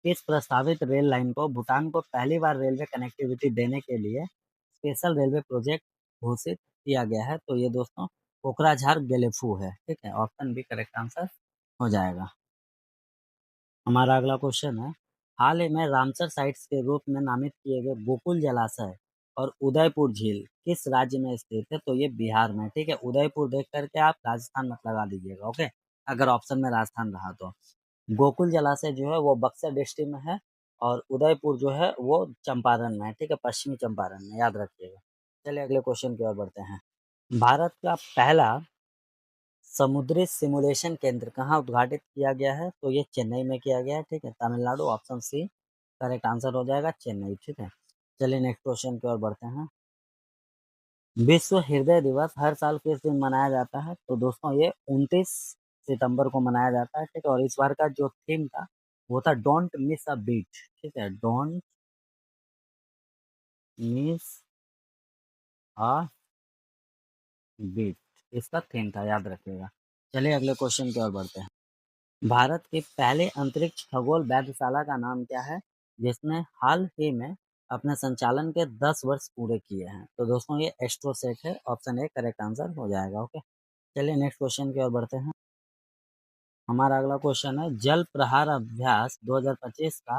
इस प्रस्तावित रेल लाइन को भूटान को पहली बार रेलवे कनेक्टिविटी देने के लिए स्पेशल रेलवे प्रोजेक्ट घोषित किया गया है? तो ये दोस्तों कोकराझार गेलेफू है, ठीक है। ऑप्शन बी करेक्ट आंसर हो जाएगा। हमारा अगला क्वेश्चन है, हाल ही में रामसर साइट्स के रूप में नामित किए गए गोकुल जलाशय और उदयपुर झील किस राज्य में स्थित है? तो ये बिहार में, ठीक है। उदयपुर देख करके आप राजस्थान मत लगा दीजिएगा, ओके, अगर ऑप्शन में राजस्थान रहा तो। गोकुल जलाशय जो है वो बक्सर डिस्ट्रिक्ट में है और उदयपुर जो है वो चंपारण में है, ठीक है, पश्चिमी चंपारण में, याद रखिएगा। चलिए अगले क्वेश्चन की ओर बढ़ते हैं। भारत का पहला समुद्री सिमुलेशन केंद्र कहाँ उद्घाटित किया गया है? तो ये चेन्नई में किया गया है, ठीक है, Tamil Nadu, option C correct answer हो जाएगा चेन्नई, ठीक है। चलिए नेक्स्ट क्वेश्चन की ओर बढ़ते हैं। विश्व हृदय दिवस हर साल किस दिन मनाया जाता है? तो दोस्तों ये 29 सितंबर को मनाया जाता है, ठीक है। और इस बार का जो थीम था वो था डोंट मिस अ बीट, ठीक है, डोंट मिस अ बीट इसका थीम था, याद रखिएगा। चलिए अगले क्वेश्चन की ओर बढ़ते हैं। भारत की पहले अंतरिक्ष खगोल वेधशाला का नाम क्या है जिसने हाल ही में अपने संचालन के 10 वर्ष पूरे किए हैं? तो दोस्तों ये एस्ट्रोसेट है, ऑप्शन ए करेक्ट आंसर हो जाएगा, ओके। चलिए नेक्स्ट क्वेश्चन की ओर बढ़ते हैं। हमारा अगला क्वेश्चन है, जल प्रहार अभ्यास 2025 का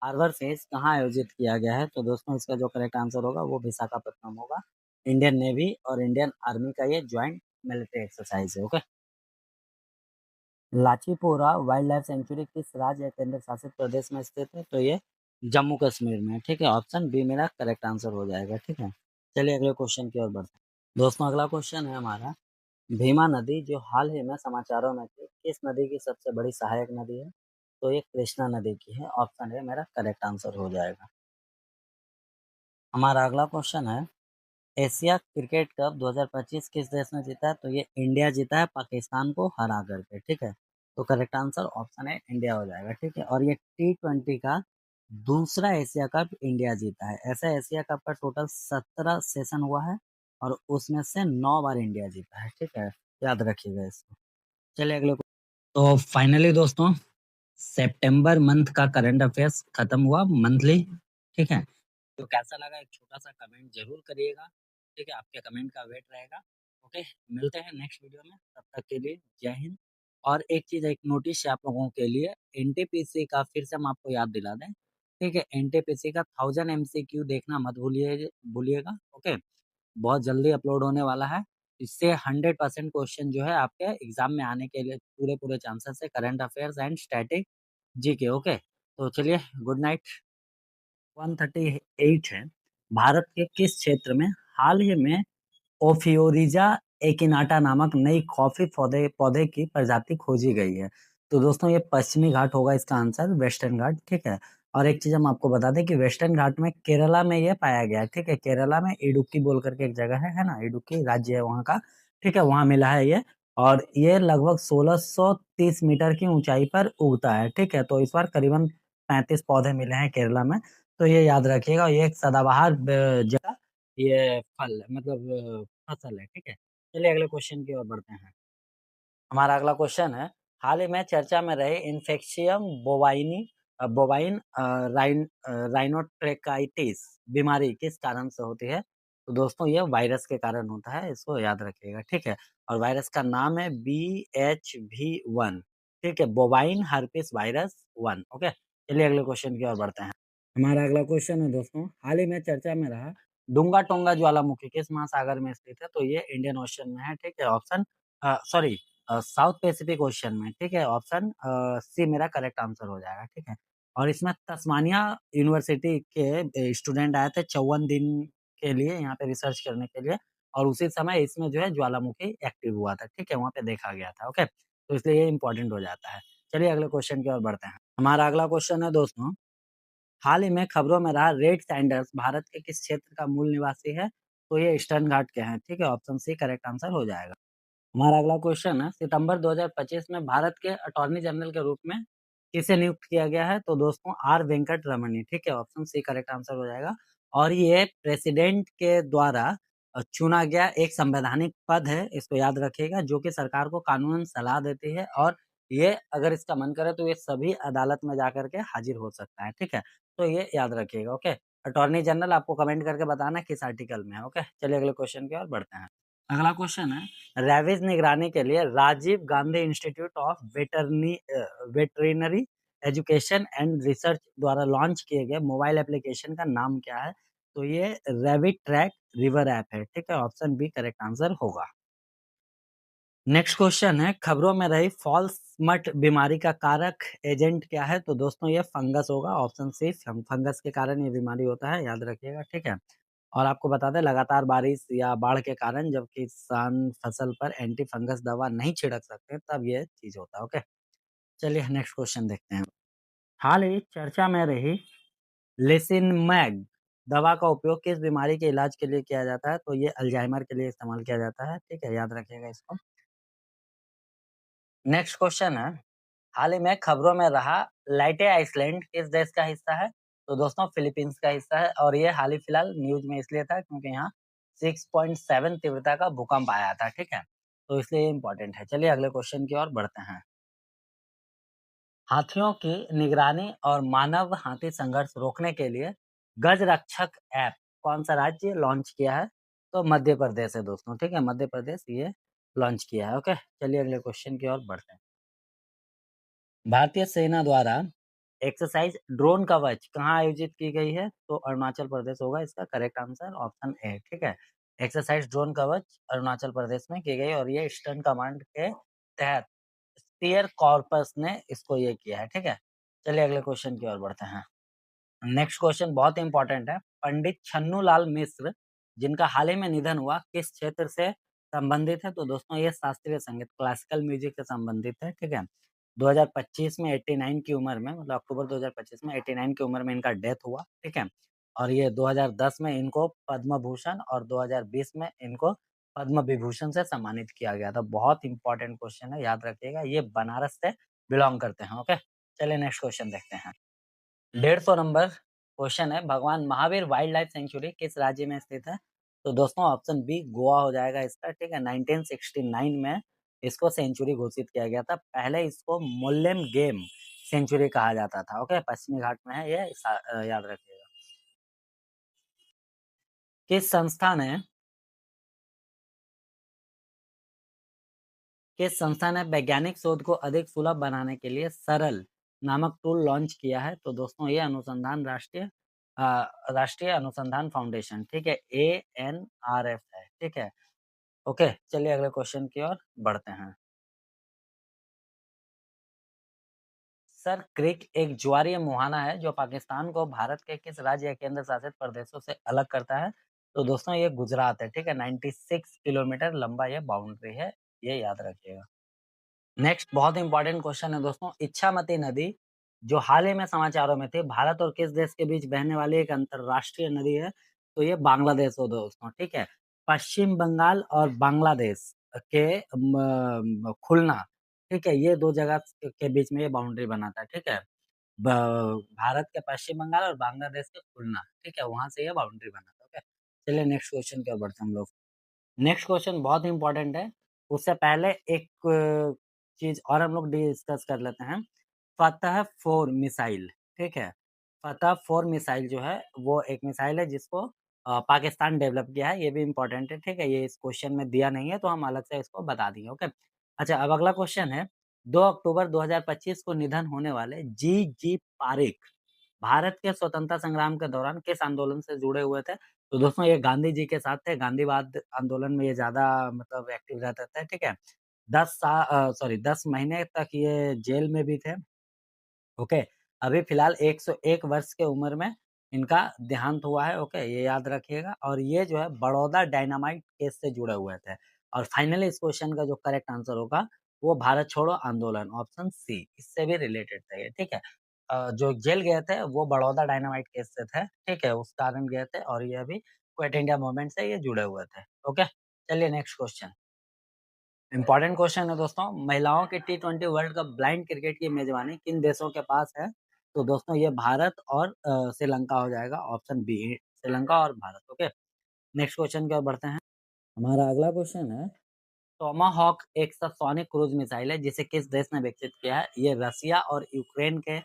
हार्बर फेज कहाँ आयोजित किया गया है? तो दोस्तों इसका जो करेक्ट आंसर होगा वो विशाखापट्टनम होगा। इंडियन नेवी और इंडियन आर्मी का ये ज्वाइंट मिलिट्री एक्सरसाइज है, okay. Lachipora wild life sanctuary किस राज्य या केंद्र शासित प्रदेश में स्थित है? तो ये जम्मू कश्मीर में, ठीक है, ऑप्शन बी मेरा करेक्ट आंसर हो जाएगा, ठीक है। चलिए अगले क्वेश्चन की ओर बढ़ते हैं। दोस्तों अगला क्वेश्चन है हमारा, भीमा नदी जो हाल ही में समाचारों में थी किस नदी की सबसे बड़ी सहायक नदी है? तो ये कृष्णा नदी की है, ऑप्शन ए मेरा करेक्ट आंसर हो जाएगा। हमारा अगला क्वेश्चन है, एशिया क्रिकेट कप 2025 किस देश ने जीता है? तो ये इंडिया जीता है पाकिस्तान को हरा करके, ठीक है। तो करेक्ट आंसर ऑप्शन है इंडिया हो जाएगा, ठीक है। और ये T20 का दूसरा एशिया कप इंडिया जीता है। ऐसा एशिया कप का टोटल 17 सेशन हुआ है और उसमें से 9 बार इंडिया जीता है, ठीक है, याद रखिएगा इसको। चलिए अगले तो फाइनली दोस्तों सितंबर मंथ का करंट अफेयर्स खत्म हुआ, मंथली, ठीक है। तो कैसा लगा एक छोटा सा कमेंट जरूर करिएगा, ठीक है, आपके कमेंट का वेट रहेगा, ओके। मिलते हैं नेक्स्ट वीडियो में, तब तक के लिए जय हिंद। और एक चीज, एक नोटिस है आप लोगों के लिए, एनटीपीसी का फिर से हम आपको याद दिला दें, ठीक है, एनटीपीसी का 1000 MCQ देखना मत भूलिएगा, ओके। बहुत जल्दी अपलोड होने वाला है। इससे 100% क्वेश्चन जो है आपके एग्जाम में आने के लिए पूरे पूरे चांसेस है, current affairs and static GK, okay. तो चलिए गुड नाइट। 138 है, भारत के किस क्षेत्र में हाल ही में ओफियोरिजा एकिनाटा नामक नई कॉफी पौधे पौधे की प्रजाति खोजी गई है। तो दोस्तों ये पश्चिमी घाट होगा इसका आंसर, वेस्टर्न घाट, ठीक है। और एक चीज हम आपको बता दें कि वेस्टर्न घाट में केरला में ये पाया गया है, ठीक है। केरला में इडुक्की बोल करके एक जगह है ना, इडुक्की राज्य है वहाँ का, ठीक है, वहाँ मिला है ये। और ये लगभग 1630 मीटर की ऊंचाई पर उगता है, ठीक है। तो इस बार करीबन 35 पौधे मिले हैं केरला में, तो ये याद रखिएगा। ये एक सदाबहार जगह ये फल मतलब फसल है, ठीक है। चलिए अगले क्वेश्चन की ओर बढ़ते हैं। हमारा अगला क्वेश्चन है, हाल ही में चर्चा में रहे इन्फेक्शियम बोवाइन राइनोट्रेकाइटिस बीमारी किस कारण से होती है? तो दोस्तों ये वायरस के कारण होता है, इसको याद रखिएगा, ठीक है। और वायरस का नाम है BHV1, ठीक है, बोवाइन हर्पिस वायरस 1। ओके, चलिए अगले क्वेश्चन की ओर बढ़ते हैं। हमारा अगला क्वेश्चन है दोस्तों, हाल ही में चर्चा में रहा डूंगा टोंगा ज्वालामुखी किस महासागर में स्थित है? तो ये इंडियन ओशन में है, ठीक है। Option sorry south Pacific ocean में, ठीक है। ऑप्शन सी मेरा करेक्ट आंसर हो जाएगा, ठीक है। और इसमें तस्मानिया यूनिवर्सिटी के स्टूडेंट आए थे 54 दिन के लिए यहाँ पे रिसर्च करने के लिए, और उसी समय इसमें जो है ज्वालामुखी एक्टिव हुआ था, ठीक है, वहाँ पे देखा गया था। ओके, तो इसलिए ये इंपॉर्टेंट हो जाता है। चलिए अगले क्वेश्चन की ओर बढ़ते हैं। हमारा अगला क्वेश्चन है दोस्तों, हाल ही में खबरों में रहा रेड सैंडर्स भारत के किस क्षेत्र का मूल निवासी है? तो ये ईस्टर्न घाट के हैं, ठीक है। ऑप्शन सी करेक्ट आंसर हो जाएगा। हमारा अगला क्वेश्चन है, सितंबर 2025 में भारत के अटॉर्नी जनरल के रूप में किसे नियुक्त किया गया है? तो दोस्तों आर वेंकट रमनी, ठीक है। ऑप्शन सी करेक्ट आंसर हो जाएगा। और ये प्रेसिडेंट के द्वारा चुना गया एक संवैधानिक पद है, इसको याद रखिएगा, जो कि सरकार को कानूनन सलाह देती है। और ये अगर इसका मन करे तो ये सभी अदालत में जाकर के हाजिर हो सकता है, ठीक है। तो ये याद रखिएगा। ओके, अटॉर्नी जनरल आपको कमेंट करके बताना किस आर्टिकल में है। ओके, चलिए अगले क्वेश्चन की ओर बढ़ते हैं। अगला क्वेश्चन है, रैबिज निगरानी के लिए Rajiv Gandhi institute of veterinary education and research द्वारा लॉन्च किए गए मोबाइल एप्लीकेशन का नाम क्या है? तो ये रैबिट ट्रैक रिवर ऐप है, ठीक है। ऑप्शन बी करेक्ट आंसर होगा। नेक्स्ट क्वेश्चन है, खबरों में रही फॉल्स मट बीमारी का कारक एजेंट क्या है? तो दोस्तों ये फंगस होगा। ऑप्शन सी फंगस के कारण ये बीमारी होता है, याद रखिएगा, ठीक है। और आपको बता दें लगातार बारिश या बाढ़ के कारण जब किसान फसल पर एंटी फंगस दवा नहीं छिड़क सकते तब ये चीज होता है। ओके, चलिए नेक्स्ट क्वेश्चन देखते हैं। हाल ही चर्चा में रही लेसिनमैग दवा का उपयोग किस बीमारी के इलाज के लिए किया जाता है? तो ये अल्जाइमर के लिए इस्तेमाल किया जाता है, ठीक है, याद रखिएगा इसको। नेक्स्ट क्वेश्चन है, हाल ही में खबरों में रहा लाइटे आइसलैंड किस देश का हिस्सा है? तो दोस्तों फिलीपींस का हिस्सा है। और ये हाल ही फिलहाल न्यूज में इसलिए था क्योंकि यहाँ 6.7 तीव्रता का भूकंप आया था, ठीक है। तो इसलिए इम्पोर्टेंट है। चलिए अगले क्वेश्चन की ओर बढ़ते हैं। हाथियों की निगरानी और मानव हाथी संघर्ष रोकने के लिए गज रक्षक ऐप कौन सा राज्य लॉन्च किया है? तो मध्य प्रदेश है दोस्तों, ठीक है, मध्य प्रदेश ये लॉन्च किया है। ओके, चलिए अगले क्वेश्चन की ओर बढ़ते हैं। भारतीय सेना द्वारा एक्सरसाइज ड्रोन कवच कहाँ आयोजित की गई है? तो अरुणाचल प्रदेश होगा इसका करेक्ट आंसर, ऑप्शन ए, ठीक है। एक्सरसाइज ड्रोन कवच अरुणाचल प्रदेश में की गई और ये ईस्टर्न कमांड के तहत स्पीयर कॉर्पस ने इसको ये किया है, ठीक है। चलिए अगले क्वेश्चन की ओर बढ़ते हैं। नेक्स्ट क्वेश्चन बहुत इंपॉर्टेंट है, पंडित छन्नू लाल मिश्र जिनका हाल ही में निधन हुआ किस क्षेत्र से संबंधित है? तो दोस्तों ये शास्त्रीय संगीत क्लासिकल म्यूजिक से संबंधित है, ठीक है। 2025 में 89 की उम्र में, मतलब अक्टूबर 2025 में 89 की उम्र में इनका डेथ हुआ, ठीक है। और ये 2010 में इनको पद्म भूषण और 2020 में इनको पद्म विभूषण से सम्मानित किया गया था। बहुत इंपॉर्टेंट क्वेश्चन है, याद रखिएगा, ये बनारस से बिलोंग करते हैं। ओके, चलिए नेक्स्ट क्वेश्चन देखते हैं। 150 नंबर क्वेश्चन है, भगवान महावीर वाइल्ड लाइफ सेंचुरी किस राज्य में स्थित है? तो दोस्तों ऑप्शन बी गोवा हो जाएगा इसका, ठीक है। 1969 में इसको सेंचुरी घोषित किया गया था। पहले इसको मोल्लेम गेम सेंचुरी कहा जाता था। ओके, पश्चिमी घाट में है ये, याद रखिएगा। किस संस्था ने वैज्ञानिक शोध को अधिक सुलभ बनाने के लिए सरल नामक टूल लॉन्च किया है? तो दोस्तों ये राष्ट्रीय अनुसंधान फाउंडेशन, ठीक है, ANRF है, ठीक है। ओके, चलिए अगले क्वेश्चन की ओर बढ़ते हैं। सर क्रिक एक ज्वारीय मुहाना है जो पाकिस्तान को भारत के किस राज्य या केंद्र शासित प्रदेशों से अलग करता है? तो दोस्तों ये गुजरात है, ठीक है? 96 किलोमीटर लंबा ये बाउंड्री है, ये याद रखिएगा। नेक्स्ट बहुत इंपॉर्टेंट क्वेश्चन है दोस्तों, इच्छामती नदी जो हाल ही में समाचारों में थी, भारत और किस देश के बीच बहने वाली एक अंतर्राष्ट्रीय नदी है? तो ये बांग्लादेश हो दोस्तों, ठीक है? पश्चिम बंगाल और बांग्लादेश के खुलना, ठीक है? ये 2 जगह के बीच में ये बाउंड्री बना था, ठीक है? ब भारत के पश्चिम बंगाल और बांग्लादेश के खुलना, ठीक है? वहाँ से ये बाउंड्री बना था, ओके? चलिए नेक्स्ट क्वेश्चन की ओर बढ़ते हैं हम लोग। नेक्स्ट क्वेश्चन बहुत इंपॉर्टेंट है। उससे पहले एक चीज़ और हम लोग डिस्कस कर लेते हैं। फ़तह 4 मिसाइल, ठीक है? फ़तह 4 मिसाइल जो है, वो एक मिसाइल है जिसको पाकिस्तान डेवलप किया है, ये भी इम्पोर्टेंट है, ठीक है? ये इस क्वेश्चन में दिया नहीं है, तो हम अलग से इसको बता देंगे, ओके? अच्छा, अब अगला क्वेश्चन है, 2 अक्टूबर 2025 को निधन होने वाले जी पारेख भारत के स्वतंत्रता संग्राम के दौरान किस आंदोलन से जुड़े हुए थे? तो दोस्तों ये गांधी जी के साथ थे, गांधीवाद आंदोलन में ये ज़्यादा मतलब एक्टिव रहते थे, ठीक है? 10 महीने तक ये जेल में भी थे, ओके? अभी फिलहाल 101 वर्ष की उम्र में इनका देहांत हुआ है, ओके? ये याद रखिएगा और ये जो है बड़ौदा डायनामाइट केस से जुड़े हुए थे और फाइनली इस क्वेश्चन का जो करेक्ट आंसर होगा, वो भारत छोड़ो आंदोलन ऑप्शन सी इससे भी रिलेटेड था ये, ठीक है? जो जेल गए थे वो बड़ौदा डायनामाइट केस से थे, ठीक है? उस कारण गए थे और ये अभी क्विट इंडिया मूवमेंट से ये जुड़े हुए थे, ओके? चलिए नेक्स्ट क्वेश्चन। इम्पोर्टेंट क्वेश्चन है दोस्तों, महिलाओं के टी20 वर्ल्ड कप ब्लाइंड क्रिकेट की मेज़बानी किन देशों के पास है? तो दोस्तों ये भारत और श्रीलंका हो जाएगा, ऑप्शन बी श्रीलंका और भारत, ओके? नेक्स्ट क्वेश्चन की ओर बढ़ते हैं। हमारा अगला क्वेश्चन है, टोमाहॉक एक सबसोनिक क्रूज़ मिसाइल है जिसे किस देश ने विकसित किया है? ये रसिया और यूक्रेन के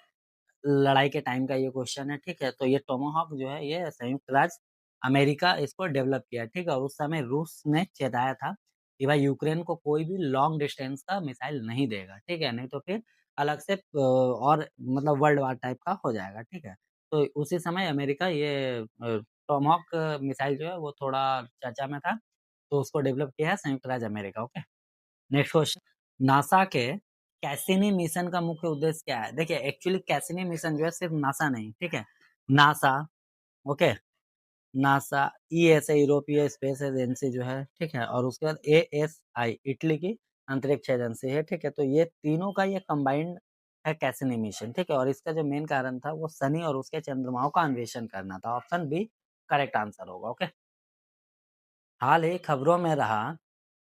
लड़ाई के टाइम का ये क्वेश्चन है, ठीक है? तो ये टोमाहॉक जो है ये संयुक्त राज्य अमेरिका इसको डेवलप किया, ठीक है? और उस समय रूस ने चेताया था कि भाई यूक्रेन को कोई भी लॉन्ग डिस्टेंस का मिसाइल नहीं देगा, ठीक है? नहीं तो फिर अलग से और मतलब वर्ल्ड वार टाइप का हो जाएगा, ठीक है? तो उसी समय अमेरिका ये टोमाहॉक मिसाइल जो है वो थोड़ा चर्चा में था, तो उसको डेवलप किया है संयुक्त राज्य America, okay? Next question, NASA के कैसिनी मिशन का मुख्य उद्देश्य क्या है? देखिए एक्चुअली कैसिनी मिशन जो है सिर्फ नासा नहीं, ठीक है? NASA, okay? नासा, ईएसए यूरोपीय स्पेस एजेंसी जो है, ठीक है? और उसके बाद एएसआई इटली की अंतरिक्ष एजेंसी है, ठीक है? तो ये तीनों का ये कंबाइंड है कैसिनी मिशन, ठीक है? और इसका जो मेन कारण था वो शनि और उसके चंद्रमाओं का अन्वेषण करना था। ऑप्शन बी करेक्ट आंसर होगा, ओके? हाल ही खबरों में रहा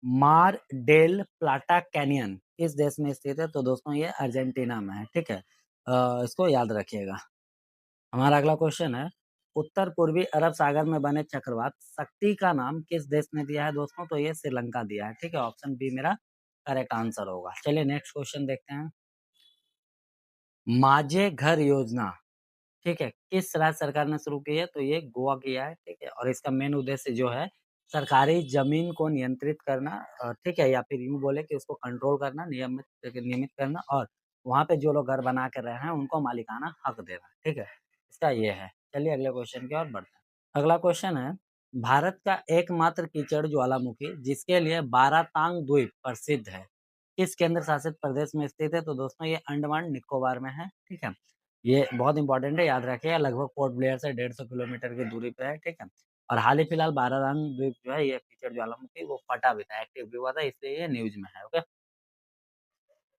मार डेल प्लाटा कैनियन किस देश में स्थित है? तो दोस्तों ये अर्जेंटीना में है, ठीक है? इसको याद रखिएगा। हमारा अगला क्वेश्चन है, उत्तर पूर्वी अरब सागर में बने चक्रवात शक्ति का नाम किस देश ने दिया है दोस्तों? तो ये श्रीलंका दिया है, ठीक है? ऑप्शन बी मेरा करेक्ट आंसर होगा। चलिए नेक्स्ट क्वेश्चन देखते हैं। माझे घर योजना, ठीक है, किस राज्य सरकार ने शुरू की है? तो ये गोवा किया है, ठीक है? और इसका मेन उद्देश्य जो है, सरकारी ज़मीन को नियंत्रित करना ठीक है? या फिर यूँ बोले कि उसको कंट्रोल करना, नियमित करना और वहाँ पे जो लोग घर बना के रहे हैं, उनको मालिकाना हक देना, ठीक है? इसका ये है। चलिए अगले क्वेश्चन की ओर बढ़ते हैं। अगला क्वेश्चन है, भारत का एकमात्र कीचड़ ज्वालामुखी जिसके लिए बारातांग द्वीप प्रसिद्ध है, किस केंद्र शासित प्रदेश में स्थित है? तो दोस्तों ये अंडमान निकोबार में है, ठीक है? ये बहुत इंपॉर्टेंट है, याद रखिएगा लगभग पोर्ट ब्लेयर से 150 किलोमीटर की दूरी पे है, ठीक है? और हाल ही फिलहाल बारातांग द्वीप जो है ये कीचड़ ज्वालामुखी वो फटा भी था, एक्टिव भी हुआ था इसलिए ये न्यूज़ में है, ओके?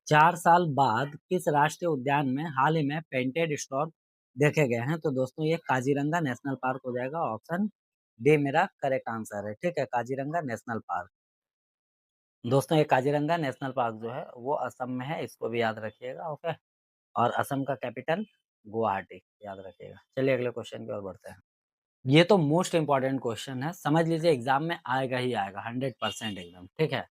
4 साल बाद किस राष्ट्रीय उद्यान में हाल ही में पेंटेड स्टॉर्म देखे गए हैं? तो दोस्तों ये काज़ीरंगा नेशनल पार्क हो जाएगा, ऑप्शन डी मेरा करेक्ट आंसर है, ठीक है? Kaziranga national park. दोस्तों ये काज़ीरंगा नेशनल पार्क जो है वो असम में है, इसको भी याद रखिएगा, ओके? और असम का कैपिटल गुवाहाटी, याद रखिएगा। चलिए अगले क्वेश्चन की ओर बढ़ते हैं। ये तो मोस्ट इम्पोर्टेंट क्वेश्चन है, समझ लीजिए एग्ज़ाम में आएगा ही आएगा 100% एकदम, ठीक है?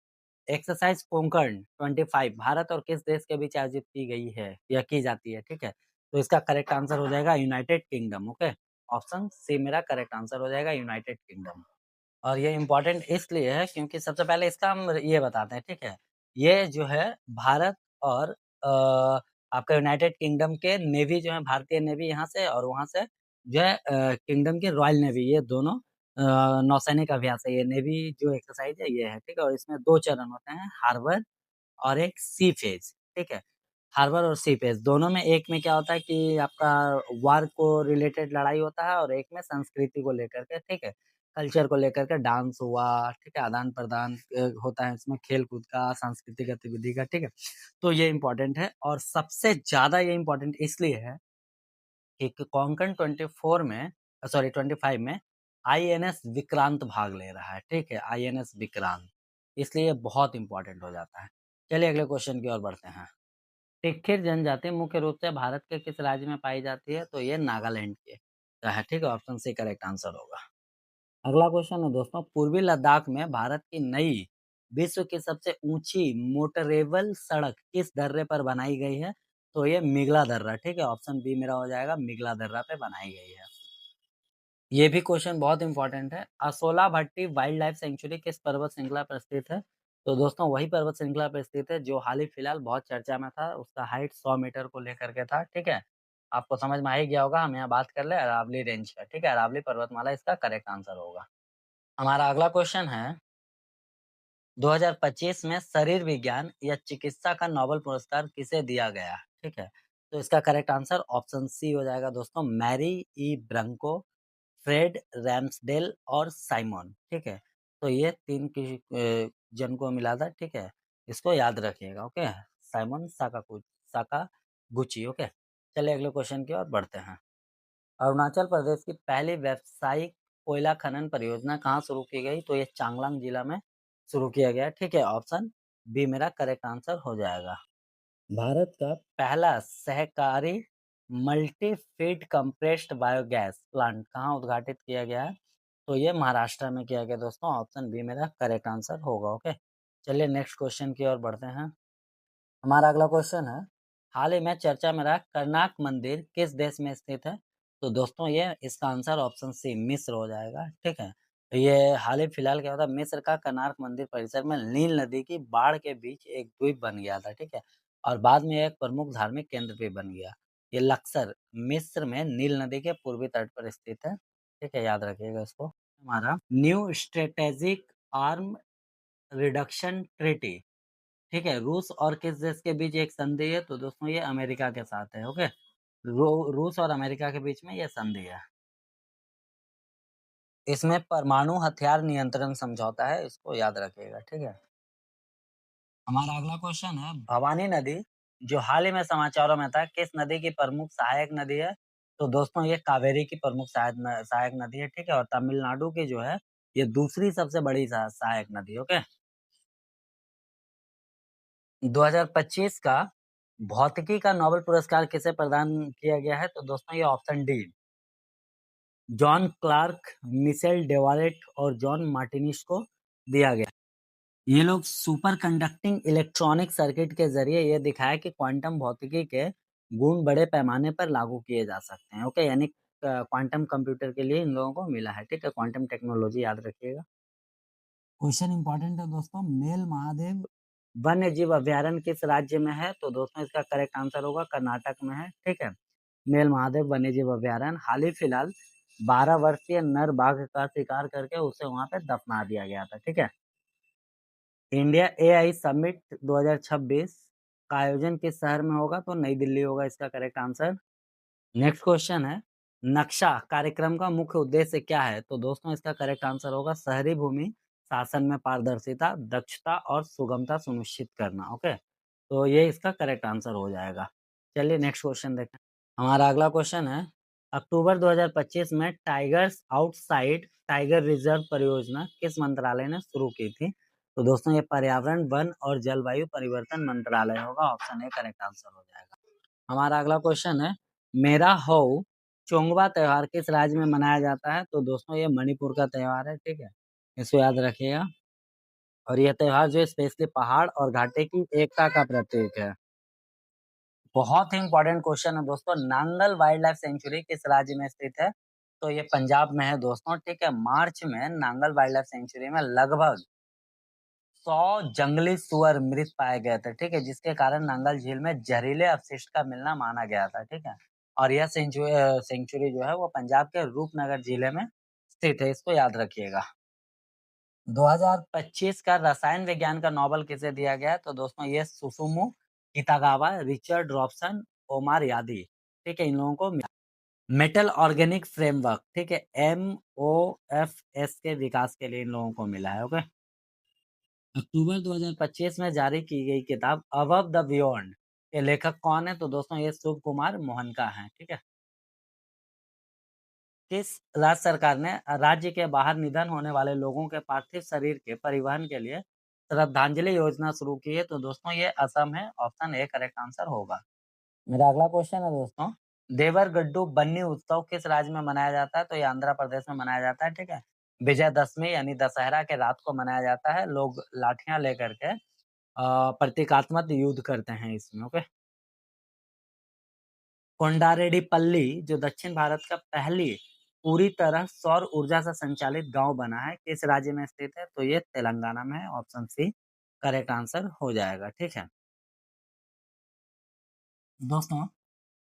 एक्सरसाइज़ कोंकण 25 भारत और किस देश के बीच आयोजित की गई है या की जाती है, ठीक है? तो इसका करेक्ट आंसर हो जाएगा United Kingdom, okay? Option C मेरा करेक्ट आंसर हो जाएगा यूनाइटेड किंगडम। और ये इम्पोर्टेंट इसलिए है क्योंकि सबसे पहले इसका हम ये बताते हैं, ठीक है? ये जो है भारत और आपका यूनाइटेड किंगडम के नेवी जो है भारतीय नेवी यहाँ से और वहाँ से जो है किंगडम की रॉयल नेवी ये दोनों नौसैनिक अभ्यास है। ये नेवी जो एक्सरसाइज़ है ये है, ठीक है? और इसमें 2 चरण होते हैं, हार्बर और एक सी फेज, ठीक है? हार्बर और सी पेज दोनों में, एक में क्या होता है कि आपका वार को रिलेटेड लड़ाई होता है और एक में संस्कृति को लेकर के, ठीक है, कल्चर को लेकर के डांस हुआ, ठीक है, आदान प्रदान होता है इसमें, खेल कूद का, सांस्कृतिक गतिविधि का, ठीक है। तो ये इंपॉर्टेंट है और सबसे ज्यादा ये इंपॉर्टेंट इसलिए है कि कोंकण 24 में, सॉरी 25 में आईएनएस विक्रांत भाग ले रहा है, ठीक है, आईएनएस विक्रांत, इसलिए बहुत इंपॉर्टेंट हो जाता है। चलिए अगले क्वेश्चन की ओर बढ़ते हैं। टिक्खिर जनजाति मुख्य रूप से भारत के किस राज्य में पाई जाती है? तो ये नागालैंड के है, ठीक है, ऑप्शन सी करेक्ट आंसर होगा। अगला क्वेश्चन है दोस्तों, पूर्वी लद्दाख में भारत की नई विश्व की सबसे ऊंची मोटरेबल सड़क किस दर्रे पर बनाई गई है? तो ये मिगला दर्रा, ठीक है, ऑप्शन बी मेरा हो जाएगा, मिगला दर्रा पे बनाई गई है। ये भी क्वेश्चन बहुत इंपॉर्टेंट है। असोला भट्टी वाइल्ड लाइफ सेंचुरी किस पर्वत श्रृंखला पर स्थित है? तो दोस्तों वही पर्वत श्रृंखला पर स्थित है जो हाल ही फिलहाल बहुत चर्चा में था, उसका हाइट 100 मीटर को लेकर के था, ठीक है। आपको समझ में आ ही गया होगा, हम यहाँ बात कर ले अरावली रेंज का, ठीक है, अरावली पर्वतमाला इसका करेक्ट आंसर होगा। हमारा अगला क्वेश्चन है, 2025 में शरीर विज्ञान या चिकित्सा का नोबेल पुरस्कार किसे दिया गया? ठीक है, तो इसका करेक्ट आंसर ऑप्शन सी हो जाएगा दोस्तों, मैरी ई ब्रंको, फ्रेड रैम्सडेल और साइमन, ठीक है। तो ये 3 जन को मिला था, ठीक है, इसको याद रखिएगा, ओके। Simon Sakaguchi, okay. चलिए अगले क्वेश्चन की ओर बढ़ते हैं। अरुणाचल प्रदेश की पहली व्यावसायिक कोयला खनन परियोजना कहाँ शुरू की गई? तो ये चांगलांग जिला में शुरू किया गया, ठीक है, ऑप्शन बी मेरा करेक्ट आंसर हो जाएगा। भारत का पहला सहकारी multi feed compressed biogas plant कहाँ उद्घाटित किया गया है? तो ये महाराष्ट्र में किया गया दोस्तों, ऑप्शन बी मेरा करेक्ट आंसर होगा, ओके। चलिए नेक्स्ट क्वेश्चन की ओर बढ़ते हैं। हमारा अगला क्वेश्चन है, हाल ही में चर्चा में रहा कर्नाक मंदिर किस देश में स्थित है? तो दोस्तों ये इसका आंसर ऑप्शन सी मिस्र हो जाएगा, ठीक है। ये हाल ही फिलहाल क्या होता है, मिस्र का कर्नाक मंदिर परिसर में नील नदी की बाढ़ के बीच एक द्वीप बन गया था, ठीक है, और बाद में एक प्रमुख धार्मिक केंद्र भी बन गया। ये लक्सर मिस्र में नील नदी के पूर्वी तट पर स्थित है, ठीक है, याद रखिएगा इसको। हमारा new strategic arm reduction treaty, ठीक है, रूस और किस देश के बीच एक संधि है? तो दोस्तों ये अमेरिका के साथ है, ओके। रूस और अमेरिका के बीच में ये संधि है। इसमें परमाणु हथियार नियंत्रण समझौता है, इसको याद रखिएगा, ठीक है। हमारा अगला क्वेश्चन है, भवानी नदी जो हाल ही में समाचारों में था किस नदी की प्रमुख सहायक नदी है? तो दोस्तों ये कावेरी की प्रमुख सहायक नदी है, ठीक है, और तमिलनाडु की जो है ये दूसरी सबसे बड़ी सहायक नदी, ओके। 2025 का भौतिकी का नोबेल पुरस्कार किसे प्रदान किया गया है? तो दोस्तों ये option D, John Clarke, Michel Devoret और जॉन मार्टिनिस को दिया गया। ये लोग सुपर कंडक्टिंग इलेक्ट्रॉनिक सर्किट के जरिए ये दिखाया कि क्वांटम भौतिकी के गुण बड़े पैमाने पर लागू किए जा सकते हैं, ओके, यानी क्वांटम कंप्यूटर के लिए इन लोगों को मिला है, ठीक है, क्वांटम टेक्नोलॉजी याद रखिएगा। क्वेश्चन इंपॉर्टेंट है दोस्तों, मेल महादेव वन्य जीव अभ्यारण्य किस राज्य में है? तो दोस्तों इसका करेक्ट आंसर होगा कर्नाटक में है, ठीक है। मेल महादेव वन्य जीव अभ्यारण्य हाल ही फिलहाल 12 वर्षीय नर बाघ का शिकार करके उसे वहां पे दफना दिया गया था, ठीक है। इंडिया एआई समिट 2026 का आयोजन किस शहर में होगा? तो नई दिल्ली होगा इसका करेक्ट आंसर। नेक्स्ट क्वेश्चन है, नक्शा कार्यक्रम का मुख्य उद्देश्य क्या है? तो दोस्तों इसका करेक्ट आंसर होगा शहरी भूमि शासन में पारदर्शिता, दक्षता और सुगमता सुनिश्चित करना, ओके। तो ये इसका करेक्ट आंसर हो जाएगा। चलिए नेक्स्ट क्वेश्चन देखें। हमारा अगला क्वेश्चन है, अक्टूबर 2025 में टाइगर्स आउटसाइड टाइगर रिजर्व परियोजना किस मंत्रालय ने शुरू की थी? तो दोस्तों ये पर्यावरण वन और जलवायु परिवर्तन मंत्रालय होगा, ऑप्शन ए करेक्ट आंसर हो जाएगा। हमारा अगला क्वेश्चन है, मेरा हऊ चोंगवा त्योहार किस राज्य में मनाया जाता है? तो दोस्तों ये मणिपुर का त्योहार है, ठीक है, इसको याद रखिएगा। और यह त्योहार जो है स्पेशली पहाड़ और घाटी की एकता का प्रतीक है। बहुत ही इंपॉर्टेंट क्वेश्चन है दोस्तों, नांगल वाइल्ड लाइफ सेंचुरी किस राज्य में स्थित है? तो ये पंजाब में है दोस्तों, ठीक है। मार्च में नांगल वाइल्ड लाइफ सेंचुरी में लगभग 100 जंगली सुअर मृत पाए गए थे, ठीक है, जिसके कारण नांगल झील में जहरीले अपशिष्ट का मिलना माना गया था, ठीक है। और यह सेंचुरी जो है वो पंजाब के रूपनगर जिले में स्थित है, इसको याद रखिएगा। 2025 का रसायन विज्ञान का नोबेल किसे दिया गया? तो दोस्तों ये Susumu Kitagawa, Richard Robson, Omar Yaghi, ठीक है, इन लोगों को मेटल ऑर्गेनिक फ्रेमवर्क, ठीक है, MOFS के विकास के लिए इन लोगों को मिला है। ओके, अक्टूबर 2025 में जारी की गई किताब अबव द बियॉन्ड के लेखक कौन है? तो दोस्तों ये शुभ कुमार मोहनका है, ठीक है। किस राज्य सरकार ने राज्य के बाहर निधन होने वाले लोगों के पार्थिव शरीर के परिवहन के लिए श्रद्धांजलि योजना शुरू की है? तो दोस्तों ये असम है, ऑप्शन ए करेक्ट आंसर होगा। मेरा अगला क्वेश्चन है दोस्तों, देवरगड्डू बन्नी उत्सव किस राज्य में मनाया जाता है? तो ये आंध्र प्रदेश में मनाया जाता है, ठीक है। विजयदशमी यानी दशहरा के रात को मनाया जाता है, लोग लाठियां लेकर के प्रतीकात्मक युद्ध करते हैं इसमें। ओके, कोंडारेड्डीपल्ली जो दक्षिण भारत का पहली पूरी तरह सौर ऊर्जा से संचालित गांव बना है, किस राज्य में स्थित है? तो ये तेलंगाना में है, ऑप्शन सी करेक्ट आंसर हो जाएगा, ठीक है। दोस्तों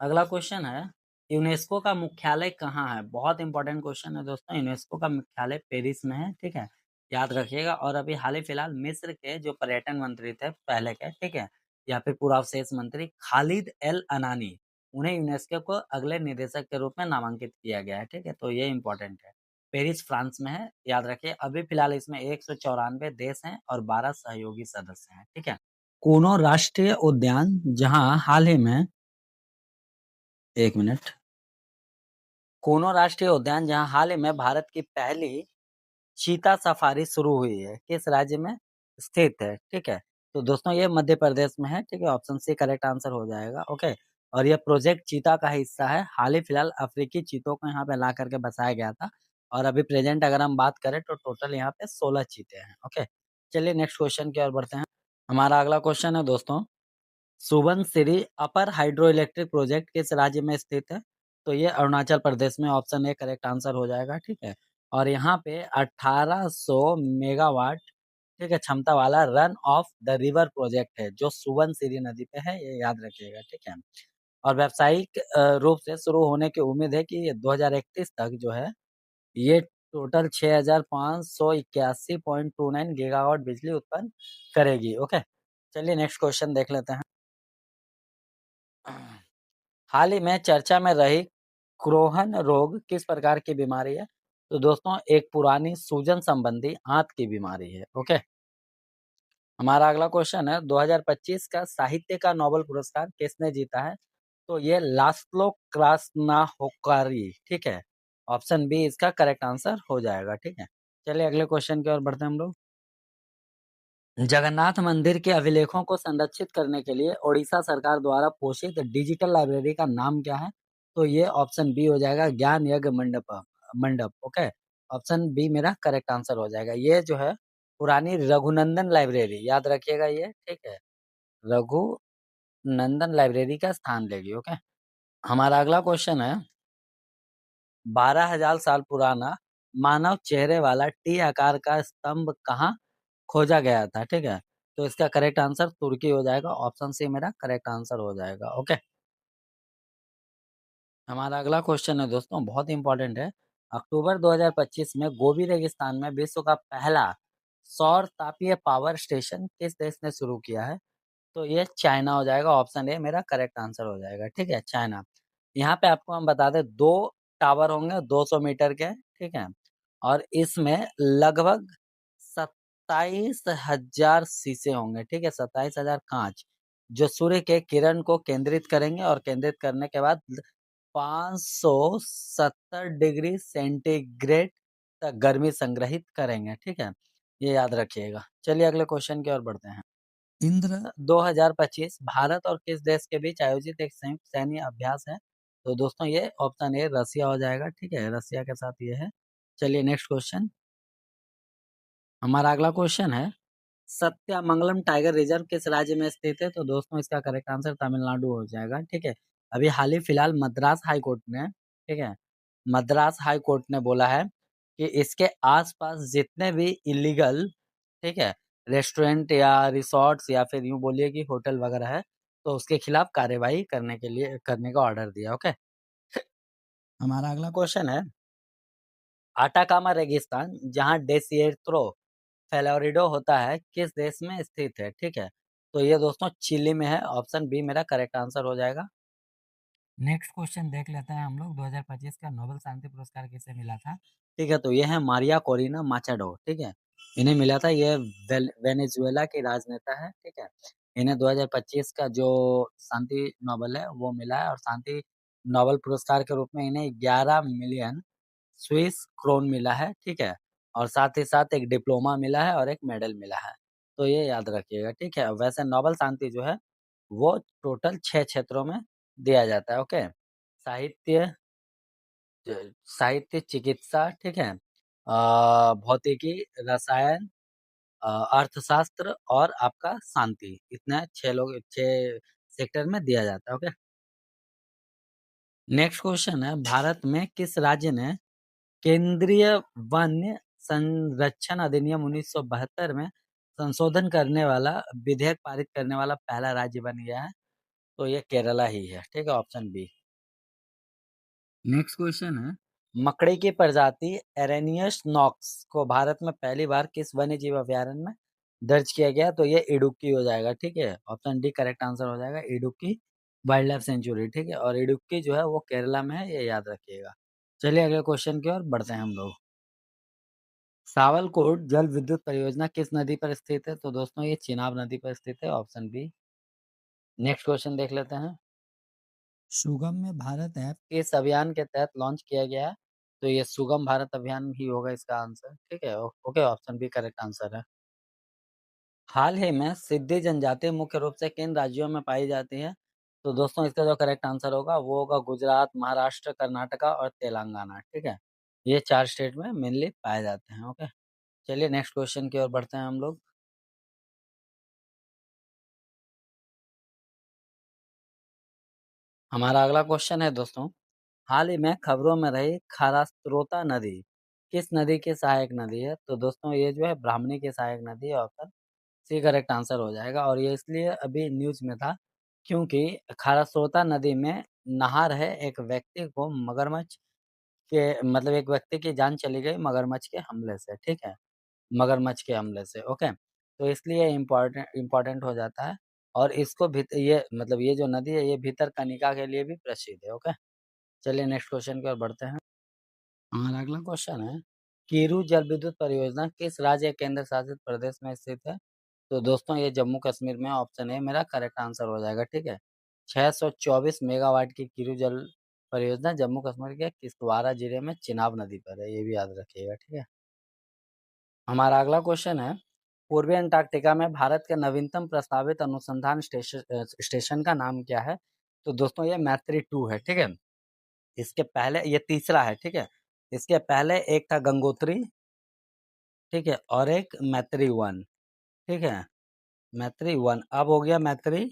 अगला क्वेश्चन है, यूनेस्को का मुख्यालय कहाँ है? बहुत इंपॉर्टेंट क्वेश्चन है दोस्तों। यूनेस्को का मुख्यालय पेरिस में है, ठीक है, याद रखिएगा। और अभी हाल ही फिलहाल मिस्र के जो पर्यटन मंत्री थे पहले के, ठीक है, या फिर पुरावशेष मंत्री खालिद एल अनानी, उन्हें यूनेस्को को अगले निदेशक के रूप में नामांकित किया गया है, ठीक है। तो ये इंपॉर्टेंट है, पेरिस फ्रांस में है, याद रखिए। अभी फिलहाल इसमें 194 देश हैं और 12 सहयोगी सदस्य हैं, ठीक है। कोनो राष्ट्रीय उद्यान जहां हाल ही में, एक मिनट, कोनो राष्ट्रीय उद्यान जहां हाल ही में भारत की पहली चीता सफारी शुरू हुई है, किस राज्य में स्थित है? ठीक है, तो दोस्तों ये मध्य प्रदेश में है, ठीक है, ऑप्शन सी करेक्ट आंसर हो जाएगा। ओके, और ये प्रोजेक्ट चीता का हिस्सा है। हाल ही फिलहाल अफ्रीकी चीतों को यहाँ पे ला करके बसाया गया था, और अभी प्रेजेंट अगर हम बात करें तो टोटल यहाँ पे 16 चीते हैं। ओके, चलिए नेक्स्ट क्वेश्चन की ओर बढ़ते हैं। हमारा अगला क्वेश्चन है दोस्तों, सुबनसिरी अपर हाइड्रो इलेक्ट्रिक प्रोजेक्ट किस राज्य में स्थित है? तो ये अरुणाचल प्रदेश में, ऑप्शन ए करेक्ट आंसर हो जाएगा, ठीक है। और यहाँ पे 1800 मेगावाट, ठीक है, क्षमता वाला run of the river project है जो सुबनसिरी नदी पे है, ये याद रखिएगा, ठीक है। और व्यावसायिक रूप से शुरू होने की उम्मीद है कि ये 2031 तक जो है ये टोटल 6581.29 गीगावाट बिजली उत्पन्न करेगी। ओके, चलिए नेक्स्ट क्वेश्चन देख लेते हैं। हाल ही में चर्चा में रही क्रोहन रोग किस प्रकार की बीमारी है? तो दोस्तों एक पुरानी सूजन संबंधी आंत की बीमारी है। ओके, हमारा अगला क्वेश्चन है, 2025 का साहित्य का नोबेल पुरस्कार किसने जीता है? तो ये लास्लो क्रास्नाहोकारी, ठीक है, ऑप्शन बी इसका करेक्ट आंसर हो जाएगा, ठीक है। चलिए अगले क्वेश्चन की ओर बढ़ते हैं हम लोग। जगन्नाथ मंदिर के अभिलेखों को संरक्षित करने के लिए ओडिशा सरकार द्वारा पोषित डिजिटल लाइब्रेरी का नाम क्या है? तो ये ऑप्शन बी हो जाएगा, ज्ञान यज्ञ मंडप मंडप। ओके, ऑप्शन बी मेरा करेक्ट आंसर हो जाएगा। ये जो है पुरानी रघुनंदन लाइब्रेरी, याद रखिएगा ये, ठीक है, रघुनंदन लाइब्रेरी का स्थान लेगी। ओके, हमारा अगला क्वेश्चन है, 12,000 साल पुराना मानव चेहरे वाला टी आकार का स्तंभ कहाँ खोजा गया था? ठीक है, तो इसका करेक्ट आंसर तुर्की हो जाएगा, ऑप्शन सी मेरा करेक्ट आंसर हो जाएगा। ओके, हमारा अगला क्वेश्चन है दोस्तों, बहुत इंपॉर्टेंट है। अक्टूबर 2025 में गोबी रेगिस्तान में विश्व का पहला सौर तापीय पावर स्टेशन किस देश ने शुरू किया है? तो ये चाइना हो जाएगा, ऑप्शन ए मेरा करेक्ट आंसर हो जाएगा, ठीक है, चाइना। यहाँ पे आपको हम बता दें, 2 टावर होंगे 200 मीटर के, ठीक है, और इसमें लगभग 27,000 शीशे होंगे, ठीक है, 27,000 कांच, जो सूर्य के किरण को केंद्रित करेंगे, और केंद्रित करने के बाद 570 डिग्री सेंटीग्रेड तक गर्मी संग्रहित करेंगे, ठीक है, ये याद रखिएगा। चलिए अगले क्वेश्चन की ओर बढ़ते हैं। इंद्र 2025 भारत और किस देश के बीच आयोजित एक संयुक्त सैन्य अभ्यास है? तो दोस्तों ये ऑप्शन ए रसिया हो जाएगा, ठीक है, रसिया के साथ ये है। चलिए नेक्स्ट क्वेश्चन, हमारा अगला क्वेश्चन है, सत्यामंगलम टाइगर रिजर्व किस राज्य में स्थित है? तो दोस्तों इसका करेक्ट आंसर तमिलनाडु हो जाएगा, ठीक है। अभी हाल ही फिलहाल मद्रास हाई कोर्ट ने, ठीक है, मद्रास हाई कोर्ट ने बोला है कि इसके आसपास जितने भी इलीगल, ठीक है, रेस्टोरेंट या रिसोर्ट्स या फिर यूं बोलिए कि होटल वगैरह है, तो उसके खिलाफ कार्यवाही करने के लिए करने का ऑर्डर दिया। ओके, हमारा अगला क्वेश्चन है, आटाकामा रेगिस्तान जहां डेसिएर्तो फ्लोरिडो होता है किस देश में स्थित है? ठीक है, तो ये दोस्तों चिली में है, ऑप्शन बी मेरा करेक्ट आंसर हो जाएगा। नेक्स्ट क्वेश्चन देख लेते हैं हम लोग, 2025 का नोबेल शांति पुरस्कार किसे मिला था? ठीक है, तो ये है मारिया कोरिना माचाडो, ठीक है, इन्हें मिला था। ये वेनेजुएला के राजनेता है, ठीक है। इन्हें 2025 का जो शांति नोबेल है वो मिला है, और शांति नोबेल पुरस्कार के रूप में इन्हें 11 मिलियन स्विस क्रोन मिला है, ठीक है। और साथ ही साथ एक डिप्लोमा मिला है और एक मेडल मिला है, तो ये याद रखिएगा, ठीक है। वैसे नोबेल शांति जो है वो टोटल 6 क्षेत्रों में दिया जाता है, ओके। साहित्य, साहित्य, चिकित्सा, ठीक है, भौतिकी, रसायन, अर्थशास्त्र और आपका शांति, इतने 6 सेक्टर में दिया जाता है, ओके। नेक्स्ट क्वेश्चन है, भारत में किस राज्य ने केंद्रीय वन्य संरक्षण अधिनियम 1972 में संशोधन करने वाला विधेयक पारित करने वाला पहला राज्य बन गया है? तो ये केरला ही है, ठीक है, ऑप्शन बी। नेक्स्ट क्वेश्चन है, मकड़ी की प्रजाति एरेनियस नॉक्स को भारत में पहली बार किस वन्य जीव अभयारण्य में दर्ज किया गया? तो ये इडुक्की हो जाएगा, ठीक है, ऑप्शन डी करेक्ट आंसर हो जाएगा, इडुक्की वाइल्ड लाइफ सेंचुरी, ठीक है। और इडुक्की जो है वो केरला में है, ये याद रखिएगा। चलिए अगले क्वेश्चन की ओर बढ़ते हैं हम लोग। सावलकोट जल विद्युत परियोजना किस नदी पर स्थित है? तो दोस्तों ये चिनाब नदी पर स्थित है, ऑप्शन बी। नेक्स्ट क्वेश्चन देख लेते हैं, सुगम्य भारत ऐप किस अभियान के तहत लॉन्च किया गया है? तो ये सुगम भारत अभियान ही होगा इसका आंसर, ठीक है, okay, option B correct answer है। हाल ही में सिद्धि जनजाति मुख्य रूप से किन राज्यों में पाई जाती है? तो दोस्तों इसका जो करेक्ट आंसर होगा वो होगा गुजरात, महाराष्ट्र, कर्नाटका और तेलंगाना, ठीक है। ये 4 स्टेट में मेनली पाए जाते हैं, ओके। चलिए नेक्स्ट क्वेश्चन की ओर बढ़ते हैं हम लोग। हमारा अगला क्वेश्चन है दोस्तों, हाल ही में खबरों में रही खरस्रोता नदी किस नदी की सहायक नदी है? तो दोस्तों ये जो है ब्राह्मणी की सहायक नदी है, ऑप्शन सी करेक्ट आंसर हो जाएगा। और ये इसलिए अभी न्यूज में था क्योंकि खरस्रोता नदी में नहा रहे एक व्यक्ति को मगरमच्छ के, मतलब एक व्यक्ति की जान चली गई मगरमच्छ के हमले से, ठीक है, मगरमच्छ के हमले से, ओके। तो इसलिए इम्पोर्टेंट इम्पोर्टेंट हो जाता है। और इसको ये मतलब ये जो नदी है ये भितरकनिका के लिए भी प्रसिद्ध है, ओके। चलिए नेक्स्ट क्वेश्चन की ओर बढ़ते हैं। हमारा अगला क्वेश्चन है, कीरू जल विद्युत परियोजना किस राज्य केंद्र शासित प्रदेश में स्थित है? तो दोस्तों ये जम्मू कश्मीर में, ऑप्शन ए मेरा करेक्ट आंसर हो जाएगा, ठीक है। 624 मेगावाट की कीरू जल परियोजना जम्मू कश्मीर के किश्तवाड़ा जिले में चिनाब नदी पर है, ये भी याद रखिएगा, ठीक है। हमारा अगला क्वेश्चन है, पूर्वी अंटार्कटिका में भारत के नवीनतम प्रस्तावित अनुसंधान स्टेशन का नाम क्या है? तो दोस्तों ये मैत्री 2 है, ठीक है। इसके पहले ये तीसरा है, ठीक है। इसके पहले एक था गंगोत्री, ठीक है, और एक मैत्री 1, ठीक है, मैत्री 1 अब हो गया मैत्री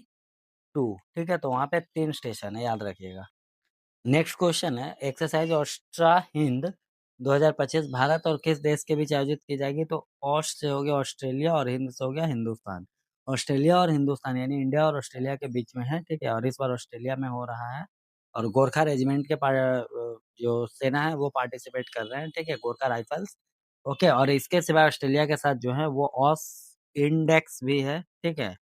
2, ठीक है। तो वहाँ पे 3 स्टेशन है, याद रखिएगा। नेक्स्ट क्वेश्चन है, एक्सरसाइज ऑस्ट्रा हिंद 2025 भारत और किस देश के बीच आयोजित की जाएगी? तो ऑस्ट से हो गया ऑस्ट्रेलिया और हिंद से हो गया हिंदुस्तान। ऑस्ट्रेलिया और हिंदुस्तान यानी इंडिया और ऑस्ट्रेलिया के बीच में है, ठीक है। और इस बार ऑस्ट्रेलिया में हो रहा है, और गोरखा रेजिमेंट के जो सेना है वो पार्टिसिपेट कर रहे हैं, ठीक है, गोरखा राइफल्स, ओके। और इसके सिवाय ऑस्ट्रेलिया के साथ जो है वो ऑस इंडेक्स भी है, ठीक है,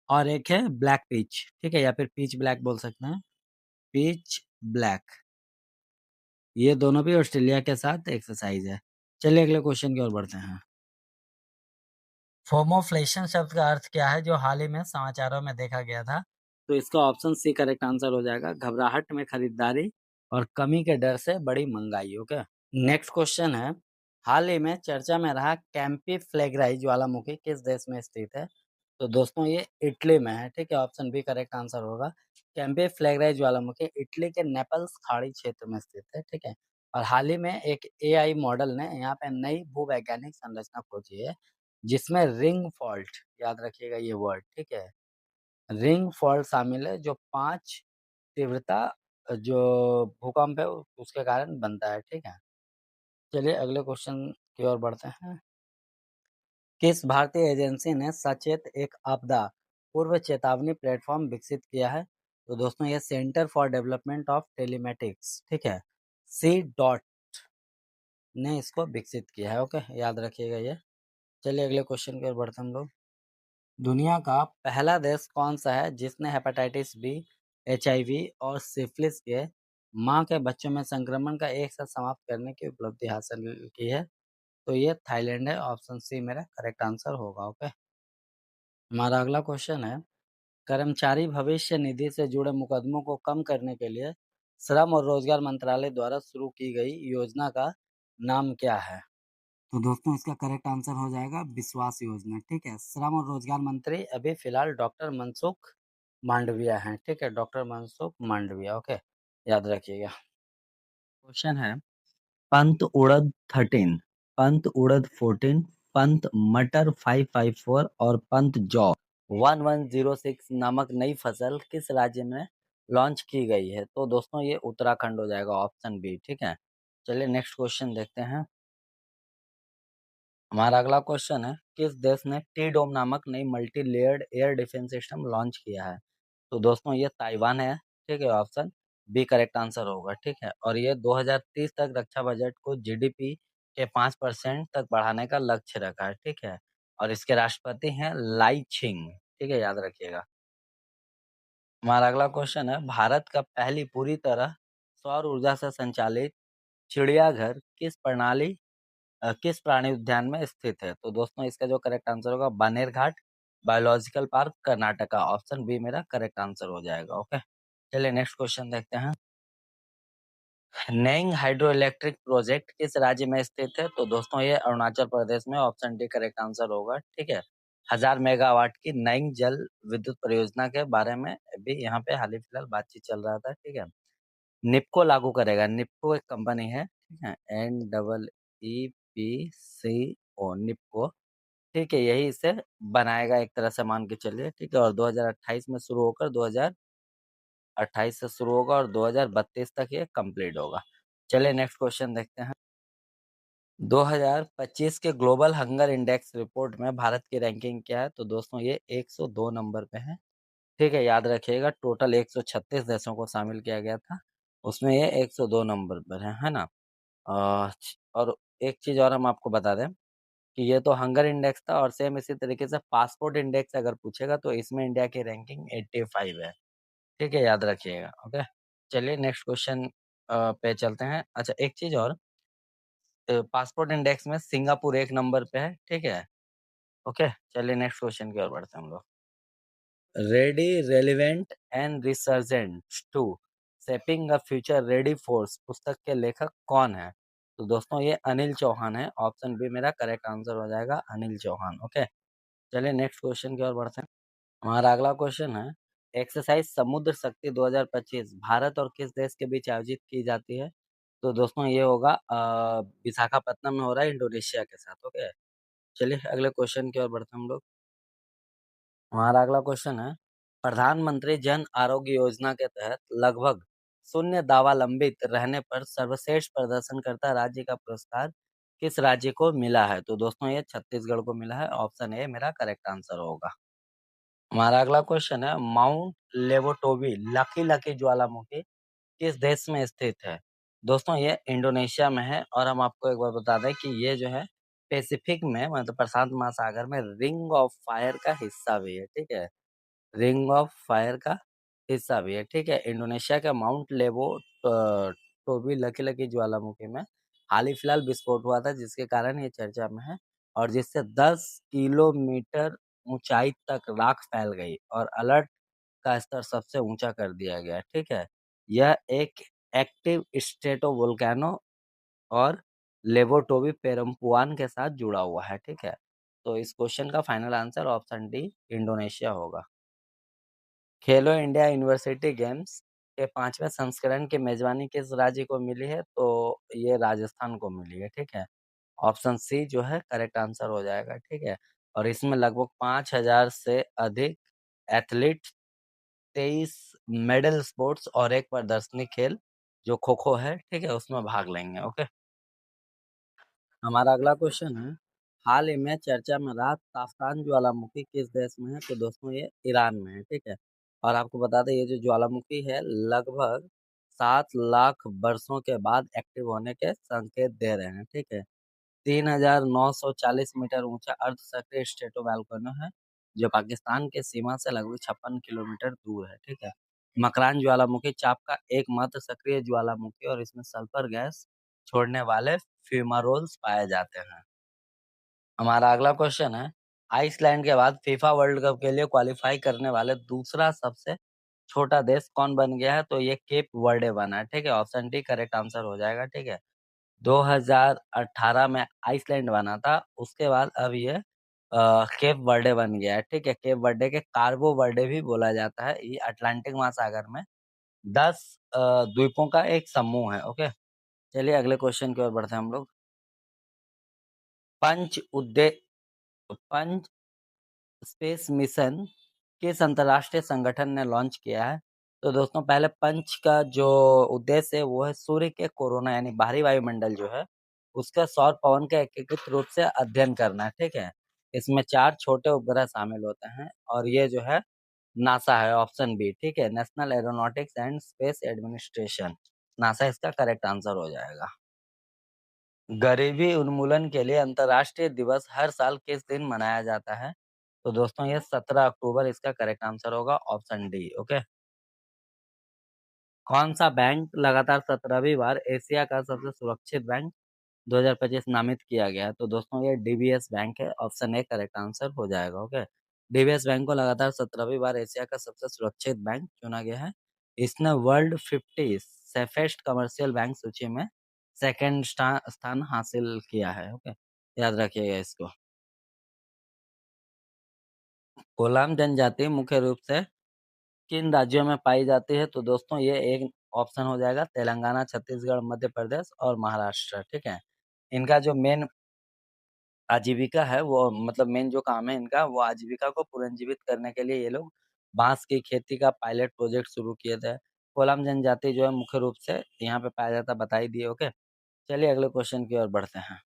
और एक है ब्लैक पीच, ठीक है, या फिर पीच ब्लैक बोल सकते हैं, पीच ब्लैक, ये दोनों भी ऑस्ट्रेलिया के साथ एक्सरसाइज है। चलिए अगले क्वेश्चन की ओर बढ़ते हैं। फोमोफ्लेशन शब्द का अर्थ क्या है जो हाल ही में समाचारों में देखा गया था? तो इसका ऑप्शन सी करेक्ट आंसर हो जाएगा, घबराहट में खरीदारी और कमी के डर से बड़ी महंगाई, ओके। नेक्स्ट क्वेश्चन है, हाल ही में चर्चा में रहा कैंपी फ्लेग्राई ज्वालामुखी किस देश में स्थित है? तो दोस्तों ये इटली में है, ठीक है, ऑप्शन बी करेक्ट आंसर होगा। कैंपे फ्लैगराई ज्वालामुखी इटली के नेपल्स खाड़ी क्षेत्र में स्थित है, ठीक है। और हाल ही में एक एआई मॉडल ने यहाँ पे नई भूवैज्ञानिक संरचना खोजी है जिसमें रिंग फॉल्ट, याद रखिएगा ये वर्ड, ठीक है, रिंग फॉल्ट शामिल है जो 5 तीव्रता जो भूकंप है उसके कारण बनता है, ठीक है। चलिए अगले क्वेश्चन की ओर बढ़ते हैं। किस भारतीय एजेंसी ने सचेत एक आपदा पूर्व चेतावनी प्लेटफॉर्म विकसित किया है? तो दोस्तों ये centre for development of telematics, ठीक है, सी डॉट ने इसको विकसित किया है, ओके, याद रखिएगा ये। चलिए अगले क्वेश्चन की ओर बढ़ते हैं हम लोग। दुनिया का पहला देश कौन सा है जिसने हेपेटाइटिस बी, एचआईवी और सिफिलिस के मां के बच्चों में संक्रमण का एक साथ समाप्त करने की उपलब्धि हासिल की है? तो ये थाईलैंड है। ऑप्शन सी मेरा करेक्ट आंसर होगा। ओके, हमारा अगला क्वेश्चन है, कर्मचारी भविष्य निधि से जुड़े मुकदमों को कम करने के लिए श्रम और रोजगार मंत्रालय द्वारा शुरू की गई योजना का नाम क्या है? तो दोस्तों इसका करेक्ट आंसर हो जाएगा विश्वास योजना। ठीक है, श्रम और रोजगार मंत्री अभी फिलहाल डॉक्टर मनसुख मांडविया हैं। ठीक है, डॉक्टर मनसुख मांडविया। ओके, याद रखिएगा। क्वेश्चन है, पंत उड़द 13, पंत उड़द 14, पंत मटर 554 और पंत जौ 1106 नामक नई फसल किस राज्य में लॉन्च की गई है? तो दोस्तों ये उत्तराखंड हो जाएगा, ऑप्शन बी। ठीक है, चलिए नेक्स्ट क्वेश्चन देखते हैं। हमारा अगला क्वेश्चन है, किस देश ने टी डोम नामक नई multi layered air defence system launch किया है? तो दोस्तों ये ताइवान है। ठीक है, ऑप्शन बी करेक्ट आंसर होगा। ठीक है, और ये 2030 तक रक्षा बजट को जीडीपी के 5% तक बढ़ाने का लक्ष्य रखा है। ठीक है, और इसके राष्ट्रपति हैं लाई छिंग। ठीक है, याद रखिएगा। हमारा अगला क्वेश्चन है, भारत का पहली पूरी तरह सौर ऊर्जा से संचालित चिड़ियाघर किस प्राणी उद्यान में स्थित है? तो दोस्तों इसका जो करेक्ट आंसर होगा Bannerghatta biological park Karnataka. Option B मेरा करेक्ट आंसर हो जाएगा। ओके, चलिए नेक्स्ट क्वेश्चन देखते हैं। नैंग हाइड्रो इलेक्ट्रिक प्रोजेक्ट किस राज्य में स्थित है? तो दोस्तों ये अरुणाचल प्रदेश में, ऑप्शन डी करेक्ट आंसर होगा। ठीक है, 1000 मेगावाट की नैंग जल विद्युत परियोजना के बारे में भी यहाँ पे हाल ही फिलहाल बातचीत चल रहा था। ठीक है, निपको लागू करेगा। निपको एक कंपनी है। ठीक है, NEEPCO, निपको। ठीक है, यही इसे बनाएगा एक तरह से, मान के चलिए। ठीक है, और 2028 में शुरू होकर 2028 से शुरू होगा और 2032 तक ये कंप्लीट होगा। चलिए नेक्स्ट क्वेश्चन देखते हैं। 2025 के ग्लोबल हंगर इंडेक्स रिपोर्ट में भारत की रैंकिंग क्या है? तो दोस्तों ये 102 नंबर पे है। ठीक है, याद रखिएगा, टोटल 136 देशों को शामिल किया गया था, उसमें ये 102 नंबर पर है ना। और एक चीज और हम आपको बता दें कि ये तो हंगर इंडेक्स था, और सेम इसी तरीके से पासपोर्ट इंडेक्स अगर पूछेगा तो इसमें इंडिया की रैंकिंग 85 है। ठीक है, याद रखिएगा। ओके, चलिए नेक्स्ट क्वेश्चन पे चलते हैं। अच्छा, एक चीज और, पासपोर्ट इंडेक्स में सिंगापुर एक नंबर पे है। ठीक है, ओके, चलिए नेक्स्ट क्वेश्चन की ओर बढ़ते हैं हम लोग। Ready, relevant and resurgent to shaping a future ready force पुस्तक के लेखक कौन है? तो दोस्तों ये अनिल चौहान है। ऑप्शन बी मेरा करेक्ट आंसर हो जाएगा, अनिल चौहान। ओके, चलिए नेक्स्ट क्वेश्चन की ओर बढ़ते हैं। हमारा अगला क्वेश्चन है, एक्सरसाइज समुद्र शक्ति 2025 भारत और किस देश के बीच आयोजित की जाती है? तो दोस्तों ये होगा विशाखापत्तनम में हो रहा है, इंडोनेशिया के साथ। ओके, चलिए अगले क्वेश्चन की ओर बढ़ते हैं हम लोग। हमारा अगला क्वेश्चन है, प्रधानमंत्री जन आरोग्य योजना के तहत लगभग शून्य दावा लंबित रहने पर सर्वश्रेष्ठ प्रदर्शन करता राज्य का पुरस्कार किस राज्य को मिला है? तो दोस्तों ये छत्तीसगढ़ को मिला है। ऑप्शन ए मेरा करेक्ट आंसर होगा। हमारा अगला क्वेश्चन है, माउंट लेवोटोवी लकी लकी ज्वालामुखी किस देश में स्थित है? दोस्तों ये इंडोनेशिया में है, और हम आपको एक बार बता दें कि ये जो है पैसिफिक में, मतलब प्रशांत महासागर में रिंग ऑफ फायर का हिस्सा भी है। ठीक है, रिंग ऑफ फायर का हिस्सा भी है। ठीक है, इंडोनेशिया का माउंट लेवो टोबी लकी लकी ज्वालामुखी में हाल ही फिलहाल विस्फोट हुआ था, जिसके कारण ये चर्चा में है, और जिससे 10 किलोमीटर ऊंचाई तक राख फैल गई और अलर्ट का स्तर सबसे ऊंचा कर दिया गया। ठीक है, यह एक एक्टिव स्ट्रेटो वोल्केनो और लेवोटोबी पेरम्पुआन के साथ जुड़ा हुआ है। ठीक है, तो इस क्वेश्चन का final answer option D Indonesia होगा। खेलो इंडिया यूनिवर्सिटी गेम्स के 5वें संस्करण की मेजबानी किस राज्य को मिली है? तो ये राजस्थान को मिली है। ठीक है, ऑप्शन सी जो है करेक्ट आंसर हो जाएगा। ठीक है, और इसमें लगभग 5000 से अधिक एथलीट, 23 मेडल स्पोर्ट्स और एक प्रदर्शनी खेल जो खो खो है, ठीक है, उसमें भाग लेंगे। ओके, हमारा अगला क्वेश्चन है, हाल ही में चर्चा में रहा ताफ्तान ज्वालामुखी किस देश में है? तो दोस्तों ये ईरान में है। ठीक है, और आपको बता दें ये जो ज्वालामुखी है लगभग 7 लाख वर्षों के बाद एक्टिव होने के संकेत दे रहे हैं। ठीक है, 3940 मीटर ऊंचा अर्ध सक्रिय स्ट्रेटो वोल्केनो है, जो पाकिस्तान के सीमा से लगभग 56 किलोमीटर दूर है, ठीक है। मकरान ज्वालामुखी चाप का एकमात्र सक्रिय ज्वालामुखी और इसमें सल्फर गैस छोड़ने वाले फ्यूमारोल्स पाए जाते हैं। हमारा अगला क्वेश्चन है, आइसलैंड के बाद फीफा वर्ल्ड कप के लिए क्वालिफाई करने वाले दूसरा सबसे छोटा देश कौन बन गया है? तो ये केप वर्डे बना है, ठीक है। ऑप्शन डी करेक्ट आंसर हो जाएगा, ठीक है। 2018 में आइसलैंड बना था, उसके बाद अब ये केप वर्डे बन गया है, ठीक है। केप वर्डे के कार्बो वर्डे भी बोला जाता है। ये अटलांटिक महासागर में 10 द्वीपों का एक समूह है, ओके। चलिए अगले क्वेश्चन की ओर बढ़ते हैं हम लोग। पंच उद्दे पंच स्पेस मिशन किस अंतरराष्ट्रीय संगठन ने लॉन्च किया है? तो दोस्तों पहले पंच का जो उद्देश्य है वो है सूर्य के कोरोना यानी बाहरी वायुमंडल जो है उसका सौर पवन का एकीकृत रूप से अध्ययन करना है, ठीक है। इसमें 4 छोटे उपग्रह शामिल होते हैं और ये जो है नासा है, ऑप्शन बी, ठीक है। National aeronautics and space administration, NASA इसका करेक्ट आंसर हो जाएगा। गरीबी उन्मूलन के लिए अंतर्राष्ट्रीय दिवस हर साल किस दिन मनाया जाता है? तो दोस्तों ये 17 अक्टूबर इसका करेक्ट आंसर होगा, ऑप्शन डी, ओके। कौन सा बैंक लगातार 17वीं बार एशिया का सबसे सुरक्षित बैंक 2025 नामित किया गया है? तो दोस्तों ये डीबीएस बैंक है, ऑप्शन ए करेक्ट आंसर हो जाएगा, ओके। डीबीएस बैंक को लगातार 17वीं बार एशिया का सबसे सुरक्षित बैंक चुना गया है। इसने वर्ल्ड 50 सेफेस्ट कमर्शियल बैंक सूची में सेकंड स्थान हासिल किया है, ओके। याद रखिएगा इसको। कोलाम जनजाति मुख्य रूप से किन राज्यों में पाई जाती है? तो दोस्तों ये एक ऑप्शन हो जाएगा तेलंगाना, छत्तीसगढ़, मध्य प्रदेश और महाराष्ट्र, ठीक है। इनका जो मेन आजीविका है वो मतलब मेन जो काम है इनका वो आजीविका को पुनर्जीवित करने के लिए ये लोग बांस की खेती का पायलट प्रोजेक्ट शुरू किए थे। कोलाम जनजाति जो है मुख्य रूप से यहाँ पे पाया जाता, बता ही दिए, ओके। चलिए अगले क्वेश्चन की ओर बढ़ते हैं।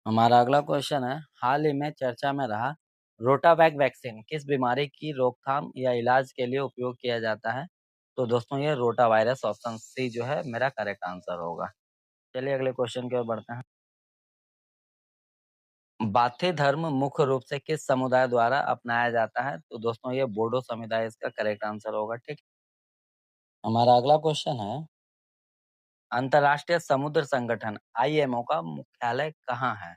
हमारा अगला क्वेश्चन है, हाल ही में चर्चा में रहा रोटावैक वैक्सीन किस बीमारी की रोकथाम या इलाज के लिए उपयोग किया जाता है? तो दोस्तों ये रोटा वायरस, ऑप्शन सी जो है मेरा करेक्ट आंसर होगा। चलिए अगले क्वेश्चन की ओर बढ़ते हैं। बाथी धर्म मुख्य रूप से किस समुदाय द्वारा अपनाया जाता है? तो दोस्तों ये बोडो समुदाय इसका करेक्ट आंसर होगा, ठीक। हमारा अगला क्वेश्चन है, अंतर्राष्ट्रीय समुद्र संगठन आईएमओ का मुख्यालय कहाँ है?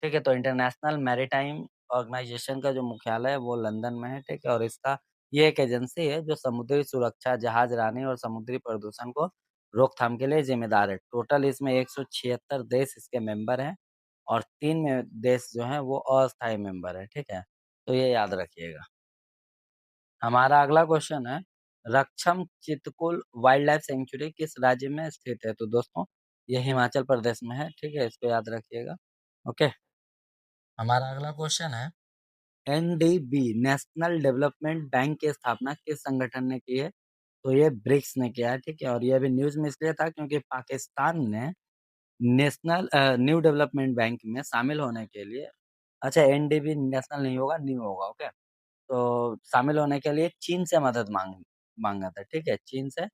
ठीक है, तो इंटरनेशनल मैरीटाइम ऑर्गेनाइजेशन का जो मुख्यालय है वो लंदन में है, ठीक है। और इसका ये एक एजेंसी है जो समुद्री सुरक्षा, जहाजरानी और समुद्री प्रदूषण को रोकथाम के लिए जिम्मेदार है। टोटल इसमें 176 देश इसके मेंबर हैं और 3 में देश जो हैं वो अस्थायी मेंबर है, ठीक है। तो ये याद रखिएगा। हमारा अगला क्वेश्चन है, Raksham Chitrakoot wild life sanctuary किस राज्य में स्थित है? तो दोस्तों ये हिमाचल प्रदेश में है, ठीक है। इसको याद रखिएगा, ओके। हमारा अगला क्वेश्चन है, एनडीबी नेशनल डेवलपमेंट बैंक की स्थापना किस संगठन ने की है? तो ये ब्रिक्स ने किया है, ठीक है। और ये अभी न्यूज में इसलिए था क्योंकि पाकिस्तान ने नेशनल न्यू डेवलपमेंट बैंक में शामिल होने के लिए, अच्छा एनडीबी नेशनल नहीं होगा, न्यू होगा, ओके। तो शामिल होने के लिए चीन से मदद मांगा था, ठीक है। चीन से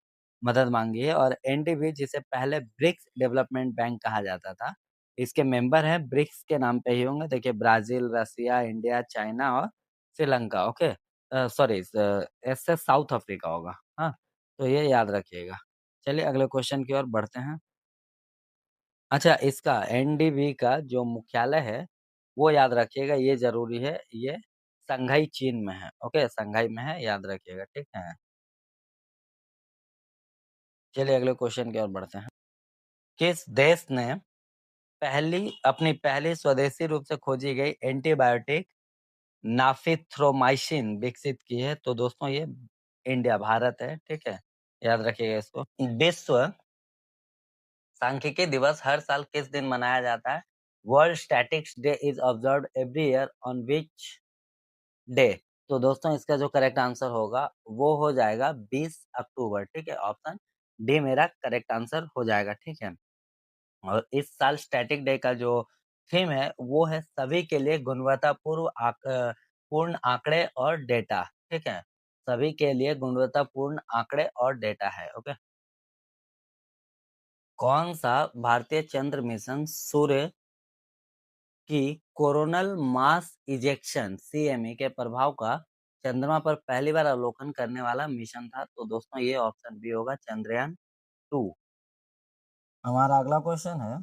मदद मांगी है और एनडीबी जिसे पहले ब्रिक्स डेवलपमेंट बैंक कहा जाता था, इसके मेंबर हैं ब्रिक्स के नाम पे ही होंगे, देखिए ब्राजील, रसिया, इंडिया, चाइना और श्रीलंका, ओके। सॉरी एस से साउथ अफ्रीका होगा, हाँ। तो ये याद रखिएगा। चलिए अगले क्वेश्चन की ओर बढ़ते हैं। अच्छा इसका एनडीबी का जो मुख्यालय है वो याद रखिएगा, ये जरूरी है, ये शंघाई चीन में है, ओके। शंघाई में है, याद रखिएगा, ठीक है। चलिए अगले क्वेश्चन की ओर बढ़ते हैं। किस देश ने अपनी पहली स्वदेशी रूप से खोजी गई एंटीबायोटिक नाफिथ्रोमाइसिन विकसित की है? तो दोस्तों ये इंडिया, भारत है, ठीक है। याद रखिएगा इसको। विश्व सांख्यिकी दिवस हर साल किस दिन मनाया जाता है? World statics day is observed every year on which day? तो दोस्तों इसका जो करेक्ट आंसर होगा वो हो जाएगा 20 अक्टूबर, ठीक है। ऑप्शन डी मेरा करेक्ट आंसर हो जाएगा, ठीक है। और इस साल स्टैटिक डे का जो थीम है वो है सभी के लिए पूर्ण आंकड़े और डेटा, ठीक है। सभी के लिए गुणवत्तापूर्ण आंकड़े और डेटा है, ओके। कौन सा भारतीय चंद्र मिशन सूर्य कि कोरोनल मास इजेक्शन (सीएमई) के प्रभाव का चंद्रमा पर पहली बार अवलोकन करने वाला मिशन था। तो दोस्तों ये ऑप्शन बी होगा, चंद्रयान 2। हमारा अगला क्वेश्चन है,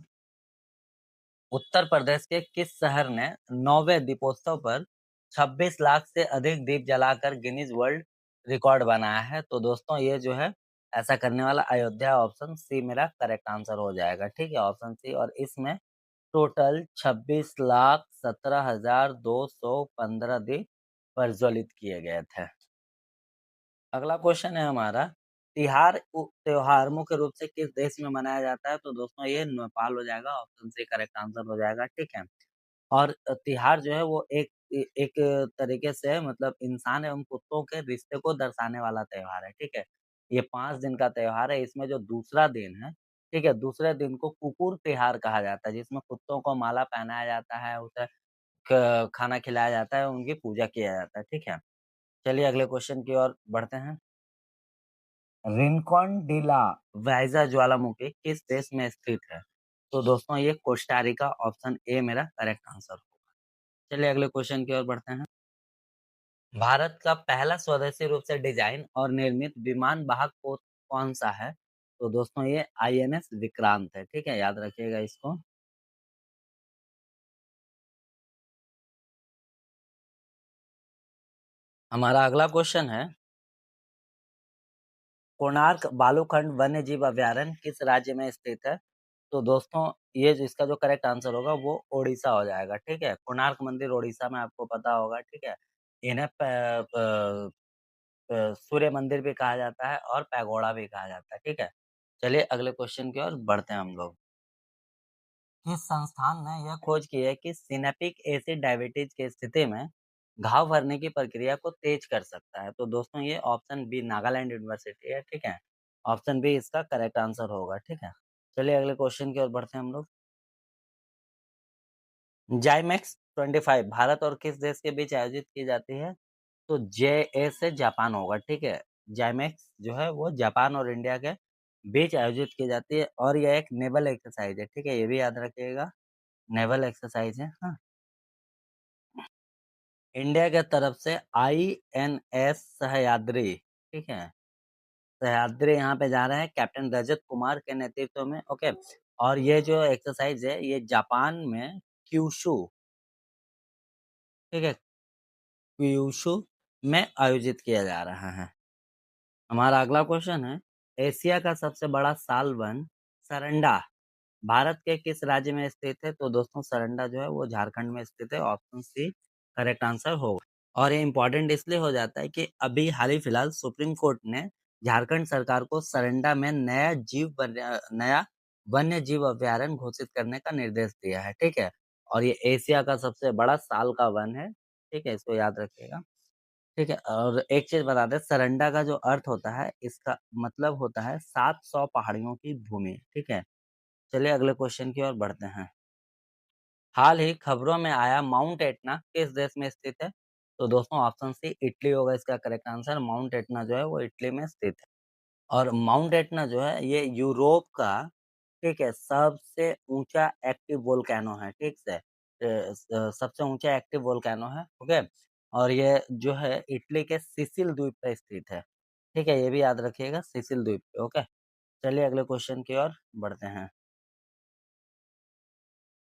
उत्तर प्रदेश के किस शहर ने 9वें दीपोत्सव पर 26 लाख से अधिक दीप जलाकर गिनीज वर्ल्ड रिकॉर्ड बनाया है? तो दोस्तों ये जो है ऐसा करने वाला अयोध्या, ऑप्शन सी मेरा करेक्ट आंसर हो जाएगा। ठीक है, ऑप्शन सी। और इसमें टोटल 26,17,215 दीप प्रज्वलित किए गए थे। अगला क्वेश्चन है हमारा, त्योहार मुख्य रूप से किस देश में मनाया जाता है? तो दोस्तों ये नेपाल हो जाएगा, ऑप्शन सी करेक्ट आंसर हो जाएगा। ठीक है, और त्योहार जो है वो एक तरीके से मतलब इंसान एवं कुत्तों के रिश्ते को दर्शाने वाला त्योहार है। ठीक है, ये 5 दिन का त्योहार है। इसमें जो दूसरा दिन है, ठीक है, दूसरे दिन को कुकुर त्योहार कहा जाता है, जिसमें कुत्तों को माला पहनाया जाता है, उसे खाना खिलाया जाता है, उनकी पूजा किया जाता है। ठीक है, चलिए अगले क्वेश्चन की ओर बढ़ते हैं। रिंकॉन डी ला वाइजा ज्वालामुखी किस देश में स्थित है? तो दोस्तों ये कोस्टारिका, ऑप्शन ए मेरा करेक्ट आंसर होगा। चलिए अगले क्वेश्चन की ओर बढ़ते हैं। भारत का पहला स्वदेशी रूप से डिजाइन और निर्मित विमान वाहक पोत कौन सा है? तो दोस्तों ये आईएनएस विक्रांत है। ठीक है, याद रखिएगा इसको। हमारा अगला क्वेश्चन है, कोणार्क बालूखंड वन्य जीव अभयारण्य किस राज्य में स्थित है? तो दोस्तों ये जो इसका जो करेक्ट आंसर होगा वो ओडिशा हो जाएगा। ठीक है, कोणार्क मंदिर ओडिशा में आपको पता होगा। ठीक है, इन्हें सूर्य मंदिर भी कहा जाता है और पैगोडा भी कहा जाता है। ठीक है, चलिए अगले क्वेश्चन की ओर बढ़ते हैं हम लोग। किस संस्थान ने यह खोज की है कि सिनेपिक एसिड डायबिटीज की स्थिति में घाव भरने की प्रक्रिया को तेज कर सकता है? तो दोस्तों ये ऑप्शन बी नागालैंड यूनिवर्सिटी है। ठीक है, ऑप्शन बी इसका करेक्ट आंसर होगा। ठीक है, चलिए अगले क्वेश्चन की ओर बढ़ते हैं हम लोग। जाइमेक्स 25 भारत और किस देश के बीच आयोजित की जाती है? तो जे से जापान होगा। ठीक है, जाइमेक्स जो है वो जापान और इंडिया के बीच आयोजित की जाती है और यह एक नेवल एक्सरसाइज है। ठीक है, ये भी याद रखिएगा, नेवल एक्सरसाइज है। हाँ, इंडिया के तरफ से आईएनएस सह्याद्री, ठीक है, सह्याद्री यहाँ पे जा रहे हैं कैप्टन रजत कुमार के नेतृत्व में। ओके, और ये जो एक्सरसाइज है ये जापान में क्यूशू, ठीक है, क्यूशू में आयोजित किया जा रहा है। हमारा अगला क्वेश्चन है, एशिया का सबसे बड़ा साल वन सरंडा भारत के किस राज्य में स्थित है? तो दोस्तों सरंडा जो है वो झारखंड में स्थित है, ऑप्शन सी करेक्ट आंसर होगा। और ये इम्पोर्टेंट इसलिए हो जाता है कि अभी हाल ही फिलहाल सुप्रीम कोर्ट ने झारखंड सरकार को सरंडा में नया वन्य जीव अभयारण्य घोषित करने का निर्देश दिया है। ठीक है, और ये एशिया का सबसे बड़ा साल का वन है। ठीक है, इसको याद रखिएगा। ठीक है, और एक चीज बता दें, सरंडा का जो अर्थ होता है इसका मतलब होता है 700 पहाड़ियों की भूमि। ठीक है, चलिए अगले क्वेश्चन की ओर बढ़ते हैं। हाल ही खबरों में आया माउंट एटना किस देश में स्थित है? तो दोस्तों ऑप्शन सी इटली होगा इसका करेक्ट आंसर। माउंट एटना जो है वो इटली में स्थित है और माउंट एटना जो है ये यूरोप का, ठीक है, सबसे ऊंचा एक्टिव वोल्केनो है। ठीक से सबसे ऊंचा एक्टिव वोल्केनो है। ओके, और ये जो है इटली के सिसिल द्वीप पे स्थित है। ठीक है, ये भी याद रखिएगा, सिसिल द्वीप पे। ओके, चलिए अगले क्वेश्चन की ओर बढ़ते हैं।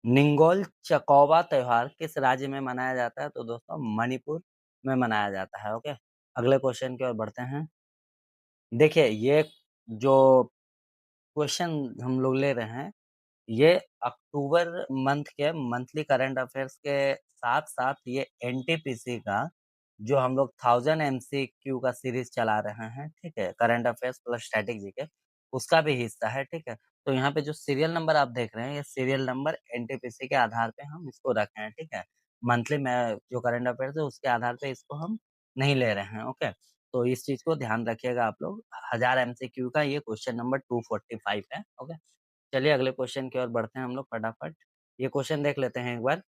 निंगोल चकौवा त्योहार किस राज्य में मनाया जाता है? तो दोस्तों मणिपुर में मनाया जाता है। ओके, अगले क्वेश्चन की ओर बढ़ते हैं। देखिए ये जो क्वेश्चन हम लोग ले रहे हैं ये अक्टूबर मंथ के मंथली करंट अफेयर्स के साथ साथ ये एनटीपीसी का जो हम लोग 1000 MCQ का सीरीज चला रहे हैं, ठीक है, current affairs plus static GK, उसका भी हिस्सा है। ठीक है, तो यहाँ पे जो सीरियल नंबर आप देख रहे हैं ये सीरियल नंबर एनटीपीसी के आधार पे हम इसको रखे हैं। ठीक है, मंथली में जो करंट अफेयर्स है उसके आधार पे इसको हम नहीं ले रहे हैं। ओके, तो इस चीज को ध्यान रखिएगा आप लोग। 1000 MCQ का ये क्वेश्चन नंबर 245 है। ओके, चलिए अगले क्वेश्चन की ओर बढ़ते हैं हम लोग फटाफट। ये क्वेश्चन देख लेते हैं एक बार।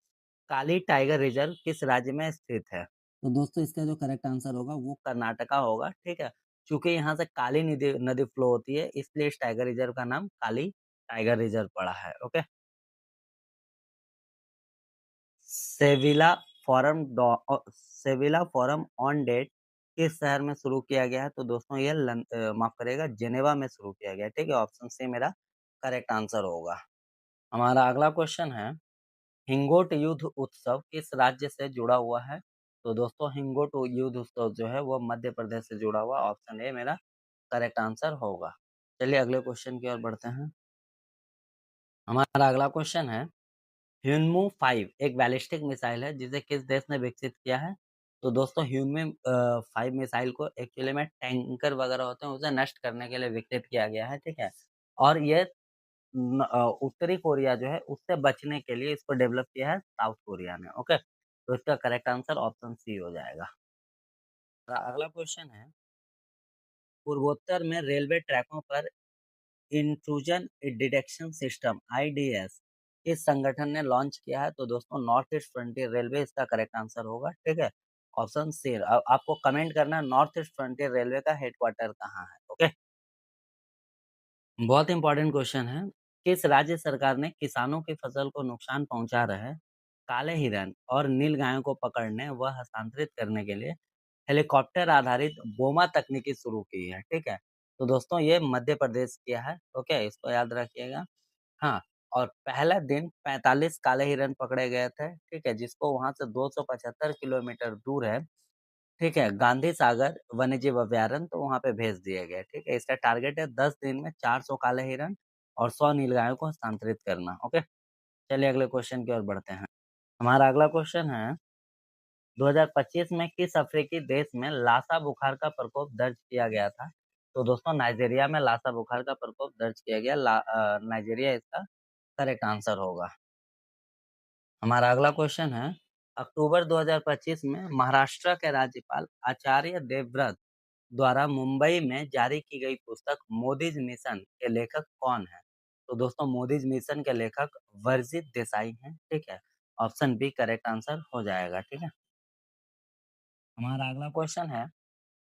काली टाइगर रिजर्व किस राज्य में स्थित है? तो दोस्तों इसका जो करेक्ट आंसर होगा वो कर्नाटका होगा। ठीक है, चूंकि यहाँ से काली नदी नदी फ्लो होती है इसलिए इस टाइगर रिजर्व का नाम काली टाइगर रिजर्व पड़ा है। Okay, Sevilla forum Sevilla forum on debt किस शहर में शुरू किया गया है? तो दोस्तों ये माफ करिएगा, जेनेवा में शुरू किया गया है। ठीक है, ऑप्शन सी मेरा करेक्ट आंसर होगा। हमारा अगला क्वेश्चन है, हिंगोट युद्ध उत्सव किस राज्य से जुड़ा हुआ है? तो दोस्तों हिंगोट युद्ध उत्सव जो है वो मध्य प्रदेश से जुड़ा हुआ, ऑप्शन ए मेरा करेक्ट आंसर होगा। चलिए अगले क्वेश्चन की ओर बढ़ते हैं। हमारा अगला क्वेश्चन है, ह्यूनमू 5 एक बैलिस्टिक मिसाइल है जिसे किस देश ने विकसित किया है? तो दोस्तों ह्यूनमू 5 मिसाइल को एक्चुअली में टैंकर वगैरह होते हैं उसे नष्ट करने के लिए विकसित किया गया है। ठीक है, और ये उत्तरी कोरिया जो है उससे बचने के लिए इसको डेवलप किया है साउथ कोरिया ने। ओके, तो इसका करेक्ट आंसर ऑप्शन सी हो जाएगा। अगला क्वेश्चन है, पूर्वोत्तर में रेलवे ट्रैकों पर इंट्रूजन डिटेक्शन सिस्टम आईडीएस किस संगठन ने लॉन्च किया है? तो दोस्तों नॉर्थ ईस्ट फ्रंटियर रेलवे इसका करेक्ट आंसर होगा। ठीक है, ऑप्शन सी। अब आपको कमेंट करना है नॉर्थ ईस्ट फ्रंटियर रेलवे का हेडक्वार्टर कहाँ है। ओके, बहुत इंपॉर्टेंट क्वेश्चन है, किस राज्य सरकार ने किसानों की फसल को नुकसान पहुंचा रहे काले हिरन और नील गायों को पकड़ने व हस्तांतरित करने के लिए हेलीकॉप्टर आधारित बोमा तकनीकी शुरू की है? ठीक है, तो दोस्तों ये मध्य प्रदेश किया है। ओके, इसको याद रखिएगा। हाँ, और पहला दिन 45 काले हिरन पकड़े गए थे। ठीक है, जिसको वहां से 275 किलोमीटर दूर है, ठीक है, गांधी सागर वन्यजीव अभयारण्य, तो वहां पे भेज दिए गए। ठीक है, इसका टारगेट है 10 दिन में 400 काले हिरन और 100 नीलगायों को हस्तांतरित करना। ओके, चलिए अगले क्वेश्चन की ओर बढ़ते हैं। हमारा अगला क्वेश्चन है, 2025 में किस अफ्रीकी देश में लासा बुखार का प्रकोप दर्ज किया गया था? तो दोस्तों नाइजीरिया में लासा बुखार का प्रकोप दर्ज किया गया। नाइजीरिया इसका करेक्ट आंसर होगा। हमारा अगला क्वेश्चन है, अक्टूबर 2025 में महाराष्ट्र के राज्यपाल आचार्य देवव्रत द्वारा मुंबई में जारी की गई पुस्तक मोदीज मिशन के लेखक कौन है? तो दोस्तों मोदीज मिशन के लेखक वर्जित देसाई हैं। ठीक है, ऑप्शन बी करेक्ट आंसर हो जाएगा। ठीक है, हमारा अगला क्वेश्चन है,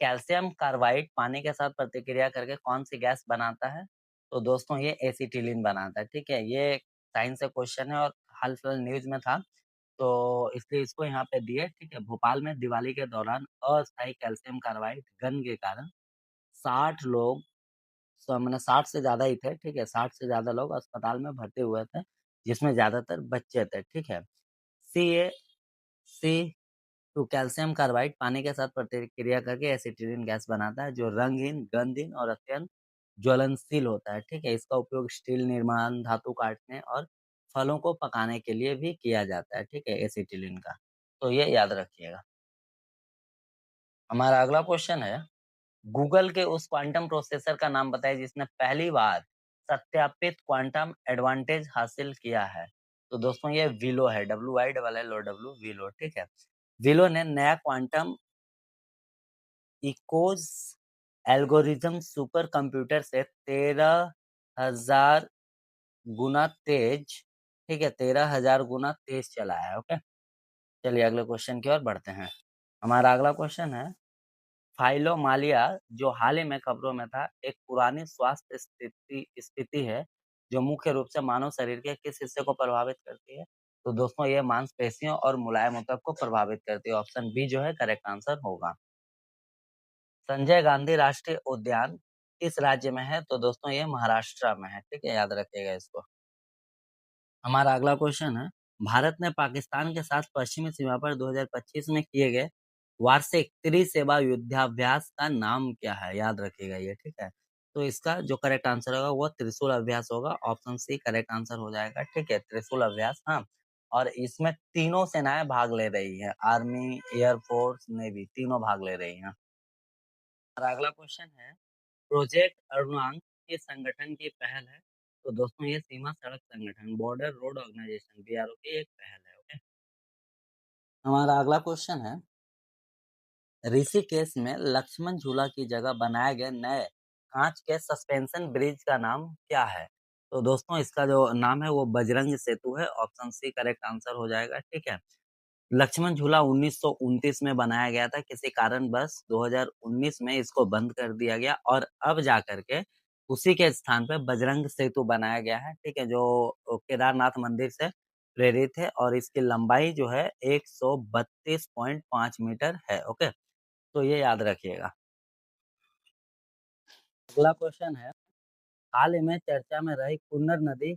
कैल्शियम कार्बाइड पानी के साथ प्रतिक्रिया करके कौन सी गैस बनाता है? तो दोस्तों ये एसिटिलीन बनाता है। ठीक है, ये साइंस से क्वेश्चन है और हाल फिलहाल न्यूज में था, तो इसलिए इसको यहाँ पे दिए। ठीक है, भोपाल में दिवाली के दौरान अस्थायी कैल्शियम कार्बाइड गन के कारण 60 लोग, मैंने 60 से ज्यादा ही थे। ठीक है, 60 से ज्यादा लोग अस्पताल में भर्ती हुए थे, जिसमें ज्यादातर बच्चे थे। ठीक है, सी ए सी टू कैल्शियम कार्बाइड पानी के साथ प्रतिक्रिया करके एसिटिलीन गैस बनाता है, जो रंगहीन, गंधहीन और अत्यंत ज्वलनशील होता है। ठीक है, इसका उपयोग स्टील निर्माण, धातु काटने और फलों को पकाने के लिए भी किया जाता है। ठीक है, एसिटिलीन का, तो ये याद रखिएगा। हमारा अगला क्वेश्चन है, गूगल के उस क्वांटम प्रोसेसर का नाम बताइए जिसने पहली बार सत्यापित क्वांटम एडवांटेज हासिल किया है? तो दोस्तों ये विलो है, WILLO विलो। ठीक है, विलो ने नया quantum echoes algorithm super computer से 13,000 गुना तेज, ठीक है, 13,000 गुना तेज चला है। ओके, चलिए अगले क्वेश्चन की ओर बढ़ते हैं। हमारा अगला क्वेश्चन है, फाइलोमालिया जो हाल ही में खबरों में था, एक पुरानी स्वास्थ्य स्थिति है जो मुख्य रूप से मानव शरीर के किस हिस्से को प्रभावित करती है? तो दोस्तों ये मांसपेशियों और मुलायम ऊतक को प्रभावित करती है। ऑप्शन बी जो है करेक्ट आंसर होगा। संजय गांधी राष्ट्रीय उद्यान किस राज्य में है? तो दोस्तों ये महाराष्ट्र में है। ठीक है, याद रखिएगा इसको। हमारा अगला क्वेश्चन है, भारत ने पाकिस्तान के साथ पश्चिमी सीमा पर 2025 में किए गए वार्षिक त्रिसेवा युद्धाभ्यास का नाम क्या है? याद रखिएगा ये। ठीक है, तो इसका जो करेक्ट आंसर होगा वो त्रिशूल अभ्यास होगा। ऑप्शन सी करेक्ट आंसर हो जाएगा। ठीक है, त्रिशूल अभ्यास। हाँ, और इसमें तीनों सेनाएं भाग ले रही है, आर्मी, एयरफोर्स, नेवी, तीनों भाग ले रही हैं। हमारा अगला क्वेश्चन है, प्रोजेक्ट अरुणांक किस संगठन की पहल है? तो दोस्तों ये सीमा सड़क संगठन बॉर्डर रोड ऑर्गेनाइजेशन BRO की एक पहल है। ओके, हमारा अगला क्वेश्चन है, ऋषिकेश में लक्ष्मण झूला की जगह बनाए गए नए कांच के सस्पेंशन ब्रिज का नाम क्या है? तो दोस्तों इसका जो नाम है वो बजरंग सेतु है। ऑप्शन सी करेक्ट आंसर हो जाएगा। ठीक है, लक्ष्मण झूला 1929 में बनाया गया था, किसी कारणवश 2019 में इसको बंद कर दिया गया और अब जाकर के उसी के स्थान पे बजरंग सेतु बनाया गया है। ठीक है, जो केदारनाथ मंदिर से प्रेरित है और इसकी लंबाई जो है 132.5 मीटर है। ओके, तो ये याद रखिएगा। अगला क्वेश्चन है, हाल ही में चर्चा में रही कुन्नर नदी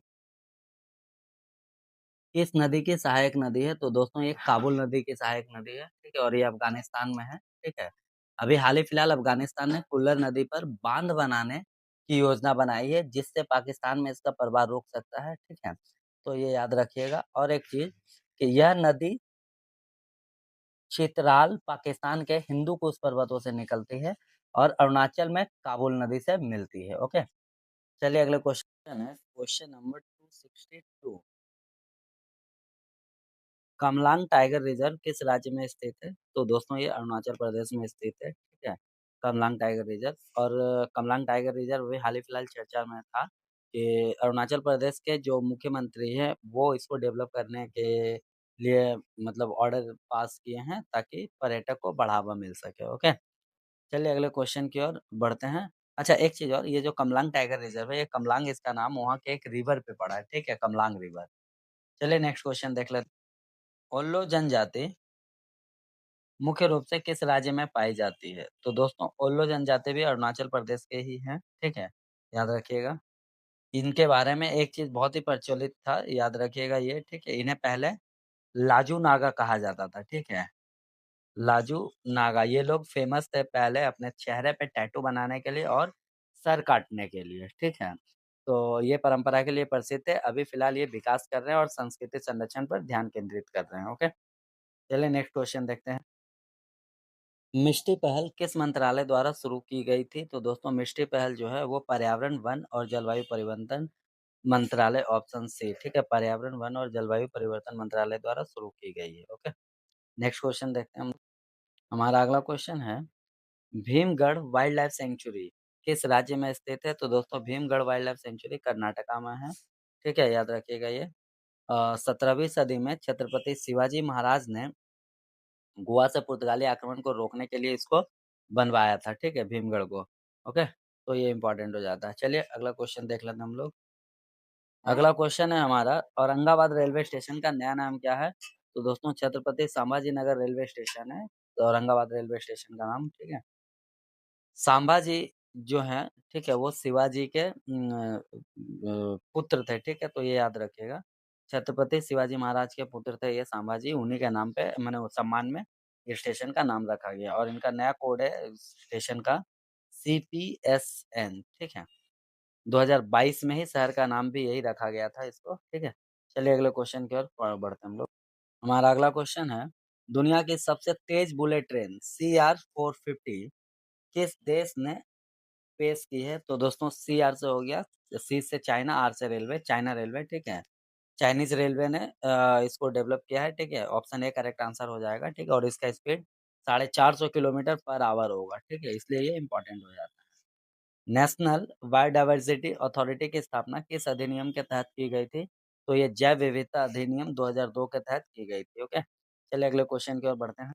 किस नदी की सहायक नदी है? तो दोस्तों ये काबुल नदी की सहायक नदी है, ठीक है, और ये अफगानिस्तान में है, ठीक है। अभी हाल ही फिलहाल अफगानिस्तान ने कुल्लर नदी पर बांध बनाने की योजना बनाई है, जिससे पाकिस्तान में इसका प्रवाह रोक सकता है, ठीक है। तो ये याद रखिएगा। और एक चीज कि यह नदी चित्राल पाकिस्तान के हिंदू कुश पर्वतों से निकलती है और अरुणाचल में काबुल नदी से मिलती है। ओके, चलिए अगले क्वेश्चन है, question number 262। Kamalang tiger reserve किस राज्य में स्थित है? तो दोस्तों ये अरुणाचल प्रदेश में स्थित है, ठीक है, कमलांग टाइगर रिजर्व। और कमलांग टाइगर रिजर्व भी हाल ही फिलहाल चर्चा में था कि अरुणाचल प्रदेश के जो मुख्यमंत्री हैं वो इसको डेवलप करने के लिए मतलब ऑर्डर पास किए हैं ताकि पर्यटक को बढ़ावा मिल सके। ओके, चलिए अगले क्वेश्चन की ओर बढ़ते हैं। अच्छा एक चीज और, ये जो कमलांग टाइगर रिजर्व है, ये कमलांग इसका नाम वहाँ के एक रिवर पे पड़ा है, ठीक है, कमलांग रिवर। चलिए नेक्स्ट क्वेश्चन देख लेते हैं। ओल्लो जनजाति मुख्य रूप से किस राज्य में पाई जाती है? तो दोस्तों ओल्लो जनजाति भी अरुणाचल प्रदेश के ही हैं, ठीक है, याद रखिएगा। इनके बारे में एक चीज बहुत ही प्रचलित था, याद रखिएगा ये, ठीक है। इन्हें पहले लाजू नागा कहा जाता था, ठीक है, लाजू नागा। ये लोग फेमस थे पहले अपने चेहरे पे टैटू बनाने के लिए और सर काटने के लिए, ठीक है। तो ये परंपरा के लिए प्रसिद्ध है। अभी फिलहाल ये विकास कर रहे हैं और संस्कृति संरक्षण पर ध्यान केंद्रित कर रहे हैं। ओके, चलिए नेक्स्ट क्वेश्चन देखते हैं। मिष्टी पहल किस मंत्रालय द्वारा शुरू की गई थी? तो दोस्तों मिष्टी पहल जो है वो पर्यावरण, वन और जलवायु परिवर्तन मंत्रालय, ऑप्शन सी, ठीक है, पर्यावरण, वन और जलवायु परिवर्तन मंत्रालय द्वारा शुरू की गई है। ओके, नेक्स्ट क्वेश्चन देखते हैं हम। हमारा अगला क्वेश्चन है, भीमगढ़ वाइल्ड लाइफ सेंचुरी किस राज्य में स्थित है? तो दोस्तों Bhimgarh wild life sanctuary Karnataka में है, ठीक है, याद रखिएगा ये। 17वीं सदी में छत्रपति शिवाजी महाराज ने गोवा से पुर्तगाली आक्रमण को रोकने के लिए इसको बनवाया था, ठीक है, भीमगढ़ को। ओके, तो ये इंपॉर्टेंट हो जाता है। चलिए अगला क्वेश्चन देख लेते हैं हम लोग। अगला क्वेश्चन है हमारा, औरंगाबाद रेलवे स्टेशन का नया नाम क्या है? तो दोस्तों छत्रपति संभाजी नगर रेलवे स्टेशन है, तो औरंगाबाद रेलवे स्टेशन का नाम, ठीक है। संभाजी जो है, ठीक है, वो शिवाजी के पुत्र थे, ठीक है, तो ये याद रखिएगा। छत्रपति शिवाजी महाराज के पुत्र थे ये संभाजी, उन्हीं के नाम पे मैंने सम्मान में ये स्टेशन का नाम रखा गया और इनका नया कोड है स्टेशन का CPSN, ठीक है। 2022 में ही शहर का नाम भी यही रखा गया था इसको, ठीक है। चलिए अगले क्वेश्चन की ओर बढ़ते हैं हम लोग। हमारा अगला क्वेश्चन है, दुनिया की सबसे तेज बुलेट ट्रेन CR 450 किस देश ने पेश की है? तो दोस्तों CR से हो गया, C से चाइना, R से रेलवे, चाइना रेलवे, ठीक है। चाइनीज रेलवे ने इसको डेवलप किया है, ठीक है, ऑप्शन ए करेक्ट आंसर हो जाएगा, ठीक है। और इसका स्पीड 450 किलोमीटर पर आवर होगा, ठीक है, इसलिए ये इंपॉर्टेंट हो जाता है। नेशनल बायोडाइवर्सिटी अथॉरिटी की स्थापना किस अधिनियम के तहत की गई थी? तो ये जैव विविधता अधिनियम 2002 के तहत की गई थी। ओके, चलिए अगले क्वेश्चन की ओर बढ़ते हैं।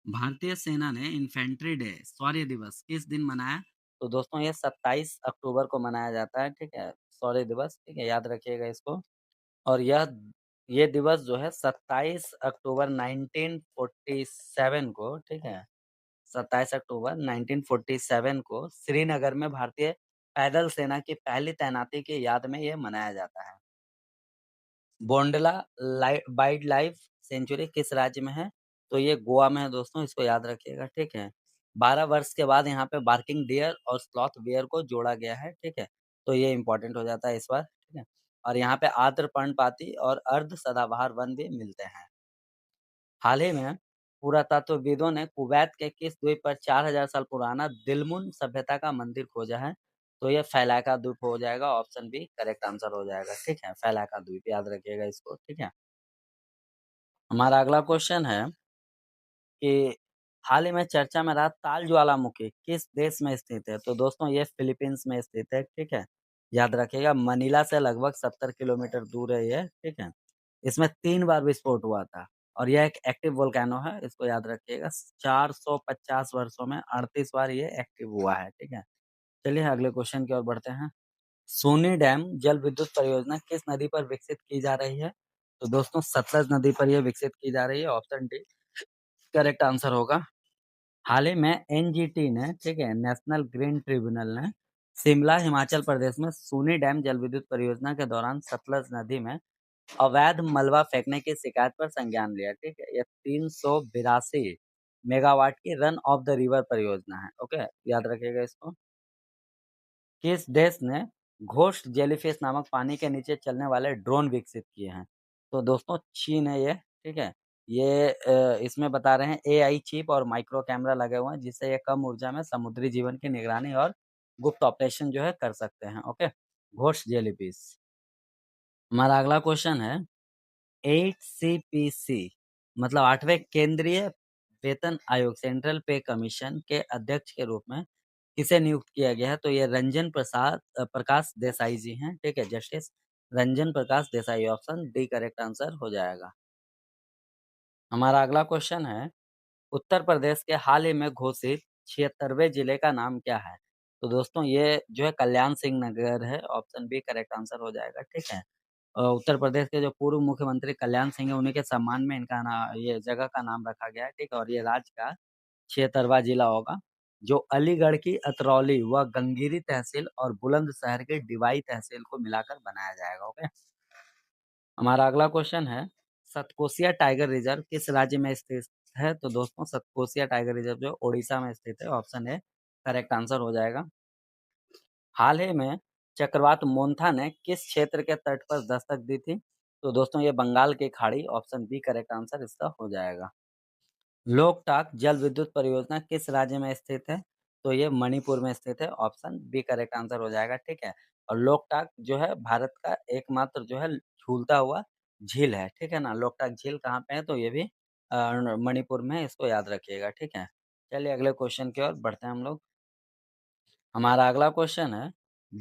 भारतीय सेना ने इन्फेंट्री डे, शौर्य दिवस किस दिन मनाया? तो दोस्तों ये 27 अक्टूबर को मनाया जाता है, ठीक है, शौर्य दिवस, ठीक है, याद रखिएगा इसको। और ये दिवस जो है 27 अक्टूबर 1947 को, ठीक है, 27 अक्टूबर 1947 को श्रीनगर में भारतीय पैदल सेना की पहली तैनाती की याद में ये मनाया जाता है। बोंडला वाइल्ड लाइफ सेंचुरी किस राज्य में है? तो ये गोवा में है दोस्तों, इसको याद रखिएगा, ठीक है। 12 वर्ष के बाद यहाँ पे बार्किंग डियर और स्लॉथ बियर को जोड़ा गया है, ठीक है, तो ये इंपॉर्टेंट हो जाता है इस बार, ठीक है। और यहाँ पे आर्द्र पर्णपाती और अर्ध सदाबहार वन भी मिलते हैं। हाल ही में पुरातत्वविदों ने कुवैत के किस द्वीप पर 4000 साल पुराना दिलमुन सभ्यता का मंदिर खोजा है? तो ये फैलाका द्वीप हो जाएगा, ऑप्शन बी करेक्ट आंसर हो जाएगा, ठीक है, फैलाका द्वीप, याद रखिएगा इसको, ठीक है। हमारा अगला क्वेश्चन है कि हाल ही में चर्चा में रहा ताल ज्वालामुखी किस देश में स्थित है? तो दोस्तों ये फिलीपींस में स्थित है, ठीक है, याद रखिएगा। मनीला से लगभग 70 किलोमीटर दूर है ये, ठीक है। इसमें 3 बार विस्फोट हुआ था और यह एक एक्टिव वोल्केनो है, इसको याद रखिएगा। 450 वर्षों में 38 बार ये एक्टिव हुआ है, ठीक है। चलिए अगले क्वेश्चन की ओर बढ़ते हैं। सोनी डैम जल विद्युत परियोजना किस नदी पर विकसित की जा रही है? तो दोस्तों सतलज नदी पर यह विकसित की जा रही है, ऑप्शन डी करेक्ट आंसर होगा। हाल ही में एनजीटी ने, ठीक है, नेशनल ग्रीन ट्रिब्यूनल ने शिमला हिमाचल प्रदेश में सूनी डैम जल विद्युत परियोजना के दौरान सतलज नदी में अवैध मलबा फेंकने की शिकायत पर संज्ञान लिया, ठीक है। यह 382 मेगावाट की रन ऑफ द रिवर परियोजना है, ओके, याद रखिएगा इसको। किस देश ने घोस्ट जेलीफिश नामक पानी के नीचे चलने वाले ड्रोन विकसित किए हैं? तो दोस्तों चीन है ये, ठीक है। ये इसमें बता रहे हैं एआई चिप और माइक्रो कैमरा लगे हुए हैं, जिससे ये कम ऊर्जा में समुद्री जीवन की निगरानी और गुप्त ऑपरेशन जो है कर सकते हैं, ओके। Ghost jellyfish. हमारा अगला क्वेश्चन है 8 CPC मतलब 8वें केंद्रीय वेतन आयोग सेंट्रल पे कमीशन के अध्यक्ष के रूप में किसे नियुक्त किया गया है? तो ये रंजन प्रकाश देसाई जी हैं, ठीक है, justice Ranjan Prakash Desai, option D correct answer हो जाएगा। हमारा अगला क्वेश्चन है उत्तर प्रदेश के हाल ही में घोषित 76वें जिले का नाम क्या है? तो दोस्तों ये जो है कल्याण सिंह नगर है, ऑप्शन बी करेक्ट आंसर हो जाएगा, ठीक है। उत्तर प्रदेश के जो पूर्व मुख्यमंत्री कल्याण सिंह है, उन्हीं के सम्मान में इनका ये जगह का नाम रखा गया है, ठीक है। और ये राज्य का 76वां जिला होगा, जो अलीगढ़ की अतरौली व गंगीरी तहसील और बुलंदशहर की डिवाई तहसील को मिलाकर बनाया जाएगा, ओके। हमारा अगला क्वेश्चन है सतकोसिया टाइगर रिजर्व किस राज्य में स्थित है? तो दोस्तों सतकोसिया टाइगर रिजर्व जो ओडिशा में स्थित है, ऑप्शन ए करेक्ट आंसर हो जाएगा। हाल ही में चक्रवात मोन्था ने किस क्षेत्र के तट पर दस्तक दी थी? तो दोस्तों ये बंगाल की खाड़ी, ऑप्शन बी करेक्ट आंसर इसका हो जाएगा। लोकटाक जल विद्युत परियोजना किस राज्य में स्थित है? तो ये मणिपुर में स्थित है, ऑप्शन बी करेक्ट आंसर हो जाएगा, ठीक है। और लोकटाक जो है भारत का एकमात्र जो है झूलता हुआ झील है, ठीक है ना। लोकटाक झील कहाँ पे है? तो ये भी मणिपुर में है, इसको याद रखिएगा, ठीक है। चलिए अगले क्वेश्चन की ओर बढ़ते हैं हम लोग। हमारा अगला क्वेश्चन है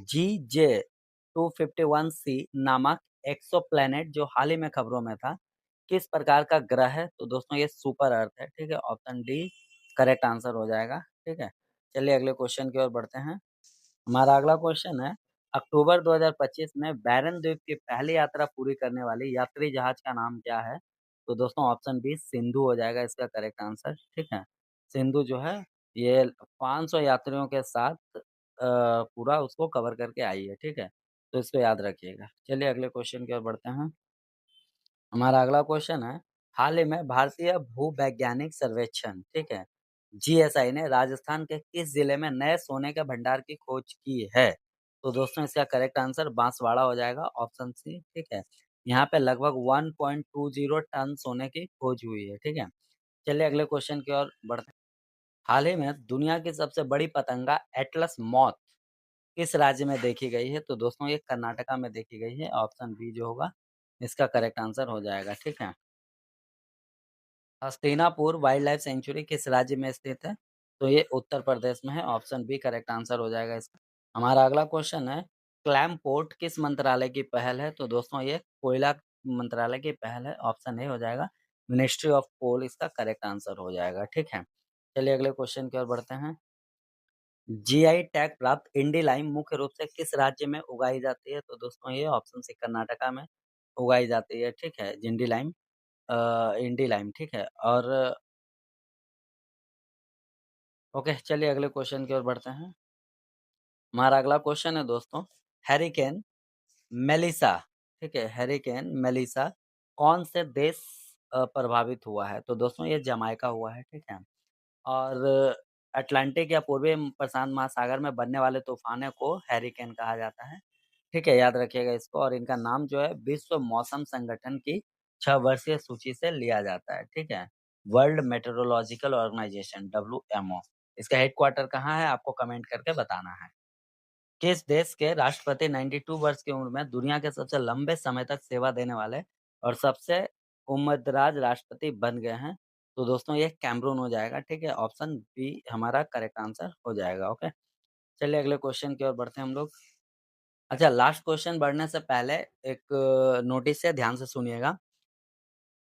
GJ251c नामक एक्सोप्लैनेट जो हाल ही में खबरों में था, किस प्रकार का ग्रह है? तो दोस्तों ये सुपर अर्थ है, ठीक है, ऑप्शन डी करेक्ट आंसर हो जाएगा, ठीक है। चलिए अगले क्वेश्चन की ओर बढ़ते हैं। हमारा अगला क्वेश्चन है अक्टूबर 2025 में बैरन द्वीप की पहली यात्रा पूरी करने वाली यात्री जहाज का नाम क्या है? तो दोस्तों ऑप्शन बी सिंधु हो जाएगा इसका करेक्ट आंसर, ठीक है। सिंधु जो है ये 500 यात्रियों के साथ पूरा उसको कवर करके आई है, ठीक है। तो इसको याद रखिएगा। चलिए अगले क्वेश्चन की ओर बढ़ते हैं। हमारा अगला क्वेश्चन है हाल ही में भारतीय भूवैज्ञानिक सर्वेक्षण, ठीक है, जीएसआई ने राजस्थान के किस जिले में नए सोने के भंडार की खोज की है? तो दोस्तों इसका करेक्ट आंसर बांसवाड़ा हो जाएगा, ऑप्शन सी, ठीक है। यहाँ पे लगभग 1.20 टन सोने की खोज हुई है, ठीक है। चलिए अगले क्वेश्चन की ओर बढ़ते हैं। हाल ही में दुनिया की सबसे बड़ी पतंगा एटलस मॉथ किस राज्य में देखी गई है? तो दोस्तों ये कर्नाटका में देखी गई है, ऑप्शन बी जो होगा इसका करेक्ट आंसर हो जाएगा, ठीक है। हस्तिनापुर वाइल्ड लाइफ सेंचुरी किस राज्य में स्थित है? तो ये उत्तर प्रदेश में है, ऑप्शन बी करेक्ट आंसर हो जाएगा इसका। हमारा अगला क्वेश्चन है क्लैम पोर्ट किस मंत्रालय की पहल है? तो दोस्तों ये कोयला मंत्रालय की पहल है, ऑप्शन ए हो जाएगा मिनिस्ट्री ऑफ कोल इसका करेक्ट आंसर हो जाएगा, ठीक है। चलिए अगले क्वेश्चन की ओर बढ़ते हैं। जीआई टैग प्राप्त इंडी लाइम मुख्य रूप से किस राज्य में उगाई जाती है? तो दोस्तों ये ऑप्शन सी कर्नाटका में उगाई जाती है, ठीक है, जिंडी लाइम इंडी लाइम, ठीक है। और ओके, चलिए अगले क्वेश्चन की ओर बढ़ते हैं। हमारा अगला क्वेश्चन है दोस्तों हैरिकेन मेलिसा, ठीक है, हैरिकेन मेलिसा कौन से देश प्रभावित हुआ है? तो दोस्तों ये जमाइका हुआ है, ठीक है। और अटलांटिक या पूर्वी प्रशांत महासागर में बनने वाले तूफानों को हैरिकेन कहा जाता है, ठीक है, याद रखिएगा इसको। और इनका नाम जो है विश्व मौसम संगठन की 6 वर्षीय सूची से लिया जाता है, ठीक है। World meteorological organisation WMO। इसका हेडक्वार्टर कहाँ है? आपको कमेंट करके बताना है। किस देश के राष्ट्रपति 92 वर्ष की उम्र में दुनिया के सबसे लंबे समय तक सेवा देने वाले और सबसे उम्रदराज राष्ट्रपति बन गए हैं? तो दोस्तों ये कैमरून हो जाएगा, ठीक है, ऑप्शन बी हमारा करेक्ट आंसर हो जाएगा, ओके। चलिए अगले क्वेश्चन की ओर बढ़ते हैं हम लोग। अच्छा, लास्ट क्वेश्चन बढ़ने से पहले एक नोटिस है, ध्यान से सुनिएगा।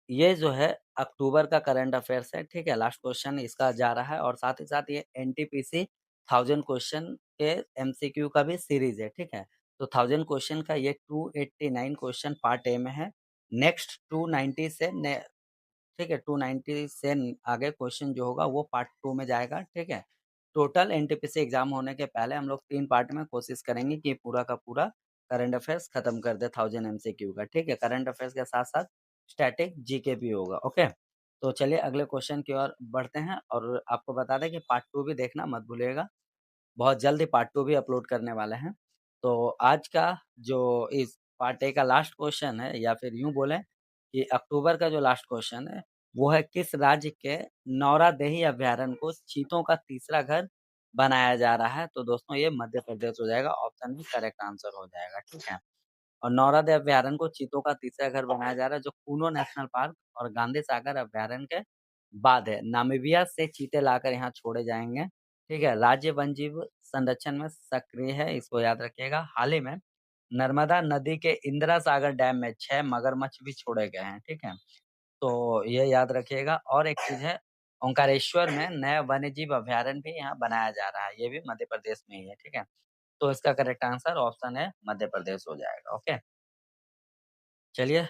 ये जो है अक्टूबर का करंट अफेयर्स है, ठीक है, लास्ट क्वेश्चन इसका जा रहा है और साथ ही साथ ये एनटीपीसी 1000 क्वेश्चन के एमसीक्यू का भी सीरीज है, ठीक है। तो 1000 क्वेश्चन का ये 289 क्वेश्चन पार्ट ए में है नेक्स्ट 290 से ठीक है, 290 से आगे क्वेश्चन जो होगा वो पार्ट 2 में जाएगा, ठीक है। टोटल एनटीपीसी एग्जाम होने के पहले हम लोग 3 पार्ट में कोशिश करेंगे कि पूरा का पूरा करंट अफेयर्स खत्म कर दे 1000 एमसीक्यू का, ठीक है। करंट अफेयर्स के साथ साथ स्टैटिक जीके भी होगा, ओके। तो चलिए अगले क्वेश्चन की ओर बढ़ते हैं, और आपको बता दें कि पार्ट 2 भी देखना मत भूलिएगा, बहुत जल्द ही पार्ट 2 भी अपलोड करने वाले हैं। तो आज का जो इस पार्ट ए का लास्ट क्वेश्चन है, या फिर यूँ बोलें कि अक्टूबर का जो लास्ट क्वेश्चन है, वो है किस राज्य के नौरादेही अभयारण्य को चीतों का तीसरा घर बनाया जा रहा है? तो दोस्तों ये मध्य प्रदेश हो जाएगा, ऑप्शन भी करेक्ट आंसर हो जाएगा, ठीक है। और नौरादे अभयारण्य को चीतों का तीसरा घर बनाया जा रहा है, जो कूनो नेशनल पार्क और गांधी सागर अभयारण्य के बाद है। नामीबिया से चीते लाकर यहाँ छोड़े जाएंगे, ठीक है। राज्य वन्यजीव संरक्षण में सक्रिय है, इसको याद रखिएगा। हाल ही में नर्मदा नदी के इंदिरा सागर डैम में 6 मगरमच्छ भी छोड़े गए हैं, ठीक है। तो ये याद रखिएगा। और एक चीज है, ओंकारेश्वर में नया वन्यजीव अभयारण्य भी यहाँ बनाया जा रहा है, ये भी मध्य प्रदेश में ही है, ठीक है। तो इसका करेक्ट आंसर ऑप्शन है मध्य प्रदेश हो जाएगा, ओके। चलिए